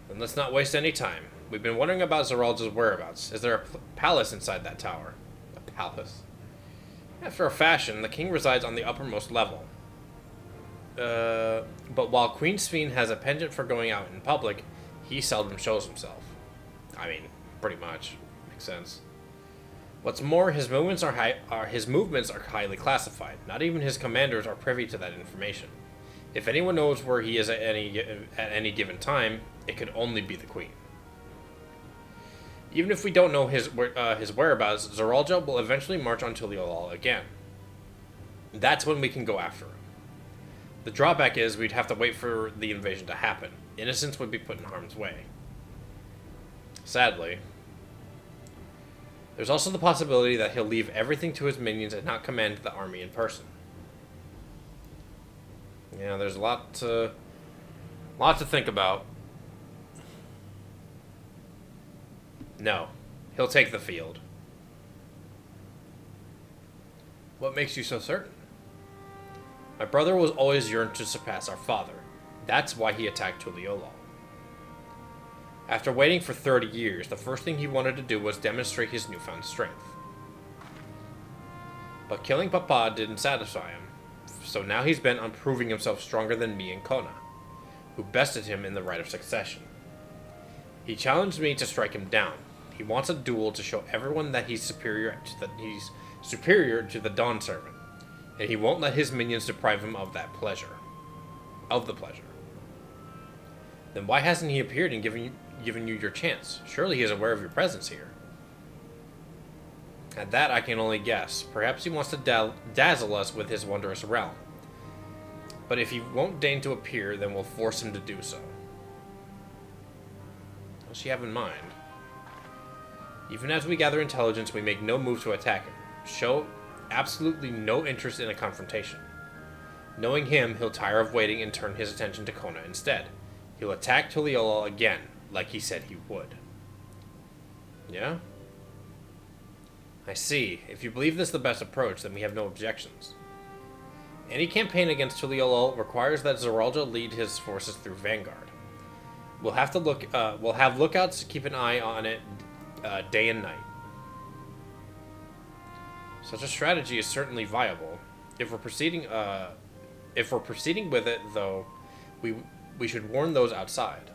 Then let's not waste any time. We've been wondering about Zoralja's whereabouts. Is there a palace inside that tower? A palace? After a fashion, the king resides on the uppermost level. But while Queen Sphene has a penchant for going out in public, he seldom shows himself. I mean, pretty much. Makes sense. What's more, his movements are highly classified. Not even his commanders are privy to that information. If anyone knows where he is at any given time, it could only be the Queen. Even if we don't know his whereabouts, Zoralja will eventually march on Tuliolal again. That's when we can go after him. The drawback is we'd have to wait for the invasion to happen. Innocents would be put in harm's way. Sadly. There's also the possibility that he'll leave everything to his minions and not command the army in person. Yeah, there's a lot to think about. No, he'll take the field. What makes you so certain? My brother was always yearned to surpass our father. That's why he attacked Tuliolal. After waiting for 30 years, the first thing he wanted to do was demonstrate his newfound strength. But killing Papa didn't satisfy him, so now he's bent on proving himself stronger than me and Kona, who bested him in the right of succession. He challenged me to strike him down. He wants a duel to show everyone that he's superior to the Dawn Servant, and he won't let his minions deprive him of that pleasure. Then why hasn't he appeared and given you your chance? Surely he is aware of your presence here. At that, I can only guess. Perhaps he wants to dazzle us with his wondrous realm. But if he won't deign to appear, then we'll force him to do so. What does she have in mind? Even as we gather intelligence, we make no move to attack him. Show absolutely no interest in a confrontation. Knowing him, he'll tire of waiting and turn his attention to Kona instead. He'll attack Tuliolal again, like he said he would. Yeah? I see. If you believe this is the best approach, then we have no objections. Any campaign against Tuliolol requires that Zeralja lead his forces through Vanguard. We'll have lookouts to keep an eye on it day and night. Such a strategy is certainly viable. If we're proceeding with it, though, we should warn those outside.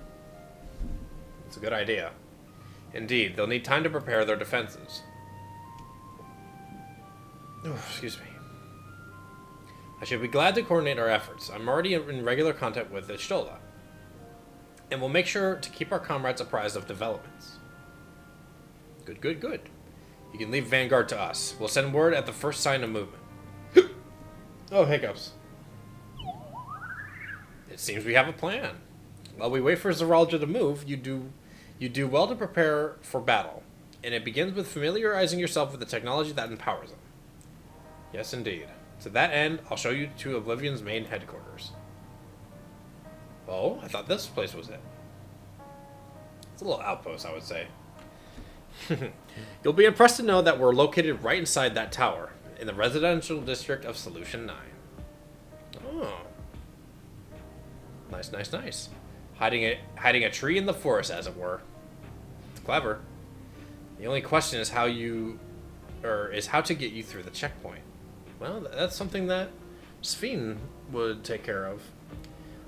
It's a good idea. Indeed, they'll need time to prepare their defenses. Oh, excuse me. I should be glad to coordinate our efforts. I'm already in regular contact with the Stola, and we'll make sure to keep our comrades apprised of developments. Good, good, good. You can leave Vanguard to us. We'll send word at the first sign of movement. Oh, hiccups. It seems we have a plan. While we wait for Zeralja to move, you do well to prepare for battle, and it begins with familiarizing yourself with the technology that empowers them. Yes, indeed. To that end, I'll show you to Oblivion's main headquarters. Oh, I thought this place was it. It's a little outpost, I would say. You'll be impressed to know that we're located right inside that tower, in the residential district of Solution 9. Oh. Nice, nice, nice. Hiding a tree in the forest, as it were. It's clever. The only question is how to get you through the checkpoint. Well, that's something that Sphene would take care of.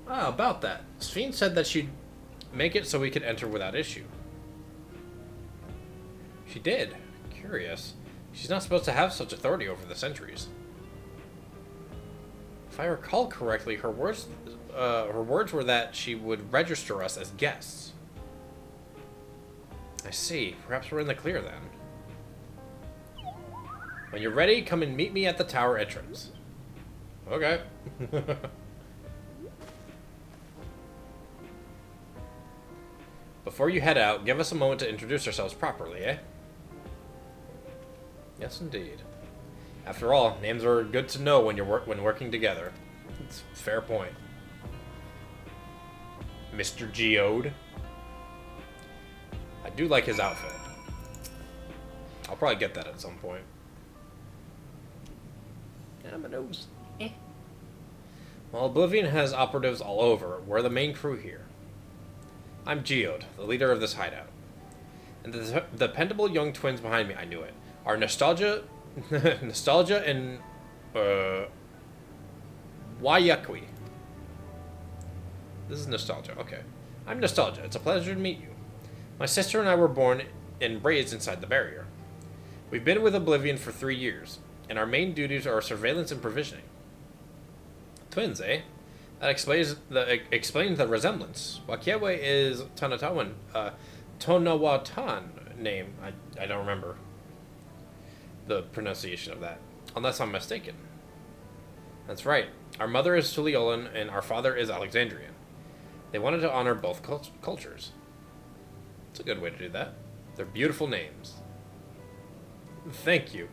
Ah, about that. Sphene said that she'd make it so we could enter without issue. She did. Curious. She's not supposed to have such authority over the sentries. If I recall correctly, her words were that she would register us as guests. I see. Perhaps we're in the clear then. When you're ready, come and meet me at the tower entrance. Okay. Before you head out, give us a moment to introduce ourselves properly, eh? Yes, indeed. After all, names are good to know when when working together. It's a fair point. Mr. Geode. I do like his outfit. I'll probably get that at some point. Yeah, my nose. Eh. Well, Oblivion has operatives all over. We're the main crew here. I'm Geode, the leader of this hideout. And the dependable young twins behind me, I knew it, are Nostalgia and Wayakwi. This is Nostalgia, okay. I'm Nostalgia. It's a pleasure to meet you. My sister and I were born and raised inside the barrier. We've been with Oblivion for 3 years, and our main duties are surveillance and provisioning. Twins, eh? That explains the resemblance. Wakiewe is Tonawatan name. I don't remember the pronunciation of that, unless I'm mistaken. That's right. Our mother is Tuliolan and our father is Alexandrian. They wanted to honor both cultures. It's a good way to do that. They're beautiful names. Thank you.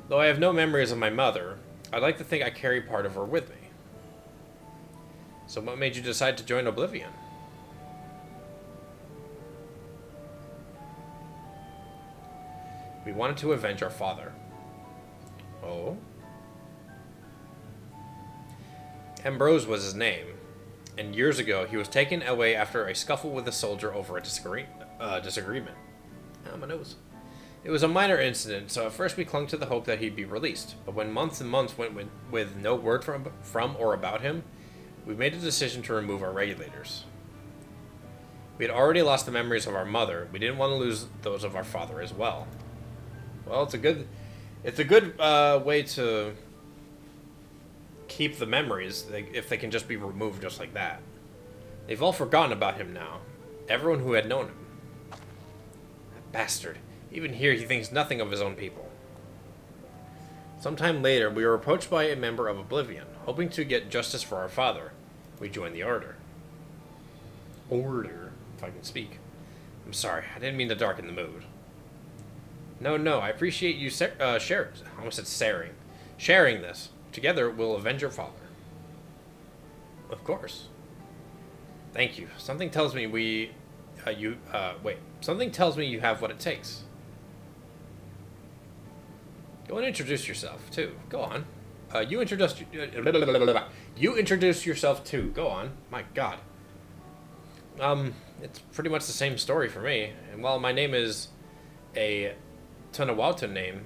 Though I have no memories of my mother, I'd like to think I carry part of her with me. So what made you decide to join Oblivion? We wanted to avenge our father. Oh? Ambrose was his name, and years ago he was taken away after a scuffle with a soldier over a disagreement. Oh, my nose. It was a minor incident, so at first we clung to the hope that he'd be released, but when months and months went with no word from or about him, we made a decision to remove our regulators. We had already lost the memories of our mother. We didn't want to lose those of our father as well. Well, it's a good way to keep the memories if they can just be removed just like that. They've all forgotten about him now. Everyone who had known him. That bastard. Even here, he thinks nothing of his own people. Sometime later, we were approached by a member of Oblivion, hoping to get justice for our father. We joined the Order. Order, if I can speak. I'm sorry, I didn't mean to darken the mood. No, I appreciate you sharing this. Together, we'll avenge your father. Of course. Thank you. Something tells me Something tells me you have what it takes. You want to introduce yourself, too. Go on. You introduce yourself, too. Go on. My god. It's pretty much the same story for me. And while my name is a Tanawauta name,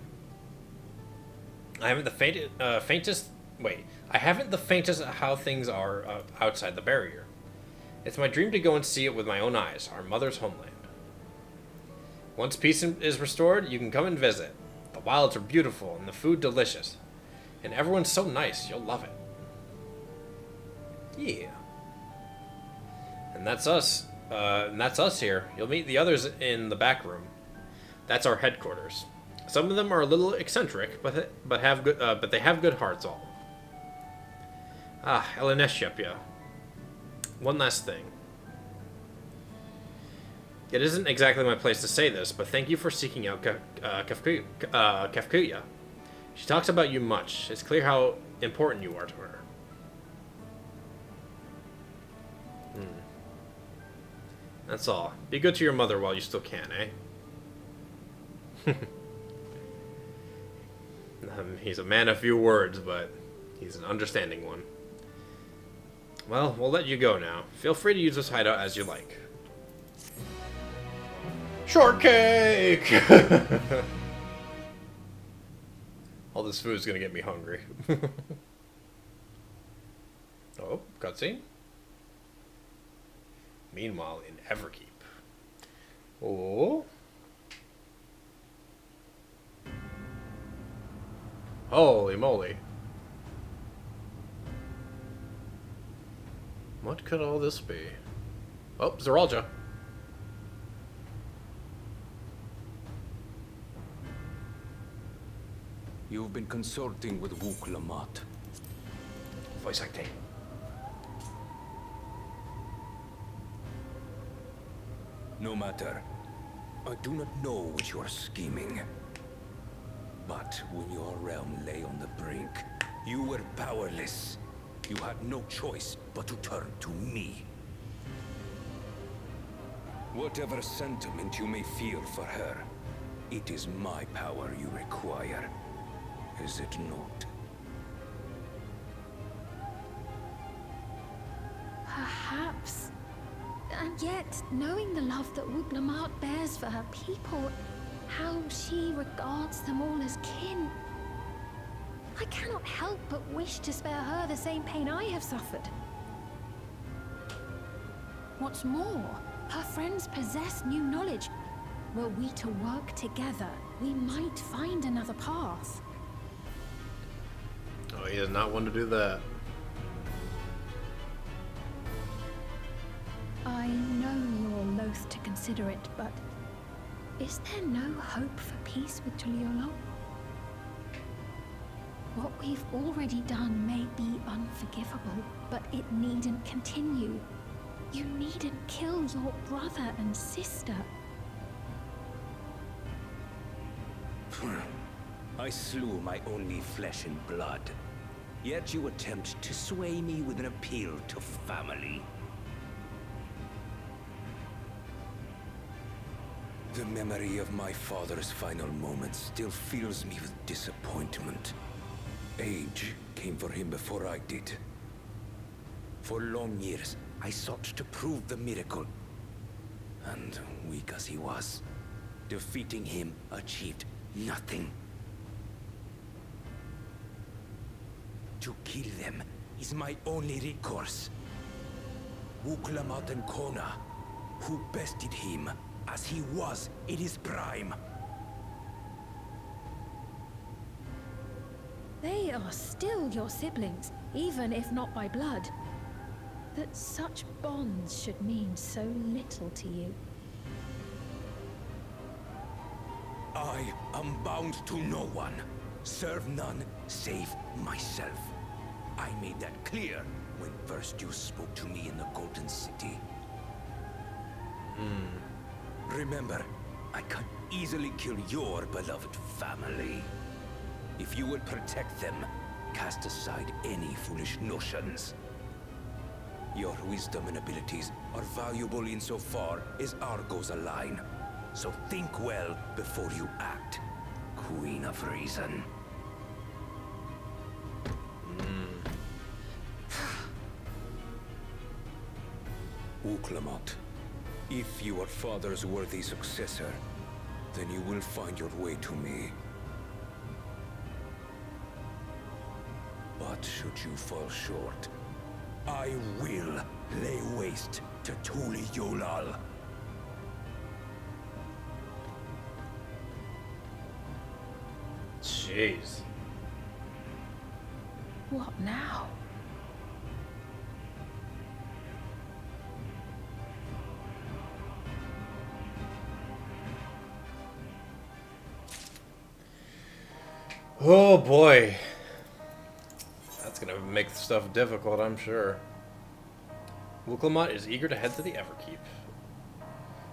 I haven't the faintest... Wait. I haven't the faintest of how things are outside the barrier. It's my dream to go and see it with my own eyes, our mother's homeland. Once peace is restored, you can come and visit. The wilds are beautiful and the food delicious. And everyone's so nice, you'll love it. Yeah. And that's us. Here. You'll meet the others in the back room. That's our headquarters. Some of them are a little eccentric, but they have good hearts all. Ah, Eleneshepia. One last thing. It isn't exactly my place to say this, but thank you for seeking out Kefkuya. She talks about you much. It's clear how important you are to her. That's all. Be good to your mother while you still can, eh? He's a man of few words, but he's an understanding one. Well, we'll let you go now. Feel free to use this hideout as you like. Shortcake! All this food is gonna get me hungry. Oh, cutscene. Meanwhile, in Everkeep. Oh. Holy moly. What could all this be? Oh, Zeralja. You've been consulting with Wuk Lamat. Voice acting. No matter. I do not know what you are scheming. But when your realm lay on the brink, you were powerless. You had no choice but to turn to me. Whatever sentiment you may feel for her, it is my power you require. Is it not? Perhaps. And yet, knowing the love that Wuk Lamat bears for her people, how she regards them all as kin, I cannot help but wish to spare her the same pain I have suffered. What's more, her friends possess new knowledge. Were we to work together, we might find another path. Oh, he does not want to do that. I know you're loath to consider it, but is there no hope for peace with Tuliolo? What we've already done may be unforgivable, but it needn't continue. You needn't kill your brother and sister. I slew my only flesh and blood. Yet you attempt to sway me with an appeal to family. The memory of my father's final moments still fills me with disappointment. Age came for him before I did. For long years, I sought to prove the miracle. And weak as he was, defeating him achieved nothing. To kill them is my only recourse. Wuk Lamat and Kona, who bested him as he was in his prime. They are still your siblings, even if not by blood. That such bonds should mean so little to you. I am bound to no one. Serve none save myself. I made that clear when first you spoke to me in the Golden City. Remember, I could easily kill your beloved family. If you would protect them, cast aside any foolish notions. Your wisdom and abilities are valuable insofar as our goals align. So think well before you act, Queen of Reason. Uklamat, if you are father's worthy successor, then you will find your way to me. But should you fall short, I will lay waste to Tuli Yolal. Jeez. What now? Oh boy. That's gonna make stuff difficult, I'm sure. Wuklamat is eager to head to the Everkeep.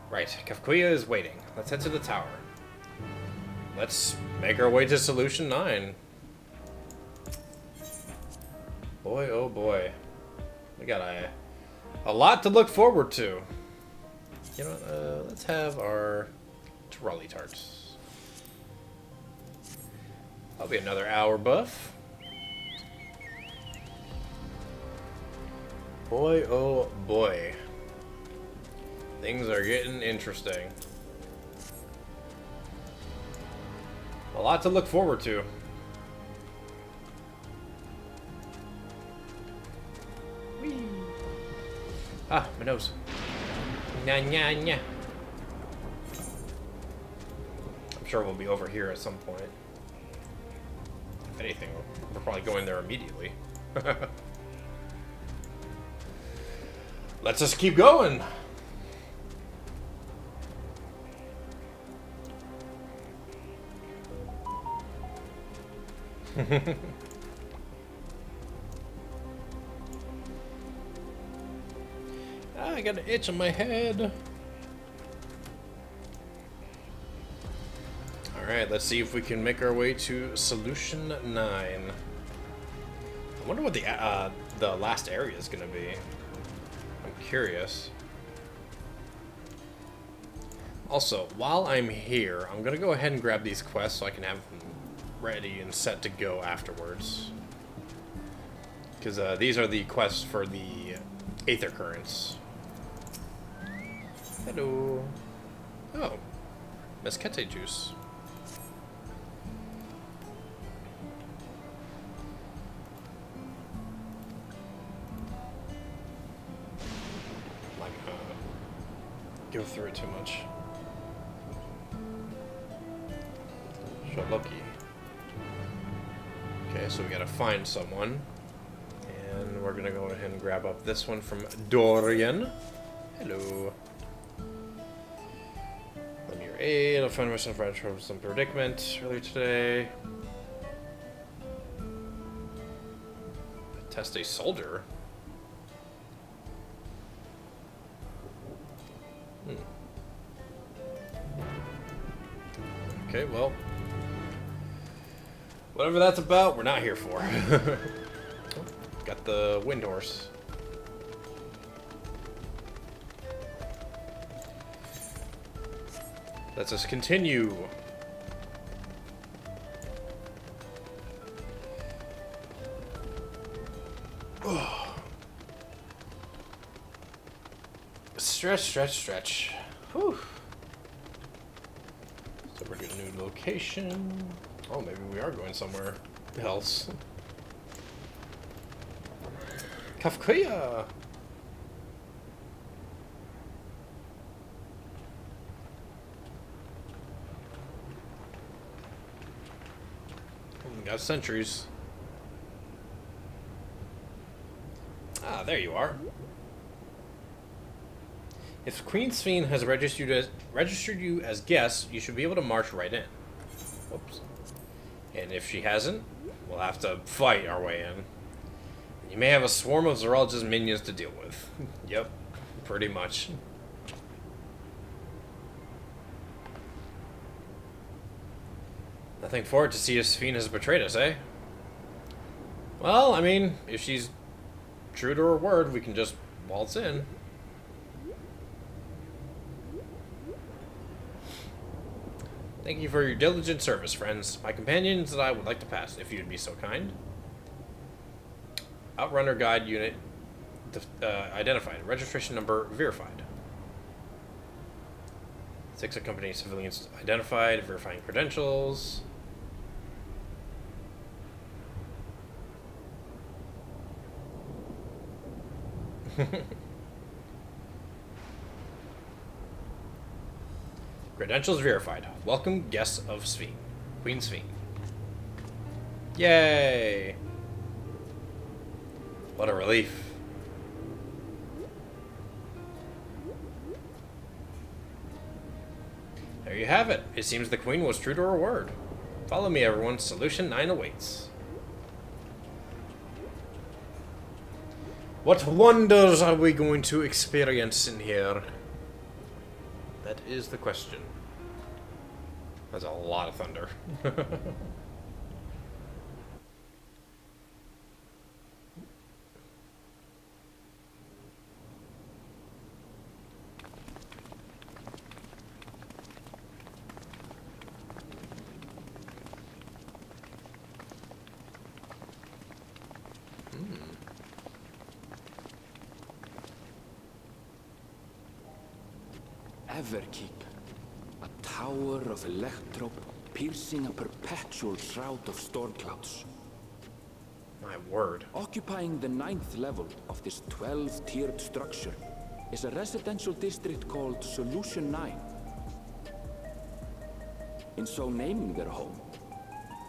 Right, Kafkuya is waiting. Let's head to the tower. Let's make our way to Solution 9. Boy, oh boy. We got a lot to look forward to. You know what, let's have our trolley tarts. That'll be another hour buff. Boy, oh boy. Things are getting interesting. A lot to look forward to. Whee. Ah, my nose. Nya, nya, nya. I'm sure we'll be over here at some point. If anything, we're probably going there immediately. Let's just keep going. I got an itch on my head. Alright, let's see if we can make our way to Solution 9. I wonder what the last area is going to be. I'm curious. Also, while I'm here, I'm going to go ahead and grab these quests so I can have them ready and set to go afterwards. Because these are the quests for the Aether Currents. Hello. Oh. Mesquite juice. Like, go through it too much. Shaloki. Okay, so we gotta find someone. And we're gonna go ahead and grab up this one from Dorian. Hello. Let me your aid. I found myself in some predicament earlier today. Test a soldier? Okay, well. Whatever that's about, we're not here for. Got the wind horse. Let's just continue. Stretch, stretch, stretch. Whew. So we're getting a new location. Oh, maybe we are going somewhere else. Kafkuya! We got sentries. Ah, there you are. If Queen Sphene has registered you as guests, you should be able to march right in. Whoops. And if she hasn't, we'll have to fight our way in. You may have a swarm of Zoologist minions to deal with. Yep, pretty much. Nothing for it to see if Sphene has betrayed us, eh? Well, I mean, if she's true to her word, we can just waltz in. Thank you for your diligent service, friends. My companions and I would like to pass, if you'd be so kind. Outrunner Guide Unit identified. Registration number verified. 6 accompanying civilians identified. Verifying credentials. Credentials verified. Welcome guests of Sphene. Queen Sphene. Yay! What a relief. There you have it. It seems the Queen was true to her word. Follow me, everyone. Solution 9 awaits. What wonders are we going to experience in here? That is the question. That's a lot of thunder. Everkeep. A tower of electro piercing a perpetual shroud of storm clouds. My word. Occupying the 9th level of this 12-tiered structure is a residential district called Solution 9. In so naming their home,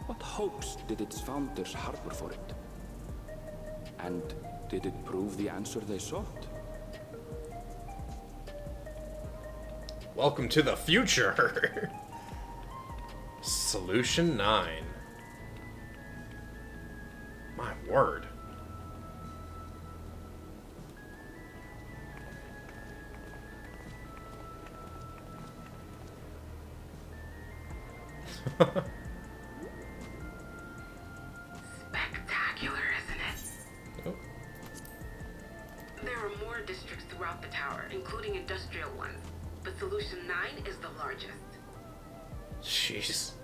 what hopes did its founders harbor for it? And did it prove the answer they sought? Welcome to the future. Solution 9. My word. Spectacular, isn't it? Oh. There are more districts throughout the tower, including industrial ones. But Solution 9 is the largest. Jeez.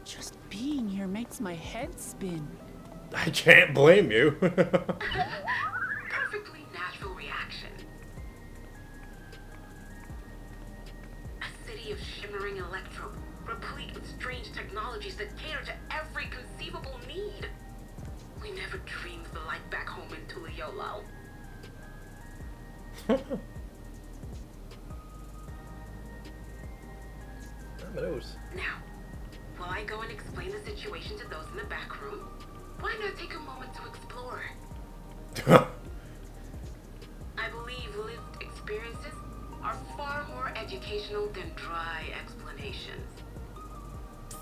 Just being here makes my head spin. I can't blame you. Perfectly natural reaction. A city of shimmering electro, replete with strange technologies that cater to every conceivable need. We never dreamed the light back home in Tuliolo. Now, while I go and explain the situation to those in the back room, why not take a moment to explore? I believe lived experiences are far more educational than dry explanations.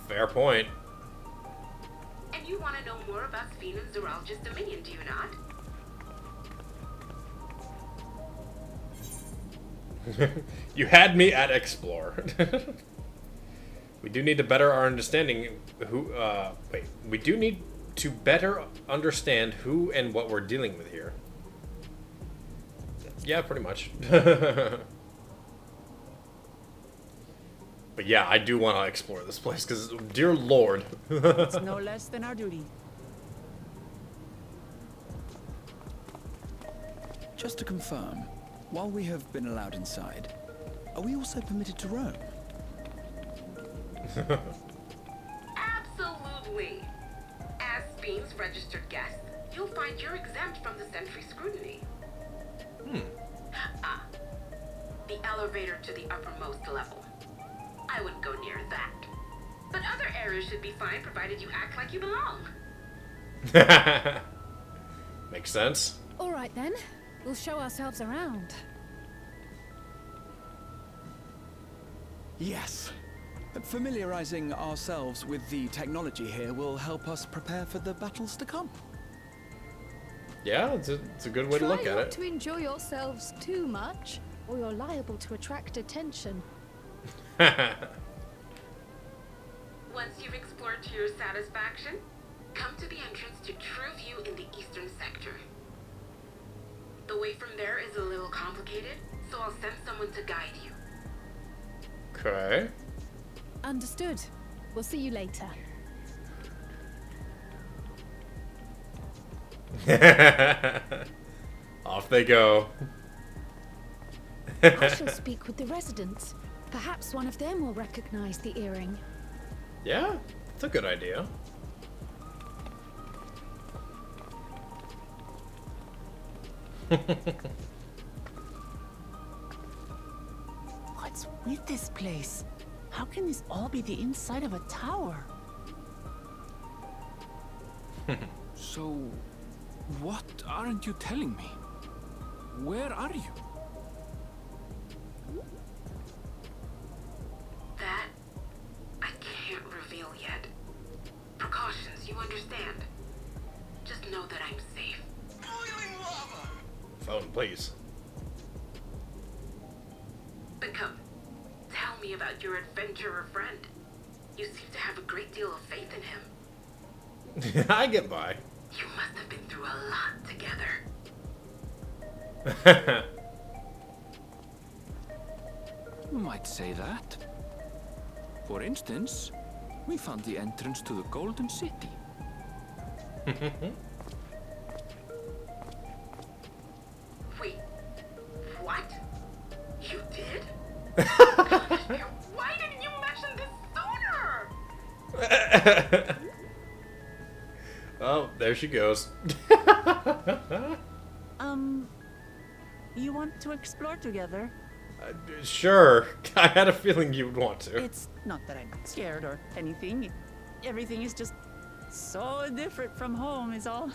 Fair point. And you want to know more about Sphene and Zoralja's dominion, do you not? You had me at explore. We do need to better our understanding who, we do need to better understand who and what we're dealing with here. Yeah, pretty much. But yeah, I do want to explore this place, because, dear lord. It's no less than our duty. Just to confirm, while we have been allowed inside, are we also permitted to roam? Absolutely. As Sphene's registered guest, you'll find you're exempt from the sentry scrutiny. The elevator to the uppermost level. I wouldn't go near that. But other areas should be fine provided you act like you belong. Makes sense. All right then, we'll show ourselves around. Yes. Familiarizing ourselves with the technology here will help us prepare for the battles to come. Yeah, it's a good way to look at Try not it. to enjoy yourselves too much, or you're liable to attract attention. Once you've explored to your satisfaction, come to the entrance to True View in the eastern sector. The way from there is a little complicated, so I'll send someone to guide you. Okay. Understood. We'll see you later. they go. I shall speak with the residents. Perhaps one of them will recognize the earring. Yeah, that's a good idea. What's with this place? How can this all be the inside of a tower? So, what aren't you telling me? Where are you? That I can't reveal yet. Precautions, you understand. Just know that I'm safe. Boiling lava! Phone, please. But come, tell me about your adventurer friend. You seem to have a great deal of faith in him. I get by. You must have been through a lot together. You might say that. For instance, we found the entrance to the Golden City. Wait, what? You did? Why didn't you mention this sooner? Oh, there she goes. You want to explore together? Sure. I had a feeling you would want to. It's not that I'm scared or anything. Everything is just so different from home is all.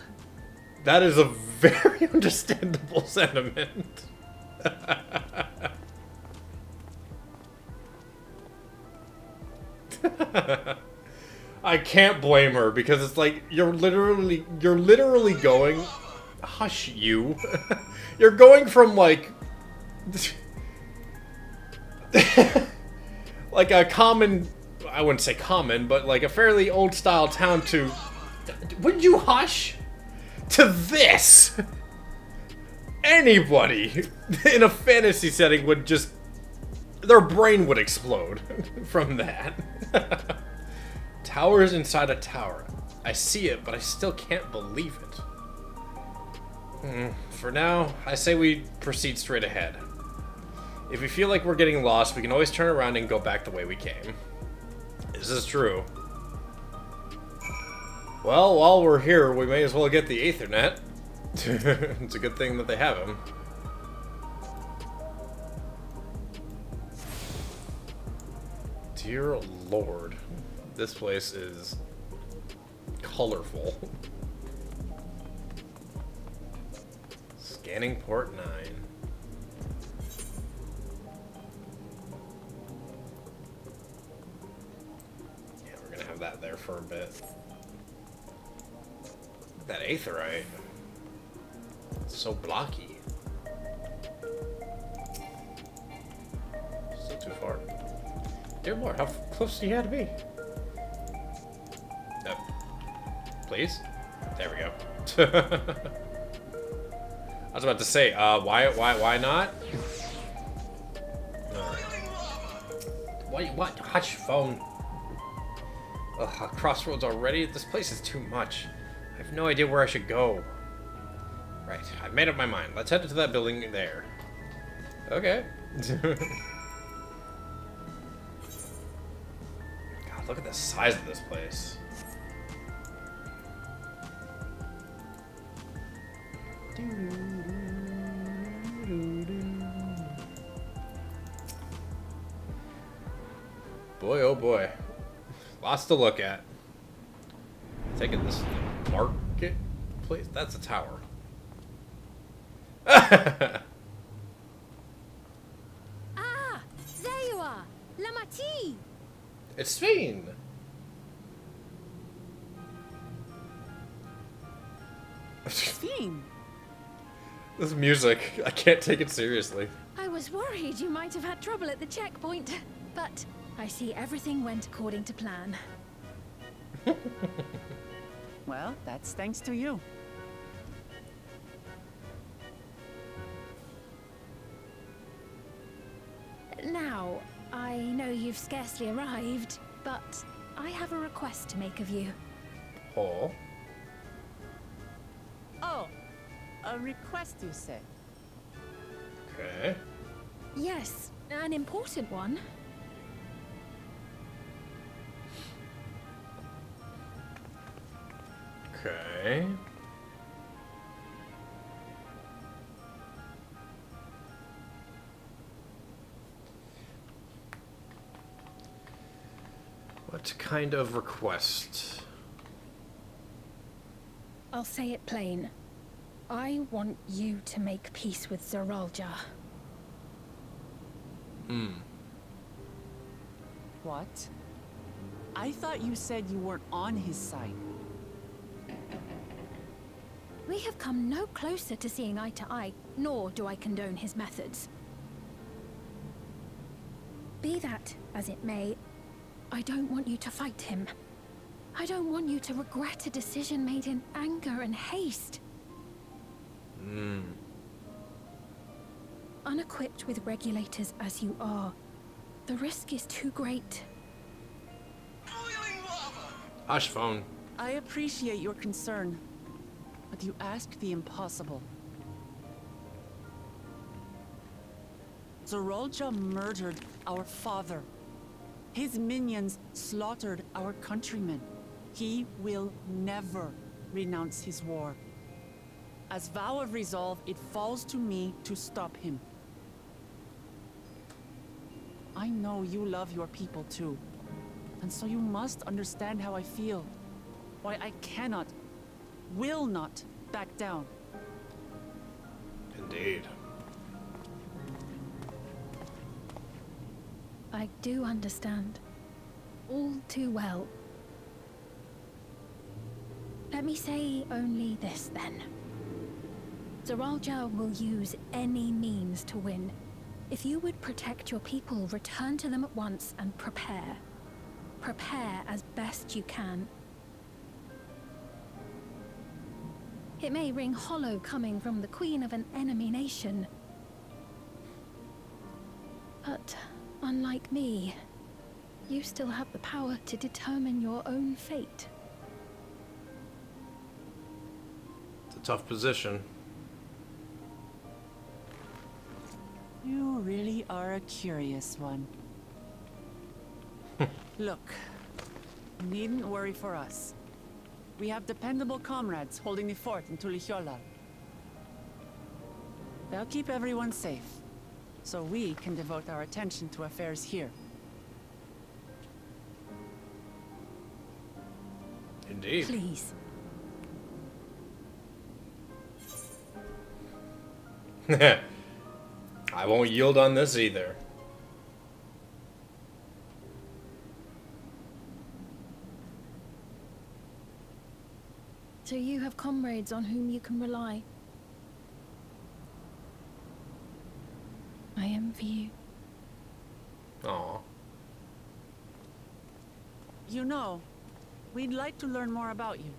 That is a very understandable sentiment. I can't blame her because it's like you're literally going, hush you. You're going from like like a common, I wouldn't say common, but like a fairly old style town to, would you hush? To this. Anybody in a fantasy setting would just, their brain would explode from that. Towers inside a tower. I see it, but I still can't believe it. For now, I say we proceed straight ahead. If we feel like we're getting lost, we can always turn around and go back the way we came. This is true. Well, while we're here, we may as well get the Aethernet. It's a good thing that they have him. Dear Lord. This place is colorful. Scanning port 9. Yeah, we're gonna have that there for a bit. That aetherite. It's so blocky. Still too far. Dear Lord, how close do you have to be? Please? There we go. I was about to say, why not? What? Hush, phone. Ugh, crossroads already? This place is too much. I have no idea where I should go. Right, I've made up my mind. Let's head to that building there. Okay. God, look at the size of this place. Boy, oh boy. Lots to look at. Taking this market place? That's a tower. Ah! There you are! La Mati! It's Spain! Spain! This music, I can't take it seriously. I was worried you might have had trouble at the checkpoint, but I see everything went according to plan. Well, that's thanks to you. Now, I know you've scarcely arrived, but I have a request to make of you. Oh. Oh, a request you say? Okay. Yes, an important one. Okay. What kind of request? I'll say it plain. I want you to make peace with Zeralja. What? I thought you said you weren't on his side. We have come no closer to seeing eye to eye, nor do I condone his methods. Be that as it may, I don't want you to fight him. I don't want you to regret a decision made in anger and haste. Unequipped with regulators as you are, the risk is too great. Hush, phone. I appreciate your concern, but you asked the impossible. Zeralja murdered our father. His minions slaughtered our countrymen. He will never renounce his war. As vow of resolve, it falls to me to stop him. I know you love your people too, and so you must understand how I feel. Why I cannot, will not back down. Indeed. I do understand. All too well. Let me say only this then. Zeralja will use any means to win. If you would protect your people, return to them at once and prepare. Prepare as best you can. It may ring hollow coming from the queen of an enemy nation. But unlike me, you still have the power to determine your own fate. It's a tough position. You really are a curious one. Look, you needn't worry for us. We have dependable comrades holding the fort in Tulihiola. They'll keep everyone safe, so we can devote our attention to affairs here. Indeed. Please. I won't yield on this either. So you have comrades on whom you can rely. I envy you. Aw. You know, we'd like to learn more about you.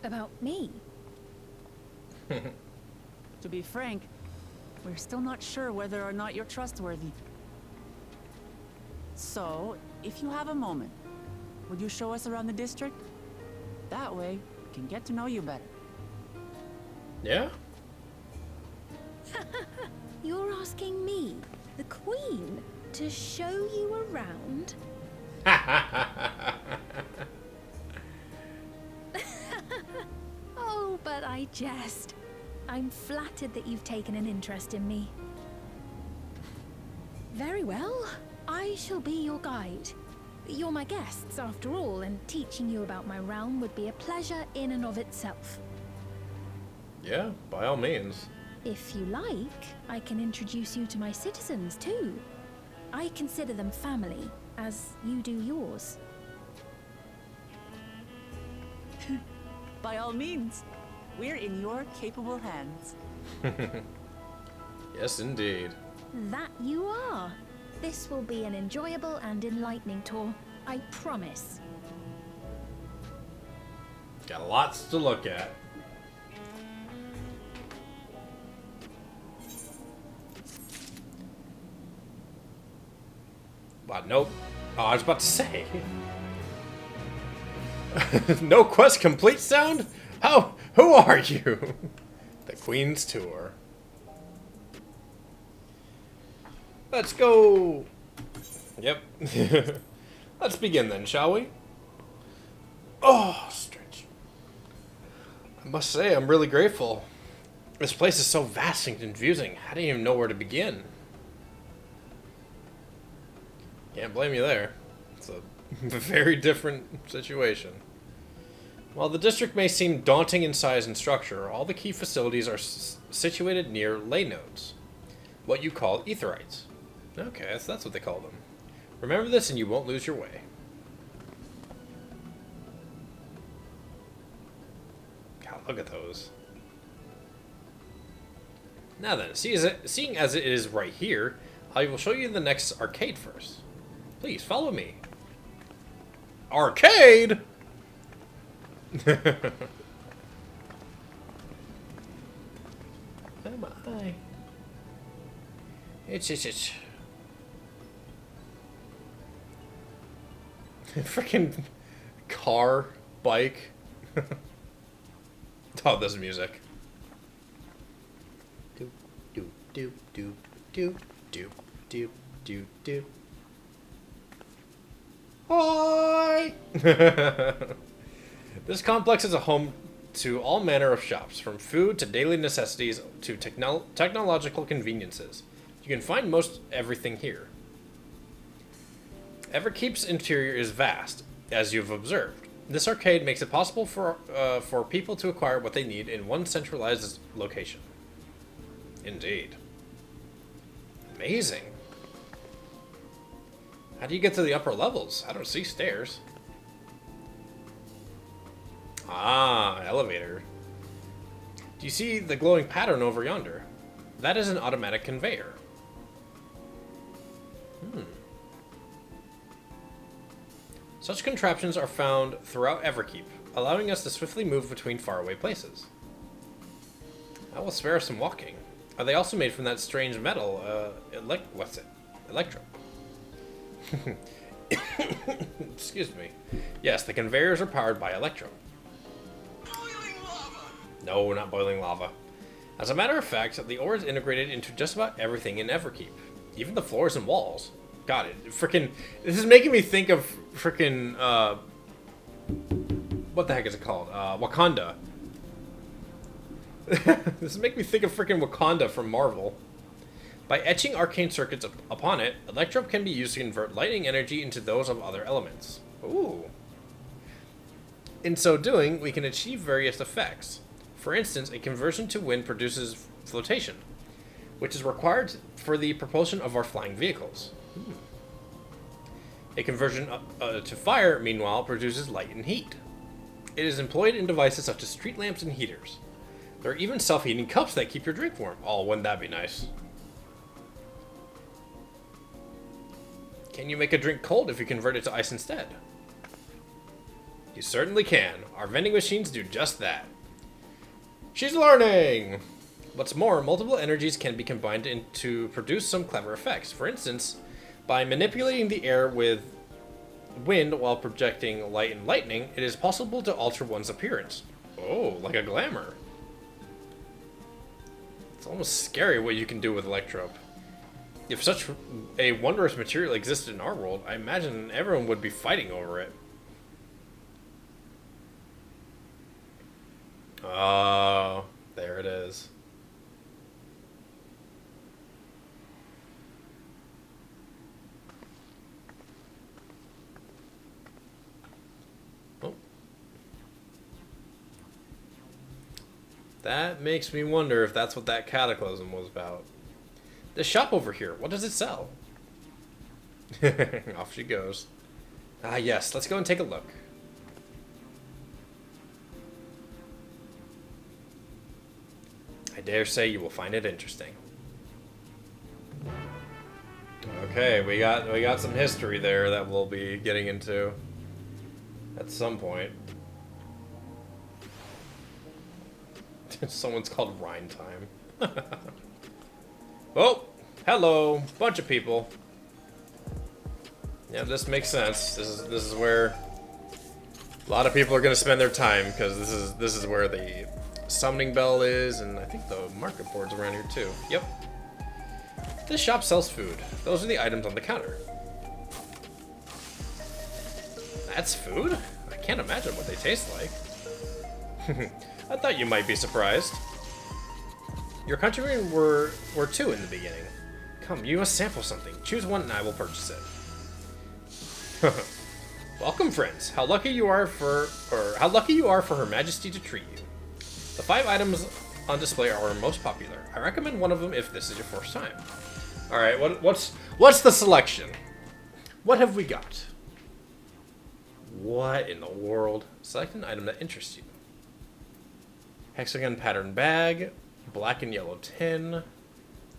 About me? To be frank, we're still not sure whether or not you're trustworthy. So, if you have a moment, would you show us around the district? That way, we can get to know you better. Yeah? You're asking me, the Queen, to show you around? Oh, but I jest. I'm flattered that you've taken an interest in me. Very well. I shall be your guide. You're my guests, after all, and teaching you about my realm would be a pleasure in and of itself. Yeah, by all means. If you like, I can introduce you to my citizens, too. I consider them family, as you do yours. By all means, we're in your capable hands. Yes, indeed. That you are. This will be an enjoyable and enlightening tour, I promise. Got lots to look at. But nope. Oh, I was about to say. No quest complete sound? Who are you? The Queen's Tour. Let's go! Yep. Let's begin then, shall we? Oh, stretch. I must say, I'm really grateful. This place is so vast and confusing. I didn't even know where to begin. Can't blame you there. It's a very different situation. While the district may seem daunting in size and structure, all the key facilities are situated near ley nodes, what you call etherites. Okay, so that's what they call them. Remember this and you won't lose your way. God, look at those. Now then, seeing as it is right here, I will show you the next arcade first. Please, follow me. Arcade?! Am I? It's freaking car, bike. Oh, this music. Do do do do do do do do do. Hi. This complex is a home to all manner of shops, from food to daily necessities to technological conveniences. You can find most everything here. Everkeep's interior is vast, as you've observed. This arcade makes it possible for people to acquire what they need in one centralized location. Indeed. Amazing. How do you get to the upper levels? I don't see stairs. Ah, elevator. Do you see the glowing pattern over yonder? That is an automatic conveyor. Such contraptions are found throughout Everkeep, allowing us to swiftly move between faraway places. I will spare us some walking. Are they also made from that strange metal, what's it? Electro. Excuse me. Yes, the conveyors are powered by electro. Boiling lava! No, not boiling lava. As a matter of fact, the ore is integrated into just about everything in Everkeep. Even the floors and walls. God, this is making me think of freaking, what the heck is it called? Wakanda. This is making me think of freaking Wakanda from Marvel. By etching arcane circuits upon it, electro can be used to convert lightning energy into those of other elements. Ooh. In so doing, we can achieve various effects. For instance, a conversion to wind produces flotation, which is required for the propulsion of our flying vehicles. A conversion to fire, meanwhile, produces light and heat. It is employed in devices such as street lamps and heaters. There are even self-heating cups that keep your drink warm. Oh, wouldn't that be nice? Can you make a drink cold if you convert it to ice instead? You certainly can. Our vending machines do just that. She's learning! What's more, multiple energies can be combined to produce some clever effects. For instance, by manipulating the air with wind while projecting light and lightning, it is possible to alter one's appearance. Oh, like a glamour. It's almost scary what you can do with electrope. If such a wondrous material existed in our world, I imagine everyone would be fighting over it. Oh, there it is. Oh. That makes me wonder if that's what that cataclysm was about. This shop over here, what does it sell? Off she goes. Ah, yes, let's go and take a look. I dare say you will find it interesting. Okay, we got some history there that we'll be getting into at some point. Someone's called Rhine Time. Oh, hello, bunch of people. Yeah, this makes sense. This is where a lot of people are going to spend their time, because this is where the summoning bell is, and I think the market board's around here too. Yep. This shop sells food. Those are the items on the counter. That's food? I can't imagine what they taste like. I thought you might be surprised. Your countrymen were two in the beginning. Come, you must sample something. Choose one and I will purchase it. Welcome, friends. How lucky you are for Her Majesty to treat you. The 5 items on display are our most popular. I recommend one of them if this is your first time. All right, what's the selection? What have we got? What in the world? Select an item that interests you. Hexagon pattern bag, black and yellow tin,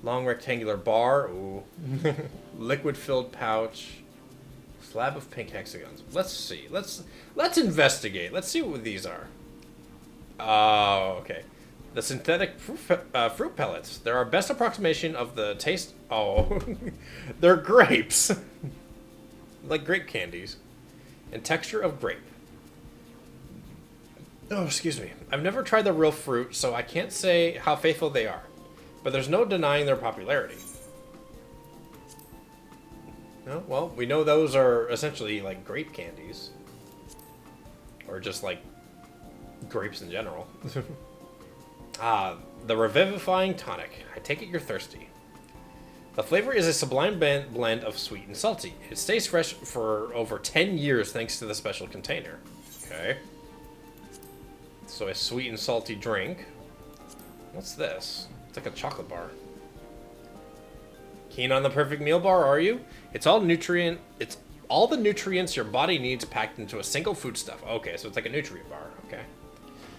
long rectangular bar, ooh, liquid filled pouch, slab of pink hexagons. Let's see. Let's investigate. Let's see what these are. Oh, okay. The synthetic fruit pellets. They're our best approximation of the taste. Oh, they're grapes, like grape candies, and texture of grape. Oh, excuse me. I've never tried the real fruit, so I can't say how faithful they are. But there's no denying their popularity. No? Well, we know those are essentially like grape candies. Or just like grapes in general. The Revivifying Tonic. I take it you're thirsty. The flavor is a sublime blend of sweet and salty. It stays fresh for over 10 years thanks to the special container. Okay. So a sweet and salty drink. What's this? It's like a chocolate bar. Keen on the perfect meal bar, are you? It's all the nutrients your body needs packed into a single foodstuff. Okay, so it's like a nutrient bar. Okay.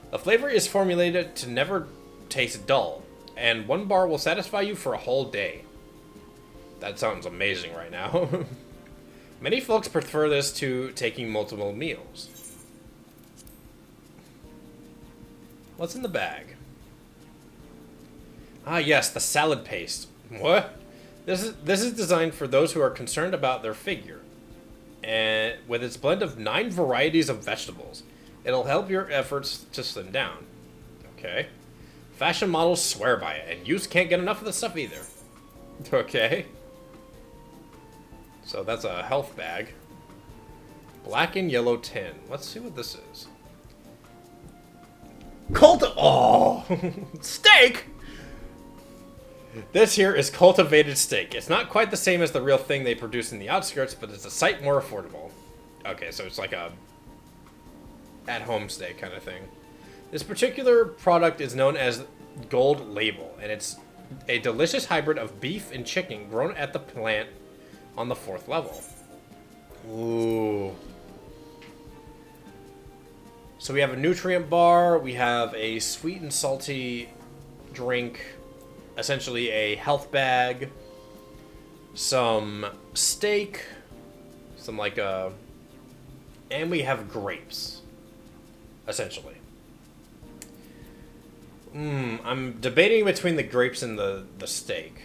The flavor is formulated to never taste dull, and one bar will satisfy you for a whole day. That sounds amazing right now. Many folks prefer this to taking multiple meals. What's in the bag? Ah, yes, the salad paste. What? This is designed for those who are concerned about their figure. And with its blend of 9 varieties of vegetables, it'll help your efforts to slim down. Okay. Fashion models swear by it, and youths can't get enough of the stuff either. Okay. So that's a health bag. Black and yellow tin. Let's see what this is. Oh! Steak! This here is cultivated steak. It's not quite the same as the real thing they produce in the outskirts, but it's a sight more affordable. Okay, so it's like a at-home steak kind of thing. This particular product is known as Gold Label, and it's a delicious hybrid of beef and chicken grown at the plant on the 4th level. Ooh. So we have a nutrient bar, we have a sweet and salty drink, essentially a health bag, some steak, some like and we have grapes, essentially. I'm debating between the grapes and the steak.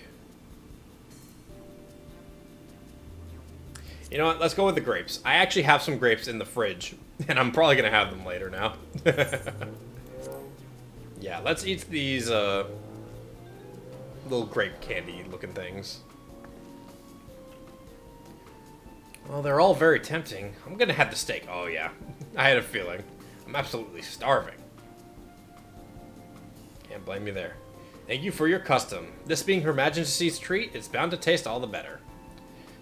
You know what, let's go with the grapes. I actually have some grapes in the fridge, and I'm probably going to have them later now. Yeah, let's eat these little grape candy looking things. Well, they're all very tempting. I'm going to have the steak. Oh, yeah. I had a feeling. I'm absolutely starving. Can't blame you there. Thank you for your custom. This being Her Majesty's treat, it's bound to taste all the better.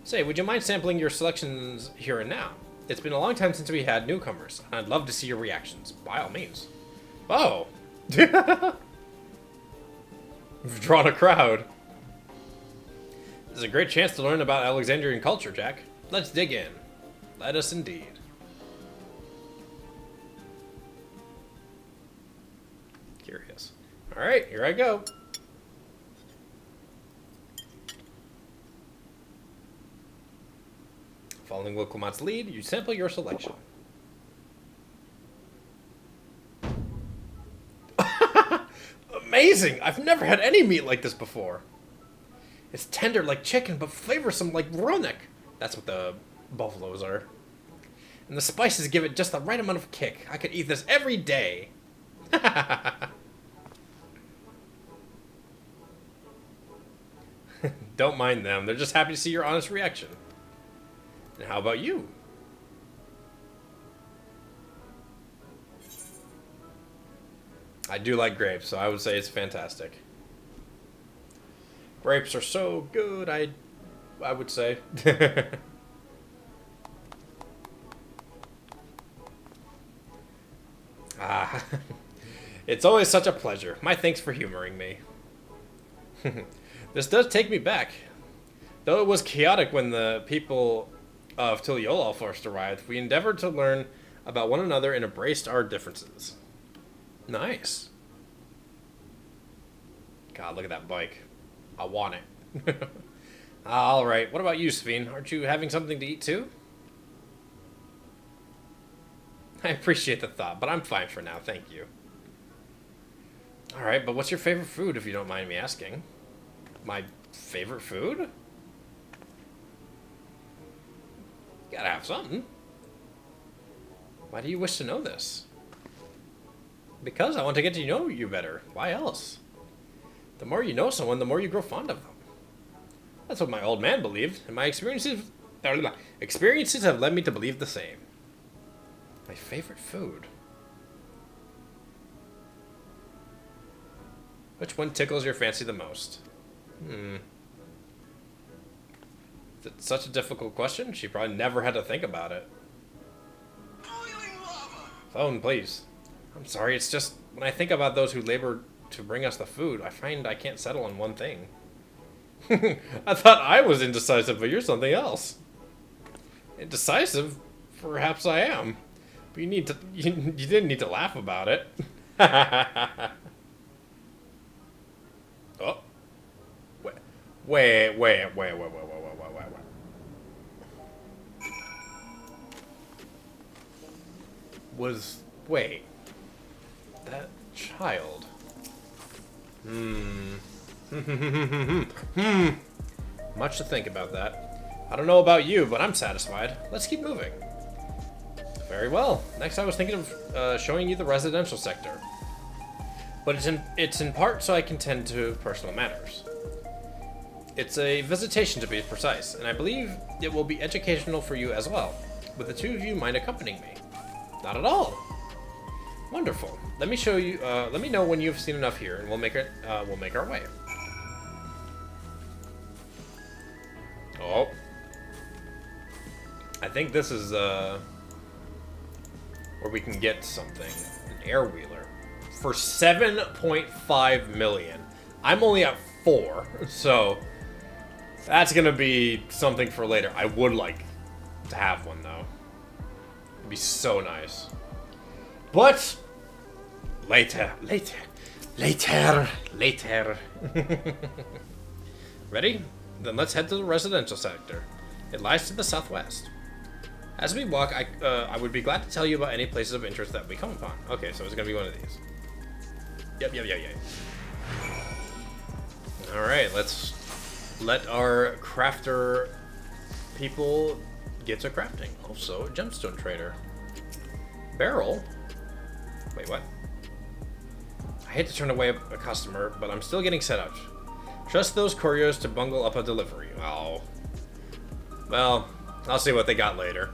Say, would you mind sampling your selections here and now? It's been a long time since we had newcomers, and I'd love to see your reactions. By all means. Oh! We've drawn a crowd. This is a great chance to learn about Alexandrian culture, Jack. Let's dig in. Let us indeed. Curious. Alright, here I go. Following Wilcomat's lead, you sample your selection. Amazing! I've never had any meat like this before. It's tender like chicken, but flavorsome like Ronek. That's what the buffaloes are. And the spices give it just the right amount of kick. I could eat this every day. Don't mind them. They're just happy to see your honest reaction. And how about you? I do like grapes, so I would say it's fantastic. Grapes are so good, I would say. Ah, it's always such a pleasure. My thanks for humoring me. This does take me back. Though it was chaotic when the people of Tuliolal first arrived, we endeavored to learn about one another and embraced our differences. Nice. God, look at that bike. I want it. Alright, what about you, Sveen? Aren't you having something to eat too? I appreciate the thought, but I'm fine for now, thank you. Alright, but what's your favorite food, if you don't mind me asking? My favorite food? Gotta have something. Why do you wish to know this? Because I want to get to know you better. Why else? The more you know someone, the more you grow fond of them. That's what my old man believed, and my experiences have led me to believe the same. My favorite food. Which one tickles your fancy the most? Is it such a difficult question? She probably never had to think about it. Phone, please. I'm sorry, it's just when I think about those who labor to bring us the food, I find I can't settle on one thing. I thought I was indecisive, but you're something else. Indecisive? Perhaps I am. But you didn't need to laugh about it. Oh. Wait. Wait. That child. Much to think about that. I don't know about you, but I'm satisfied. Let's keep moving. Very well. Next, I was thinking of showing you the residential sector. But it's in part so I can tend to personal matters. It's a visitation to be precise, and I believe it will be educational for you as well. Would the two of you mind accompanying me? Not at all. Wonderful. Let me show you. Let me know when you've seen enough here, and we'll make our way. Oh, I think this is where we can get something. An air wheeler for 7.5 million. I'm only at 4, so that's gonna be something for later. I would like to have one though. It'd be so nice. But later. Ready? Then let's head to the residential sector. It lies to the southwest. As we walk, I would be glad to tell you about any places of interest that we come upon. Okay, so it's gonna be one of these. Yep. All right, let's let our crafter people get to crafting. Also, a gemstone trader. Barrel. Wait, what? I hate to turn away a customer, but I'm still getting set up. Trust those couriers to bungle up a delivery. Oh. Well, I'll see what they got later.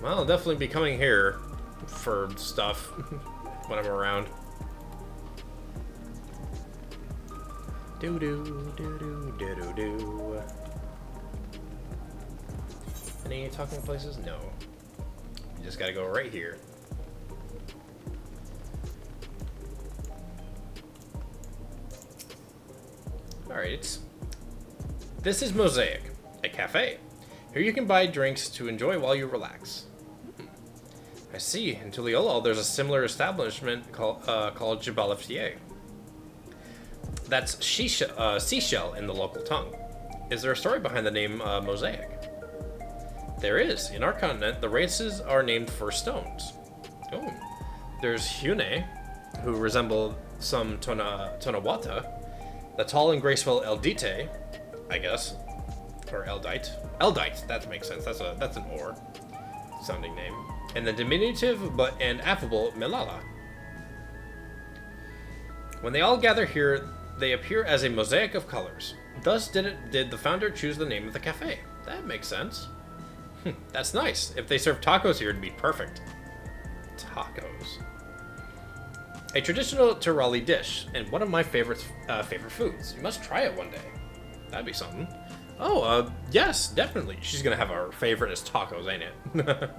Well, I'll definitely be coming here for stuff when I'm around. Do. Any talking places? No. You just gotta go right here. Alright. This is Mosaic, a cafe. Here you can buy drinks to enjoy while you relax. I see. In Tuliolal, there's a similar establishment called Jibaliftier. That's seashell in the local tongue. Is there a story behind the name Mosaic? There is. In our continent, the races are named for stones. Oh. There's Hune, who resemble some Tonawata. The tall and graceful Eldite, I guess. Or Eldite. Eldite, that makes sense. That's an ore sounding name. And the diminutive and affable Melala. When they all gather here, they appear as a mosaic of colors. Thus did the founder choose the name of the cafe. That makes sense. That's nice. If they serve tacos here, it'd be perfect. Tacos. A traditional Tirali dish, and one of my favorite foods. You must try it one day. That'd be something. Oh, yes, definitely. She's gonna have our favorite as tacos, ain't it?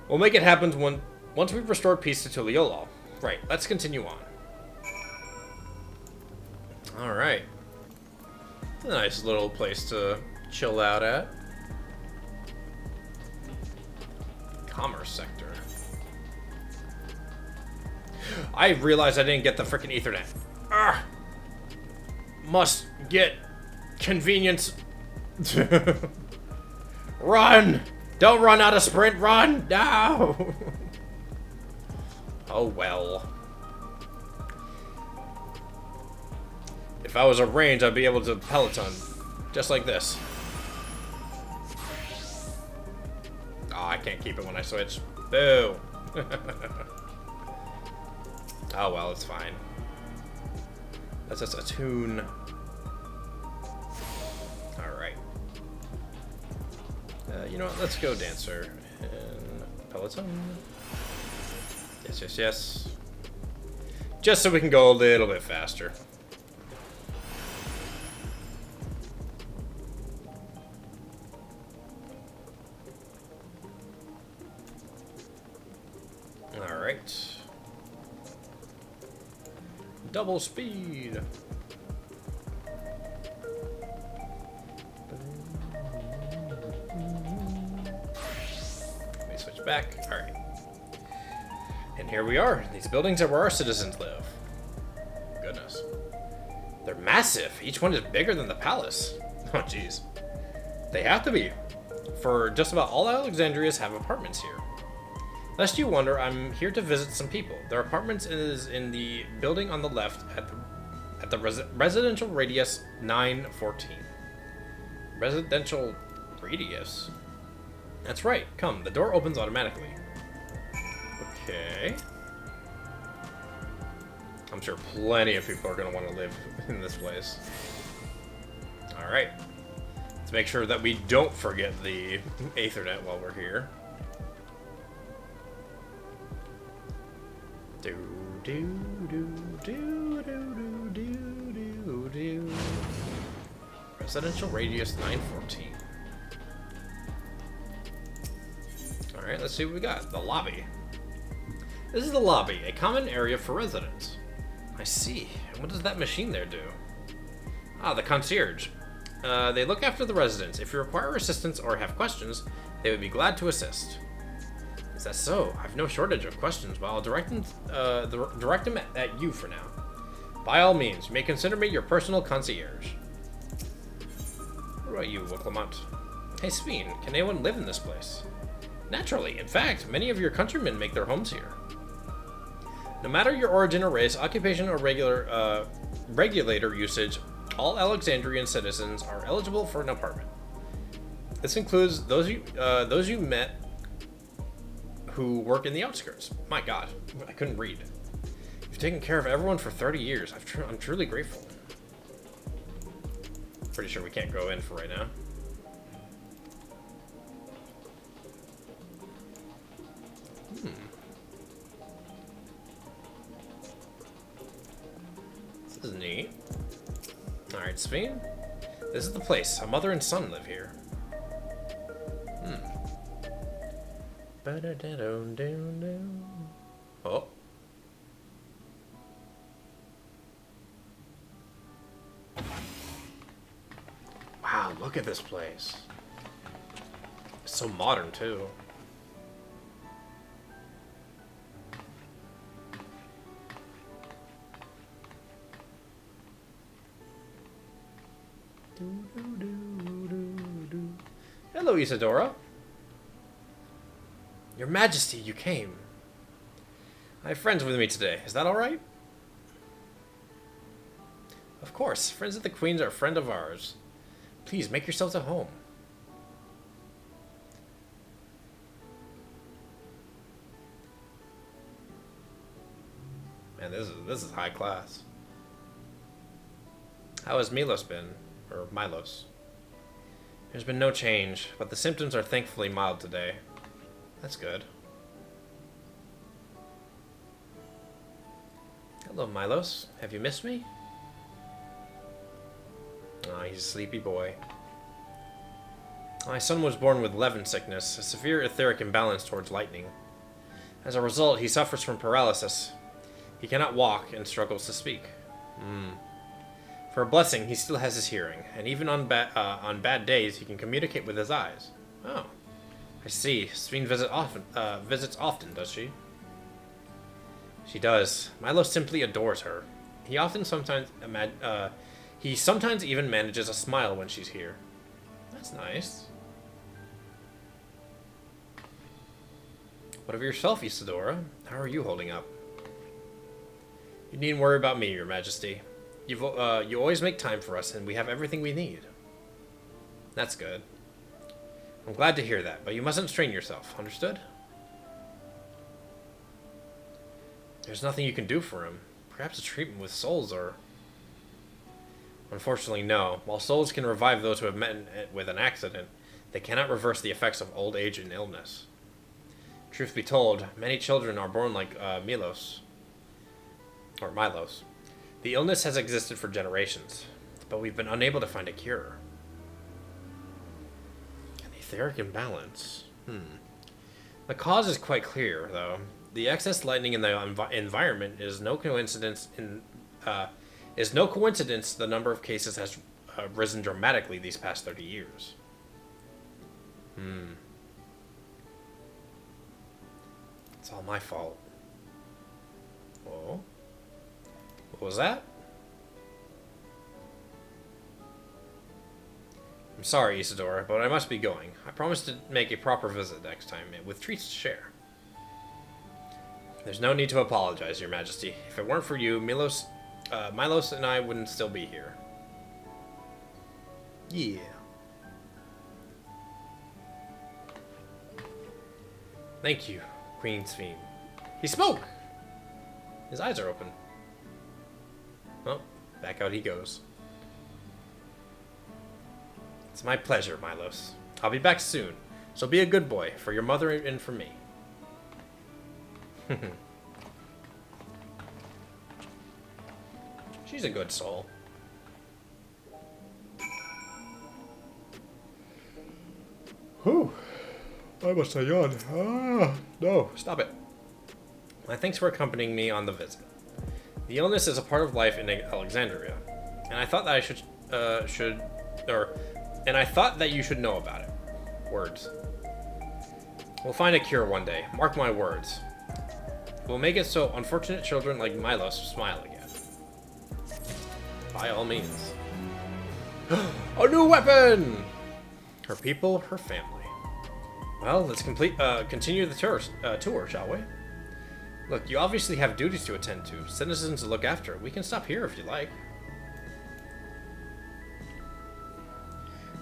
We'll make it happen once we've restored peace to Tuliolol. Right, let's continue on. Alright. It's a nice little place to chill out at. Commerce sector. I realized I didn't get the freaking Ethernet. Arrgh! Must get convenience. Run! Don't run out of sprint, run! No! Oh well. If I was a range, I'd be able to peloton. Just like this. Oh, I can't keep it when I switch. Boo! Oh well, it's fine. That's just a tune. Alright. You know what? Let's go Dancer and Peloton. Yes, yes, yes. Just so we can go a little bit faster. Alright. Double speed. Let me switch back. Alright. And here we are. These buildings are where our citizens live. Goodness. They're massive. Each one is bigger than the palace. Oh, jeez. They have to be. For just about all Alexandrias have apartments here. Lest you wonder, I'm here to visit some people. Their apartments is in the building on the left at the residential radius 914. Residential radius? That's right. Come, the door opens automatically. Okay. I'm sure plenty of people are going to want to live in this place. Alright. Let's make sure that we don't forget the Ethernet while we're here. Do do do do do do do do. Residential radius 914. Alright, let's see what we got. The lobby. This is the lobby, a common area for residents. I see. And what does that machine there do? Ah, the concierge. They look after the residents. If you require assistance or have questions, they would be glad to assist. Is that so? I've no shortage of questions, but I'll direct them at you for now. By all means, you may consider me your personal concierge. What about you, Wiclamont? Hey, Sveen, can anyone live in this place? Naturally. In fact, many of your countrymen make their homes here. No matter your origin or race, occupation or regulator usage, all Alexandrian citizens are eligible for an apartment. This includes those you met who work in the outskirts. My god, I couldn't read. You've taken care of everyone for 30 years. I'm truly grateful. Pretty sure we can't go in for right now. This is neat. Alright, Sveen. This is the place. A mother and son live here. Oh. Wow, look at this place. It's so modern, too. Hello, Isadora. Your Majesty, you came. I have friends with me today. Is that all right? Of course. Friends of the Queen's are a friend of ours. Please, make yourselves at home. Man, this is high class. How has Milos been? Or Milos? There's been no change, but the symptoms are thankfully mild today. That's good. Hello, Milos. Have you missed me? Ah, he's a sleepy boy. My son was born with Levin sickness, a severe etheric imbalance towards lightning. As a result, he suffers from paralysis. He cannot walk and struggles to speak. For a blessing, he still has his hearing, and even on bad days, he can communicate with his eyes. Oh, I see. Sveen visits often, does she? She does. Milo simply adores her. He sometimes even manages a smile when she's here. That's nice. What of yourself, Isadora? How are you holding up? You needn't worry about me, Your Majesty. You always make time for us, and we have everything we need. That's good. I'm glad to hear that, but you mustn't strain yourself, understood? There's nothing you can do for him. Perhaps a treatment with souls or... Unfortunately, no. While souls can revive those who have met with an accident, they cannot reverse the effects of old age and illness. Truth be told, many children are born like Milos. Or Milos. The illness has existed for generations, but we've been unable to find a cure. An etheric imbalance. The cause is quite clear, though. The excess lightning in the environment is no coincidence. The number of cases has risen dramatically these past 30 years. It's all my fault. Whoa. What was that? I'm sorry, Isadora, but I must be going. I promise to make a proper visit next time, with treats to share. There's no need to apologize, Your Majesty. If it weren't for you, Milos and I wouldn't still be here. Yeah. Thank you, Queen Sveen. He spoke! His eyes are open. Well, back out he goes. It's my pleasure, Milos. I'll be back soon, so be a good boy for your mother and for me. She's a good soul. Whew. I must have yawned. No, stop it. Thanks for accompanying me on the visit. The illness is a part of life in Alexandria, and I thought that you should know about it. Words. We'll find a cure one day. Mark my words. We'll make it so unfortunate children like Milos smile again. By all means. A new weapon! Her people, her family. Well, let's continue the tour, shall we? Look, you obviously have duties to attend to, citizens to look after. We can stop here if you like.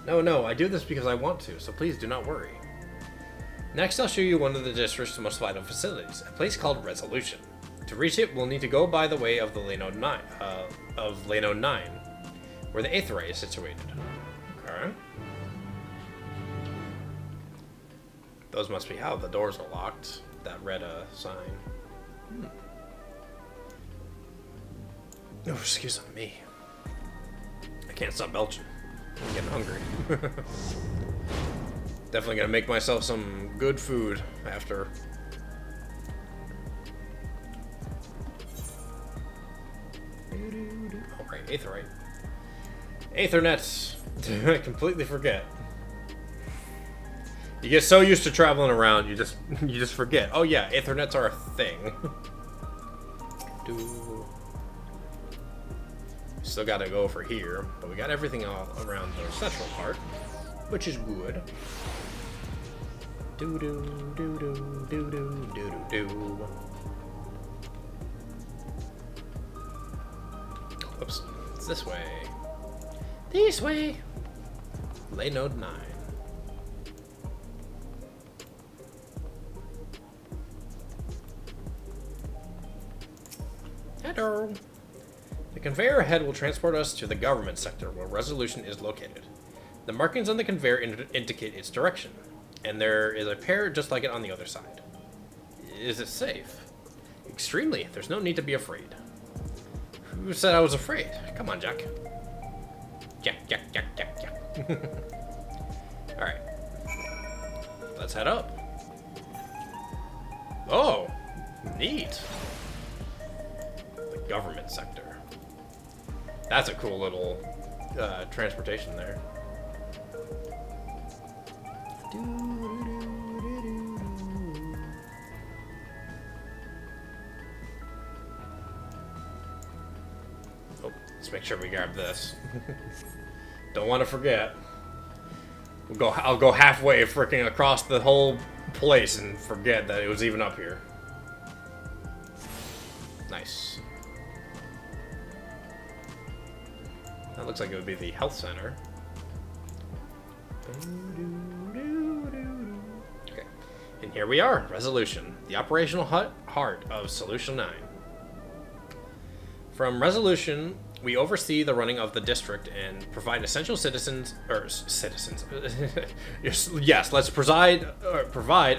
No, I do this because I want to, so please do not worry. Next, I'll show you one of the district's most vital facilities, a place called Resolution. To reach it, we'll need to go by the way of the Leno 9, where the Aetheryte is situated. Okay. Those must be how the doors are locked. That red sign. Oh, excuse me. I can't stop belching. I'm getting hungry. Definitely gonna make myself some good food after. Alright, Aetheryte. Aethernets. I completely forget. You get so used to traveling around, you just forget. Oh yeah, Aethernets are a thing. Still gotta go over here, but we got everything all around the central part, which is good. Oops, it's this way. This way. Lay node 9. Hello. The conveyor ahead will transport us to the government sector where Resolution is located. The markings on the conveyor indicate its direction, and there is a pair just like it on the other side. Is it safe? Extremely. There's no need to be afraid. Who said I was afraid? Come on, Jack. Jack. Alright. Let's head up. Oh, neat. The government sector. That's a cool little transportation there. Oh, let's make sure we grab this. Don't want to forget. I'll go halfway freaking across the whole place and forget that it was even up here. Nice. That looks like it would be the health center. Okay. And here we are, Resolution, the operational heart of Solution 9. From Resolution, we oversee the running of the district and provide essential citizens, yes, let's provide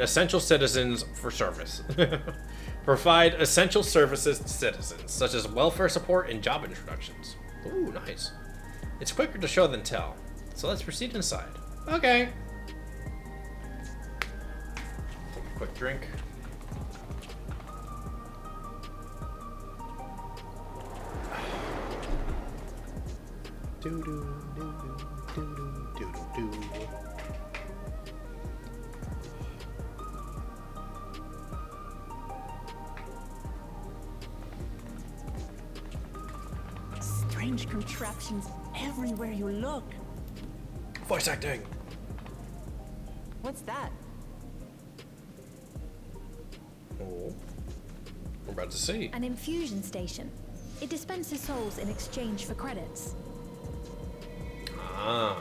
essential citizens for service. Provide essential services to citizens, such as welfare support and job introductions. Ooh, nice. It's quicker to show than tell, so let's proceed inside. Okay. Take a quick drink. Strange contraptions everywhere you look. Voice acting. What's that? Oh. We're about to see. An infusion station. It dispenses souls in exchange for credits. Ah.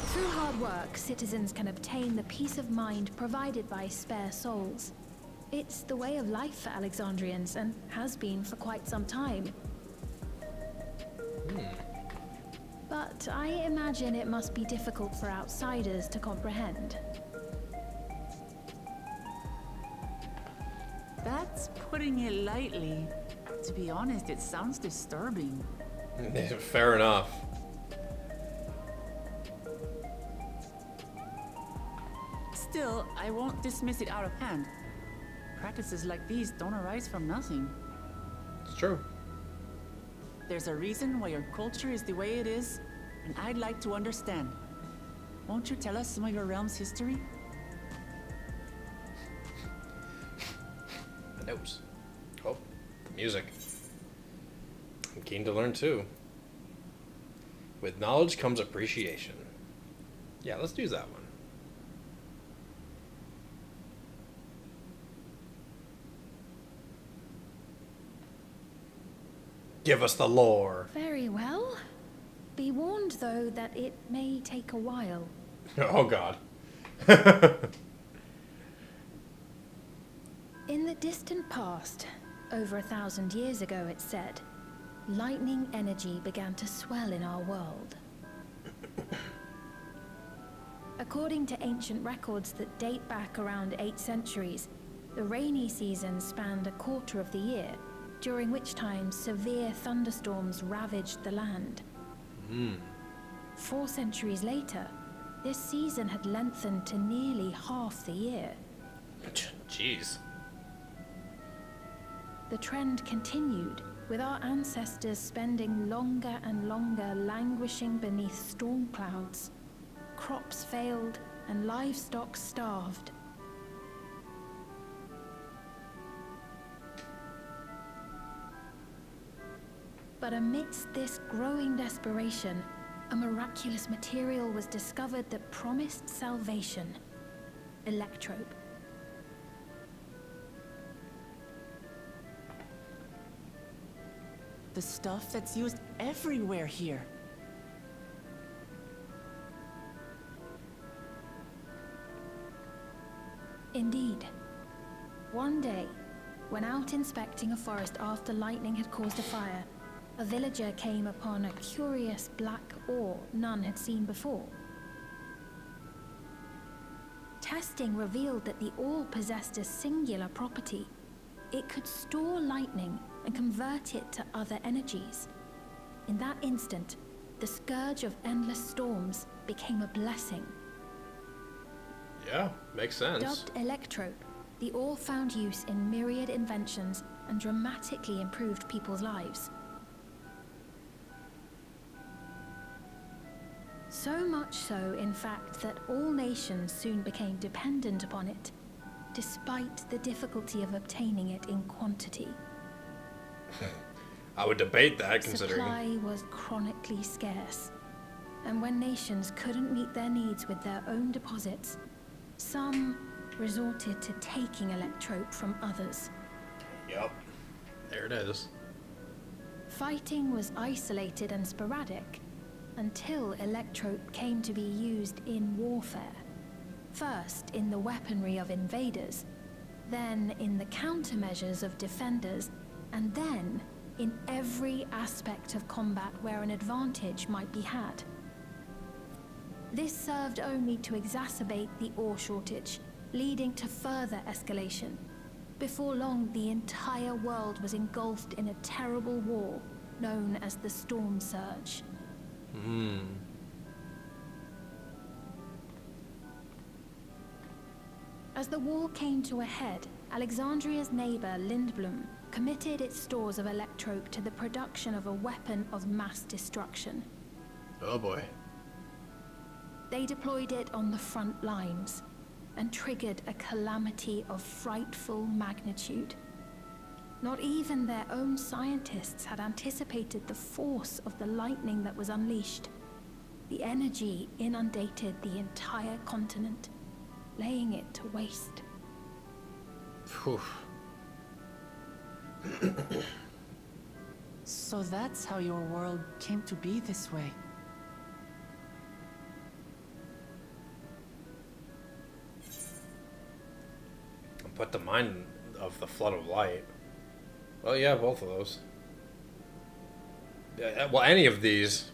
Through hard work, citizens can obtain the peace of mind provided by spare souls. It's the way of life for Alexandrians and has been for quite some time. But I imagine it must be difficult for outsiders to comprehend. That's putting it lightly. To be honest, it sounds disturbing. Fair enough. Still, I won't dismiss it out of hand. Practices like these don't arise from nothing. It's true. There's a reason why your culture is the way it is, and I'd like to understand. Won't you tell us some of your realm's history? My nose. Oh, the music. I'm keen to learn too. With knowledge comes appreciation. Yeah, let's do that one. Give us the lore. Very well. Be warned, though, that it may take a while. Oh, God. In the distant past, over 1,000 years ago, it's said, lightning energy began to swell in our world. According to ancient records that date back around 8 centuries, the rainy season spanned a quarter of the year, during which time severe thunderstorms ravaged the land. 4 centuries later, this season had lengthened to nearly half the year. Jeez. The trend continued, with our ancestors spending longer and longer languishing beneath storm clouds. Crops failed and livestock starved. But amidst this growing desperation, a miraculous material was discovered that promised salvation. Electrope. The stuff that's used everywhere here. Indeed. One day, when out inspecting a forest after lightning had caused a fire, a villager came upon a curious black ore none had seen before. Testing revealed that the ore possessed a singular property. It could store lightning and convert it to other energies. In that instant, the scourge of endless storms became a blessing. Yeah, makes sense. Dubbed electrope, the ore found use in myriad inventions and dramatically improved people's lives. So much so, in fact, that all nations soon became dependent upon it, despite the difficulty of obtaining it in quantity. I would debate that, considering... Supply was chronically scarce, and when nations couldn't meet their needs with their own deposits, some resorted to taking electrope from others. Yep, there it is. Fighting was isolated and sporadic, until electrope came to be used in warfare. First in the weaponry of invaders, then in the countermeasures of defenders, and then in every aspect of combat where an advantage might be had. This served only to exacerbate the ore shortage, leading to further escalation. Before long, the entire world was engulfed in a terrible war known as the Storm Surge. As the war came to a head, Alexandria's neighbor Lindblum committed its stores of electrope to the production of a weapon of mass destruction. Oh boy. They deployed it on the front lines and triggered a calamity of frightful magnitude. Not even their own scientists had anticipated the force of the lightning that was unleashed. The energy inundated the entire continent, laying it to waste. Whew. So that's how your world came to be this way. But the mind of the flood of light. Well, yeah, both of those. Yeah, well, any of these.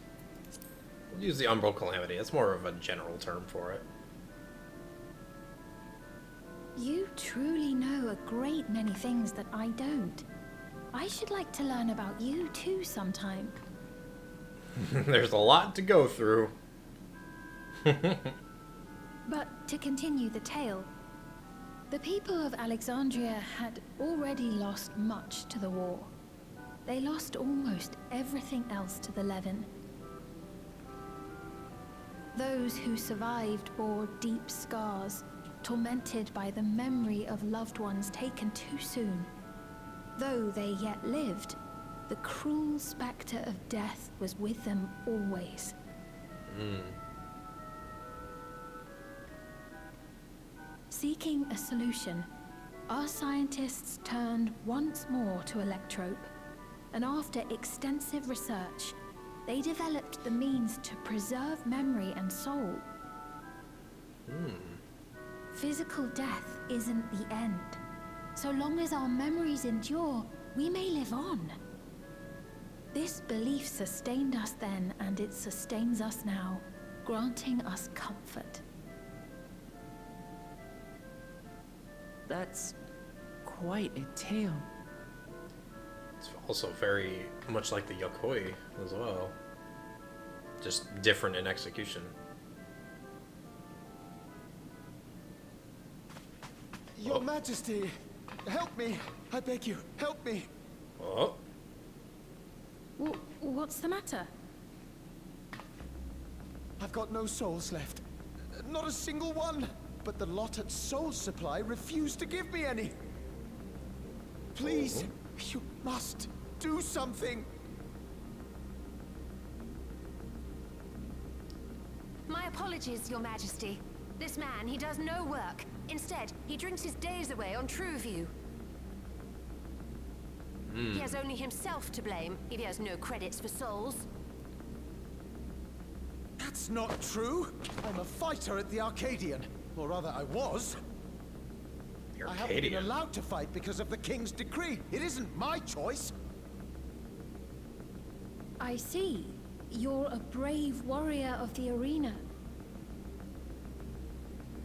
We'll use the Umbral Calamity. That's more of a general term for it. You truly know a great many things that I don't. I should like to learn about you too sometime. There's a lot to go through. But to continue the tale, the people of Alexandria had already lost much to the war. They lost almost everything else to the Levin. Those who survived bore deep scars, tormented by the memory of loved ones taken too soon. Though they yet lived, the cruel specter of death was with them always. Seeking a solution, our scientists turned once more to electrope, and after extensive research, they developed the means to preserve memory and soul. Physical death isn't the end. So long as our memories endure, we may live on. This belief sustained us then, and it sustains us now, granting us comfort. That's quite a tale. It's also very much like the Yokoi as well. Just different in execution. Your Majesty, help me! I beg you, help me! Oh. What's the matter? I've got no souls left. Not a single one! But the lot at Soul Supply refused to give me any! Please, you must do something! My apologies, Your Majesty. This man, he does no work. Instead, he drinks his days away on Trueview. He has only himself to blame if he has no credits for souls. That's not true! I'm a fighter at the Arcadian. Or rather, I was. You're I haven't been Arcadian. allowed to fight because of the king's decree. It isn't my choice. I see. You're a brave warrior of the arena.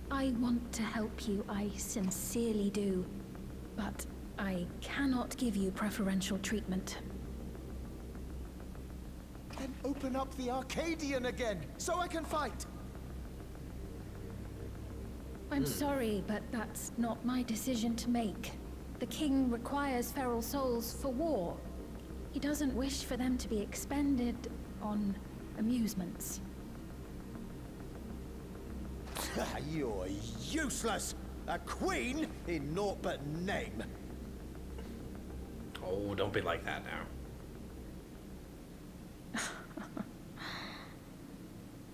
I want to help you, I sincerely do. But I cannot give you preferential treatment. Then open up the Arcadian again, so I can fight. I'm sorry, but that's not my decision to make. The king requires feral souls for war. He doesn't wish for them to be expended on amusements. You're useless! A queen in naught but name. Oh, don't be like that now.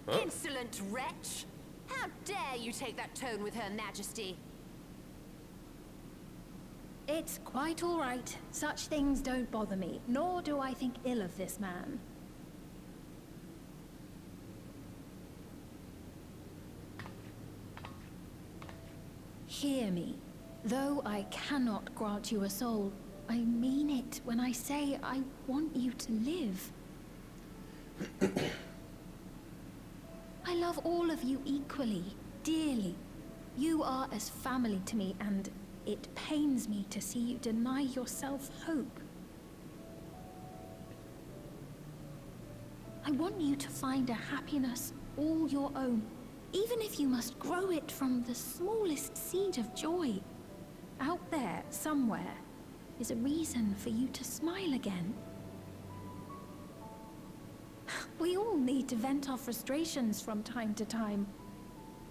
Huh? Insolent wretch! How dare you take that tone with Her Majesty? It's quite all right. Such things don't bother me, nor do I think ill of this man. Hear me. Though I cannot grant you a soul, I mean it when I say I want you to live. I love all of you equally, dearly. You are as family to me, and it pains me to see you deny yourself hope. I want you to find a happiness all your own, even if you must grow it from the smallest seed of joy. Out there, somewhere, is a reason for you to smile again. We all need to vent our frustrations from time to time.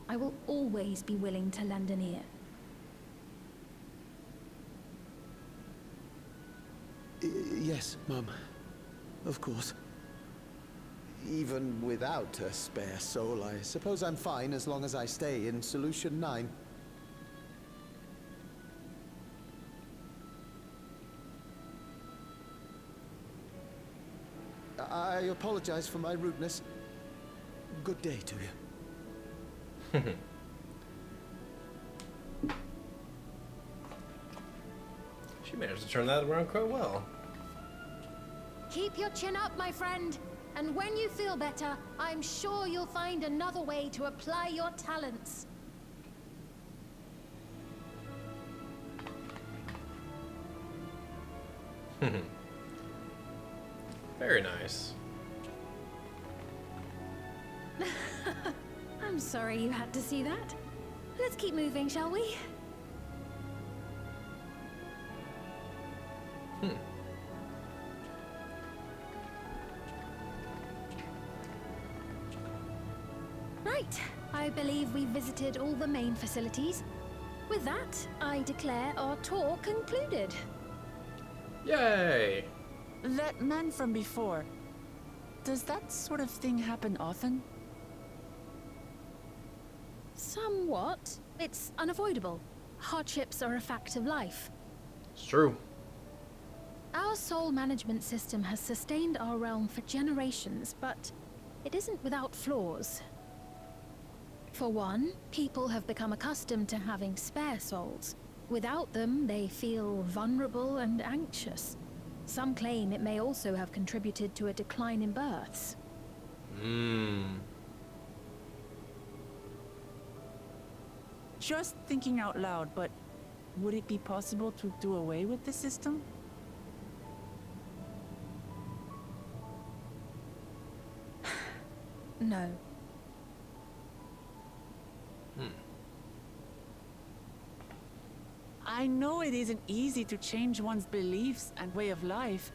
I will always be willing to lend an ear. Yes, Mum. Of course. Even without a spare soul, I suppose I'm fine as long as I stay in Solution 9. I apologize for my rudeness. Good day to you. She managed to turn that around quite well. Keep your chin up, my friend. And when you feel better, I'm sure you'll find another way to apply your talents. Very nice. I'm sorry you had to see that. Let's keep moving, shall we? Right. I believe we've visited all the main facilities. With that, I declare our tour concluded. Yay! That man from before, does that sort of thing happen often? Somewhat. It's unavoidable. Hardships are a fact of life. It's true. Our soul management system has sustained our realm for generations, but it isn't without flaws. For one, people have become accustomed to having spare souls. Without them, they feel vulnerable and anxious. Some claim it may also have contributed to a decline in births. Just thinking out loud, but would it be possible to do away with the system? No. I know it isn't easy to change one's beliefs and way of life.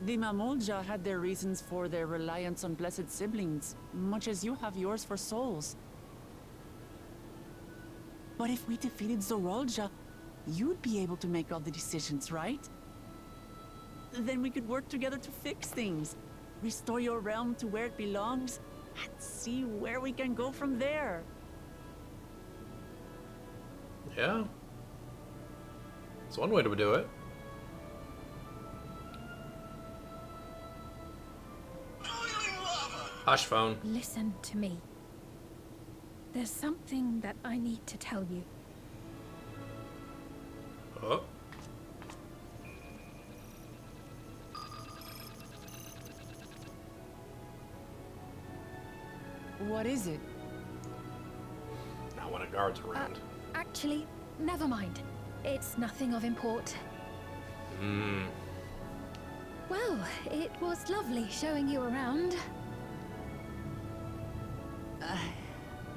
The Mamolja had their reasons for their reliance on blessed siblings, much as you have yours for souls. But if we defeated Zorolja, you'd be able to make all the decisions, right? Then we could work together to fix things, restore your realm to where it belongs, and see where we can go from there. Yeah. It's one way to do it. Hush, phone. Listen to me. There's something that I need to tell you. Oh. What is it? Not when a guard's around. Actually, never mind. It's nothing of import. Hmm. Well, it was lovely showing you around.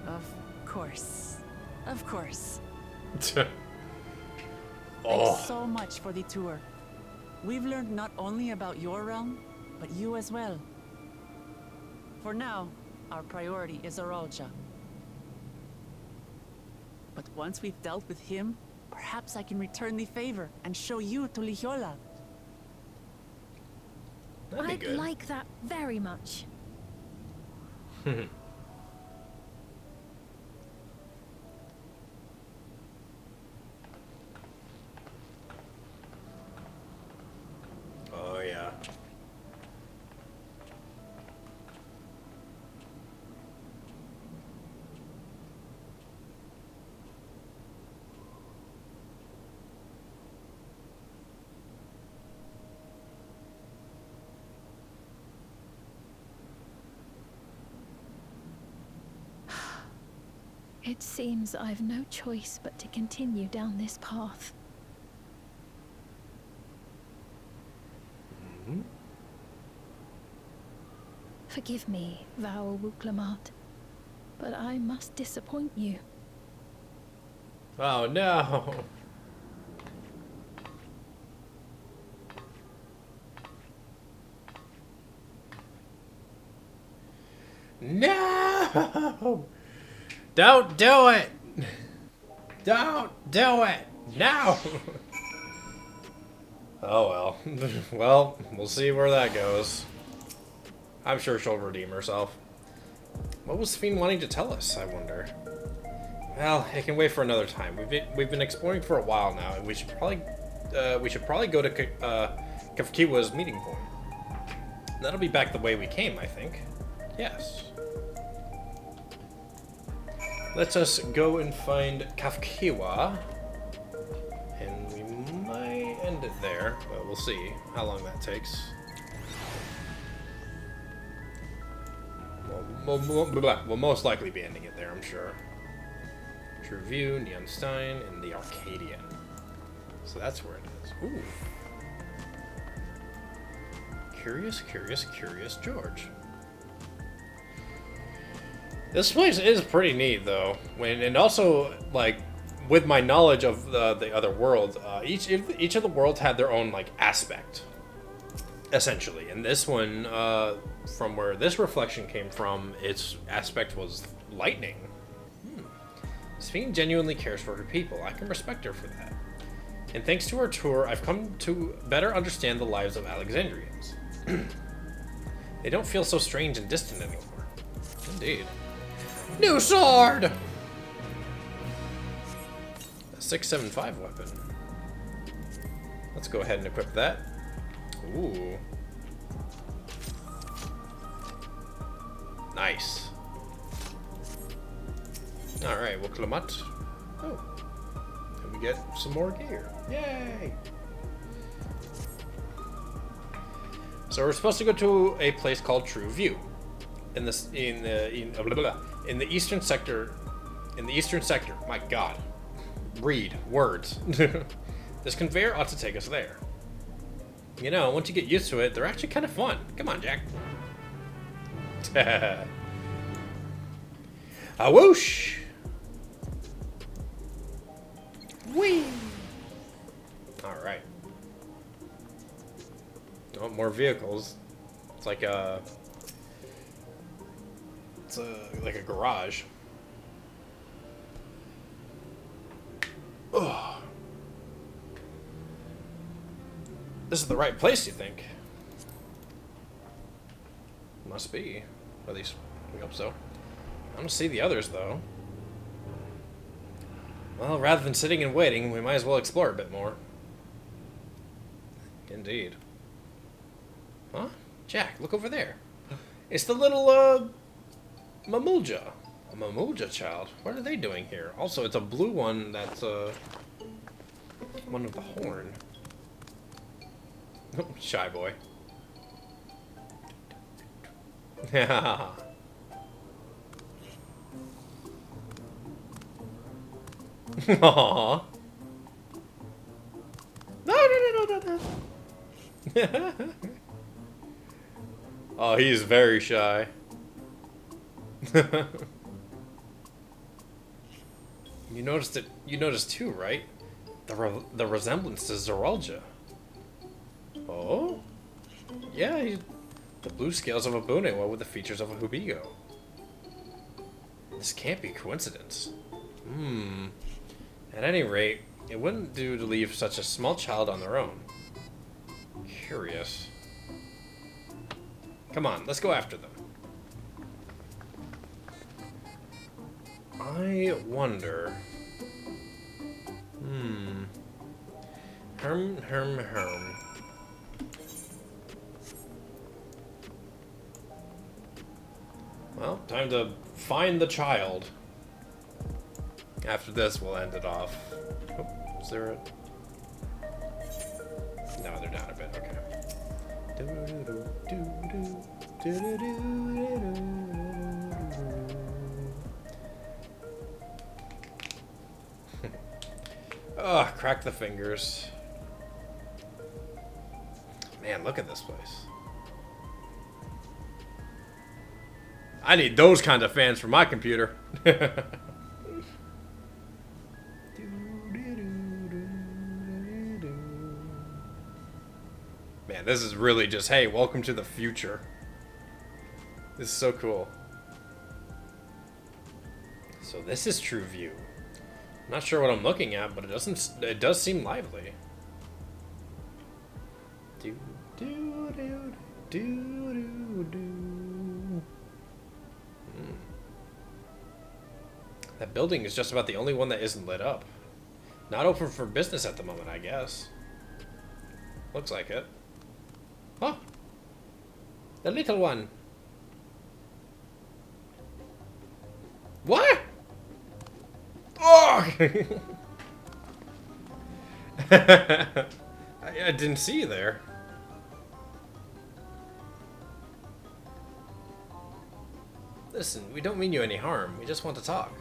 Of course. Of course. Oh. Thanks so much for the tour. We've learned not only about your realm, but you as well. For now, our priority is Aralja. But once we've dealt with him, perhaps I can return the favor and show you to Lihiola. I'd like that very much. Oh, yeah. It seems I've no choice but to continue down this path. Forgive me, Val Wuklamat, but I must disappoint you. Oh, no. No! Don't do it! Don't do it! No! Oh well. Well, we'll see where that goes. I'm sure she'll redeem herself. What was Fiend wanting to tell us, I wonder? Well, it can wait for another time. We've been exploring for a while now, and we should probably go to Kafkiwa's meeting point. That'll be back the way we came, I think. Yes. Let us go and find Kafkiwa, and we might end it there, but we'll see how long that takes. We'll most likely be ending it there, I'm sure. True View, Neonstein, and the Arcadian. So that's where it is. Ooh. Curious, curious, curious George. This place is pretty neat, though. And also, like, with my knowledge of the other worlds, each of the worlds had their own, like, aspect, essentially. And this one, from where this reflection came from, its aspect was lightning. Sphene genuinely cares for her people. I can respect her for that. And thanks to our tour, I've come to better understand the lives of Alexandrians. They don't feel so strange and distant anymore. Indeed. New sword! A 675 weapon. Let's go ahead and equip that. Ooh. Nice. Alright, well, Klamat. Oh. And we get some more gear. Yay! So we're supposed to go to a place called True View. In the eastern sector. In the eastern sector. My god. Read. Words. This conveyor ought to take us there. You know, once you get used to it, they're actually kind of fun. Come on, Jack. A whoosh! Whee! Alright. Oh, more vehicles. It's like a... It's like a garage. Ugh. This is the right place, you think? Must be. At least, we hope so. I don't see the others, though. Well, rather than sitting and waiting, we might as well explore a bit more. Indeed. Huh? Jack, look over there. It's the little, Mamulja. A Mamulja child. What are they doing here? Also, it's a blue one that's, One with the horn. Shy boy. Yeah. Aww. No. Oh, he's very shy. You noticed it. You noticed too, right? The resemblance to Zoralja. Oh? Yeah, the blue scales of a Bunewa with the features of a Hubigo. This can't be coincidence. At any rate, it wouldn't do to leave such a small child on their own. Curious. Come on, let's go after them. I wonder... Herm. Well, time to find the child. After this, we'll end it off. Oh, is there a... No, they're down a bit, okay. Ugh, crack the fingers. Man, look at this place. I need those kind of fans for my computer. Man, this is really just, hey, welcome to the future. This is so cool. So this is true view. I'm not sure what I'm looking at, but it does seem lively. That building is just about the only one that isn't lit up. Not open for business at the moment, I guess. Looks like it. Oh! The little one! What? Oh! I didn't see you there. Listen, we don't mean you any harm. We just want to talk.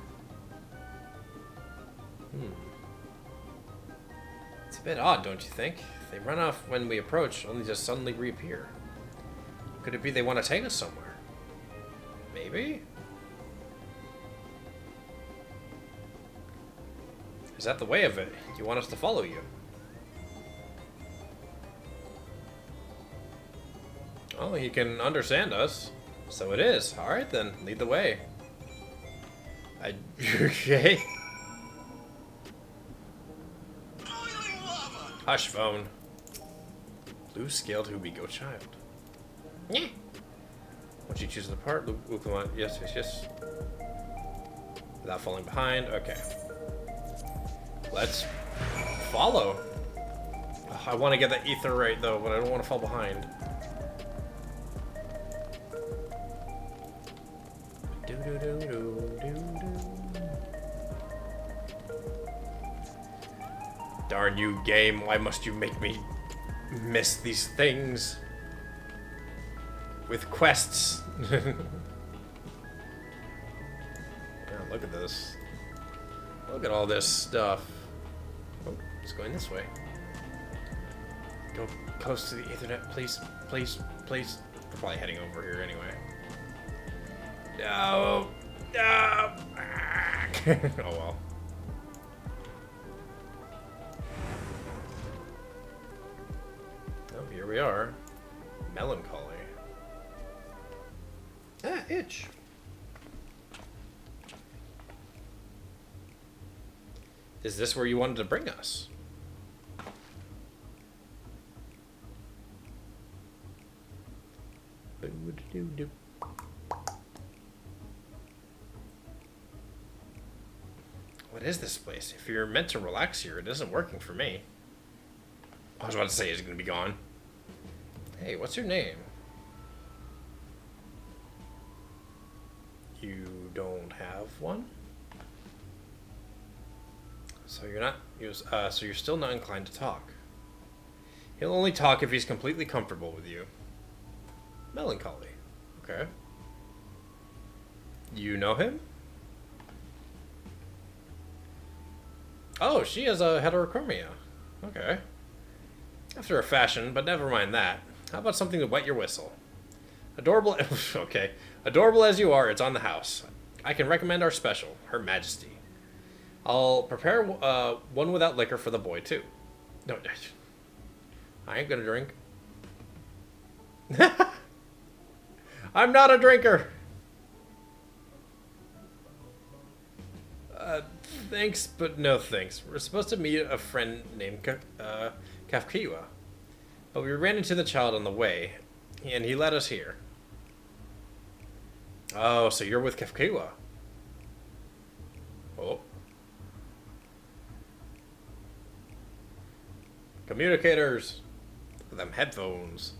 It's a bit odd, don't you think? They run off when we approach, only to suddenly reappear. Could it be they want to take us somewhere? Maybe? Is that the way of it? You want us to follow you? Oh, he can understand us. So it is. Alright then, lead the way. Okay. Hush, phone. Blue scaled Hubigo child. Yeah. Once you choose the part, Luke, yes. Without falling behind. Okay. Let's follow. Oh, I want to get that ether right though, but I don't want to fall behind. Darn you, game, why must you make me miss these things? With quests. Yeah, look at this. Look at all this stuff. Oh, it's going this way. Go close to the Ethernet, please. We're probably heading over here anyway. No! Oh well. Oh, here we are. Melancholy. Ah, itch. Is this where you wanted to bring us? What is this place? If you're meant to relax here, it isn't working for me. I was about to say, is it going to be gone? Hey, what's your name? You don't have one? So you're not. So you're still not inclined to talk. He'll only talk if he's completely comfortable with you. Melancholy. Okay. You know him? Oh, she has a heterochromia. Okay. After a fashion, but never mind that. How about something to wet your whistle? Adorable. Okay. Adorable as you are, it's on the house. I can recommend our special, Her Majesty. I'll prepare one without liquor for the boy, too. No, I ain't gonna drink. I'm not a drinker. Thanks, but no thanks. We're supposed to meet a friend named Kafkiwa. But we ran into the child on the way, and he led us here. Oh, so you're with Kafkiwa. Oh. Communicators. Look at them headphones.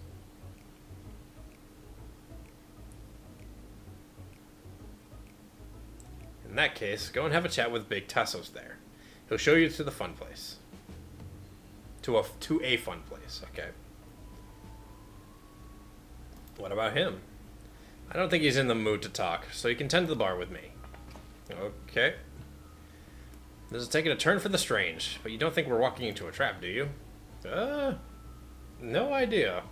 In that case, go and have a chat with Big Tassos there. He'll show you to the fun place. To a fun place, okay. What about him? I don't think he's in the mood to talk, so you can tend to the bar with me. Okay. This is taking a turn for the strange, but you don't think we're walking into a trap, do you? No idea.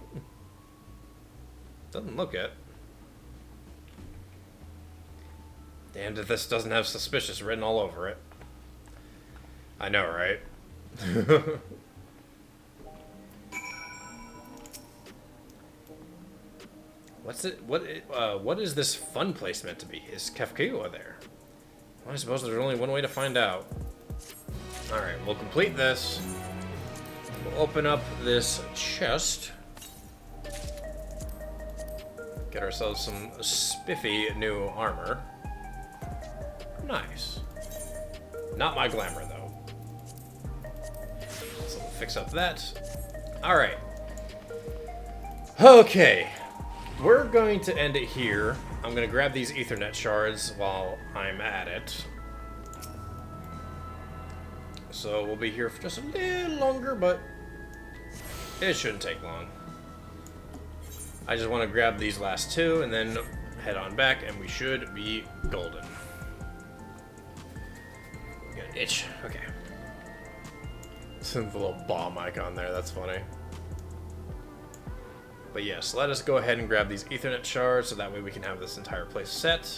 Doesn't look it. Damned if this doesn't have suspicious written all over it. I know, right? What is this fun place meant to be? Is Kefkiwa there? Well, I suppose there's only one way to find out. Alright, we'll complete this. We'll open up this chest. Get ourselves some spiffy new armor. Nice. Not my glamour, though. So we'll fix up that. Alright. Okay. We're going to end it here. I'm going to grab these Ethernet shards while I'm at it. So we'll be here for just a little longer, but it shouldn't take long. I just want to grab these last two and then head on back, and we should be golden. Got an itch. Okay. The little bomb icon there, that's funny. But yes, let us go ahead and grab these Ethernet shards so that way we can have this entire place set.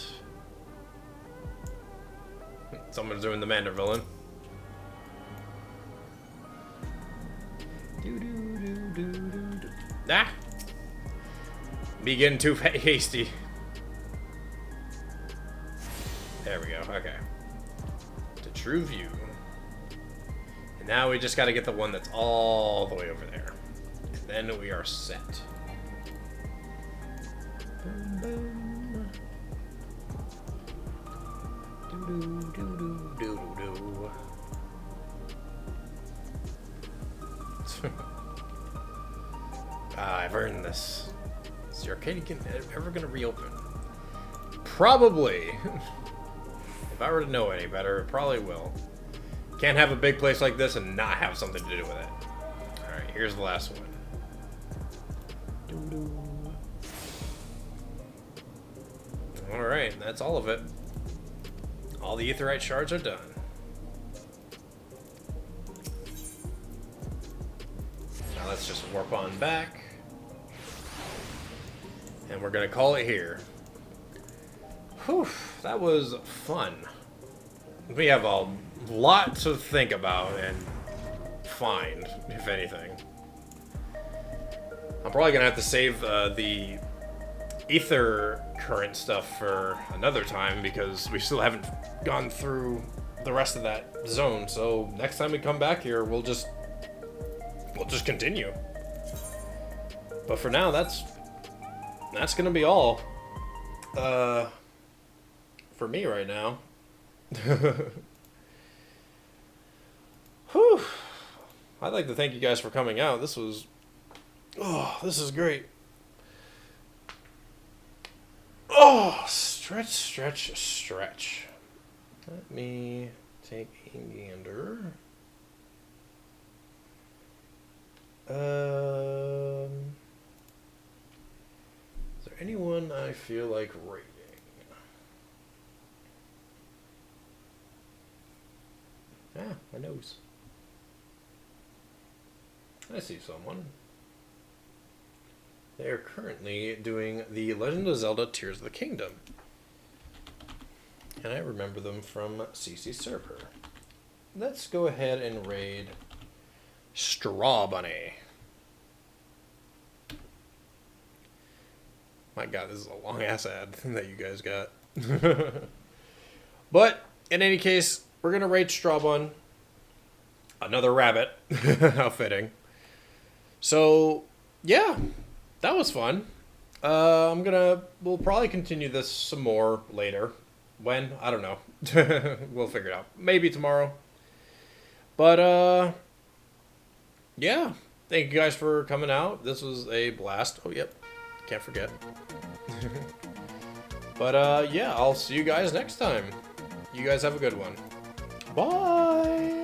Someone's doing the Mander villain. Ah! Me getting too hasty. There we go, okay. To true view. And now we just gotta get the one that's all the way over there. And then we are set. Boom, boom. Do-do-do-do-do-do. I've earned this. Is the arcade ever gonna reopen? Probably. If I were to know any better, it probably will. Can't have a big place like this and not have something to do with it. Alright, here's the last one. Alright, that's all of it. All the aetheryte shards are done. Now let's just warp on back. And we're gonna call it here. Whew, that was fun. We have a lot to think about and find, if anything. I'm probably gonna have to save the ether current stuff for another time because we still haven't gone through the rest of that zone. So next time we come back here, we'll just continue. But for now, that's gonna be all for me right now. Whew. I'd like to thank you guys for coming out. This is great. Oh, stretch. Let me take a gander. Is there anyone I feel like rating? Ah, my nose. I see someone. They are currently doing the Legend of Zelda Tears of the Kingdom. And I remember them from CC Server. Let's go ahead and raid Straw Bunny. My god, this is a long ass ad that you guys got. But in any case, we're gonna raid Straw Bun. Another rabbit. How fitting. So yeah, that was fun. We'll probably continue this some more later. When? I don't know. We'll figure it out. Maybe tomorrow. But yeah, thank you guys for coming out. This was a blast. Oh yep, can't forget. But yeah, I'll see you guys next time. You guys have a good one. Bye.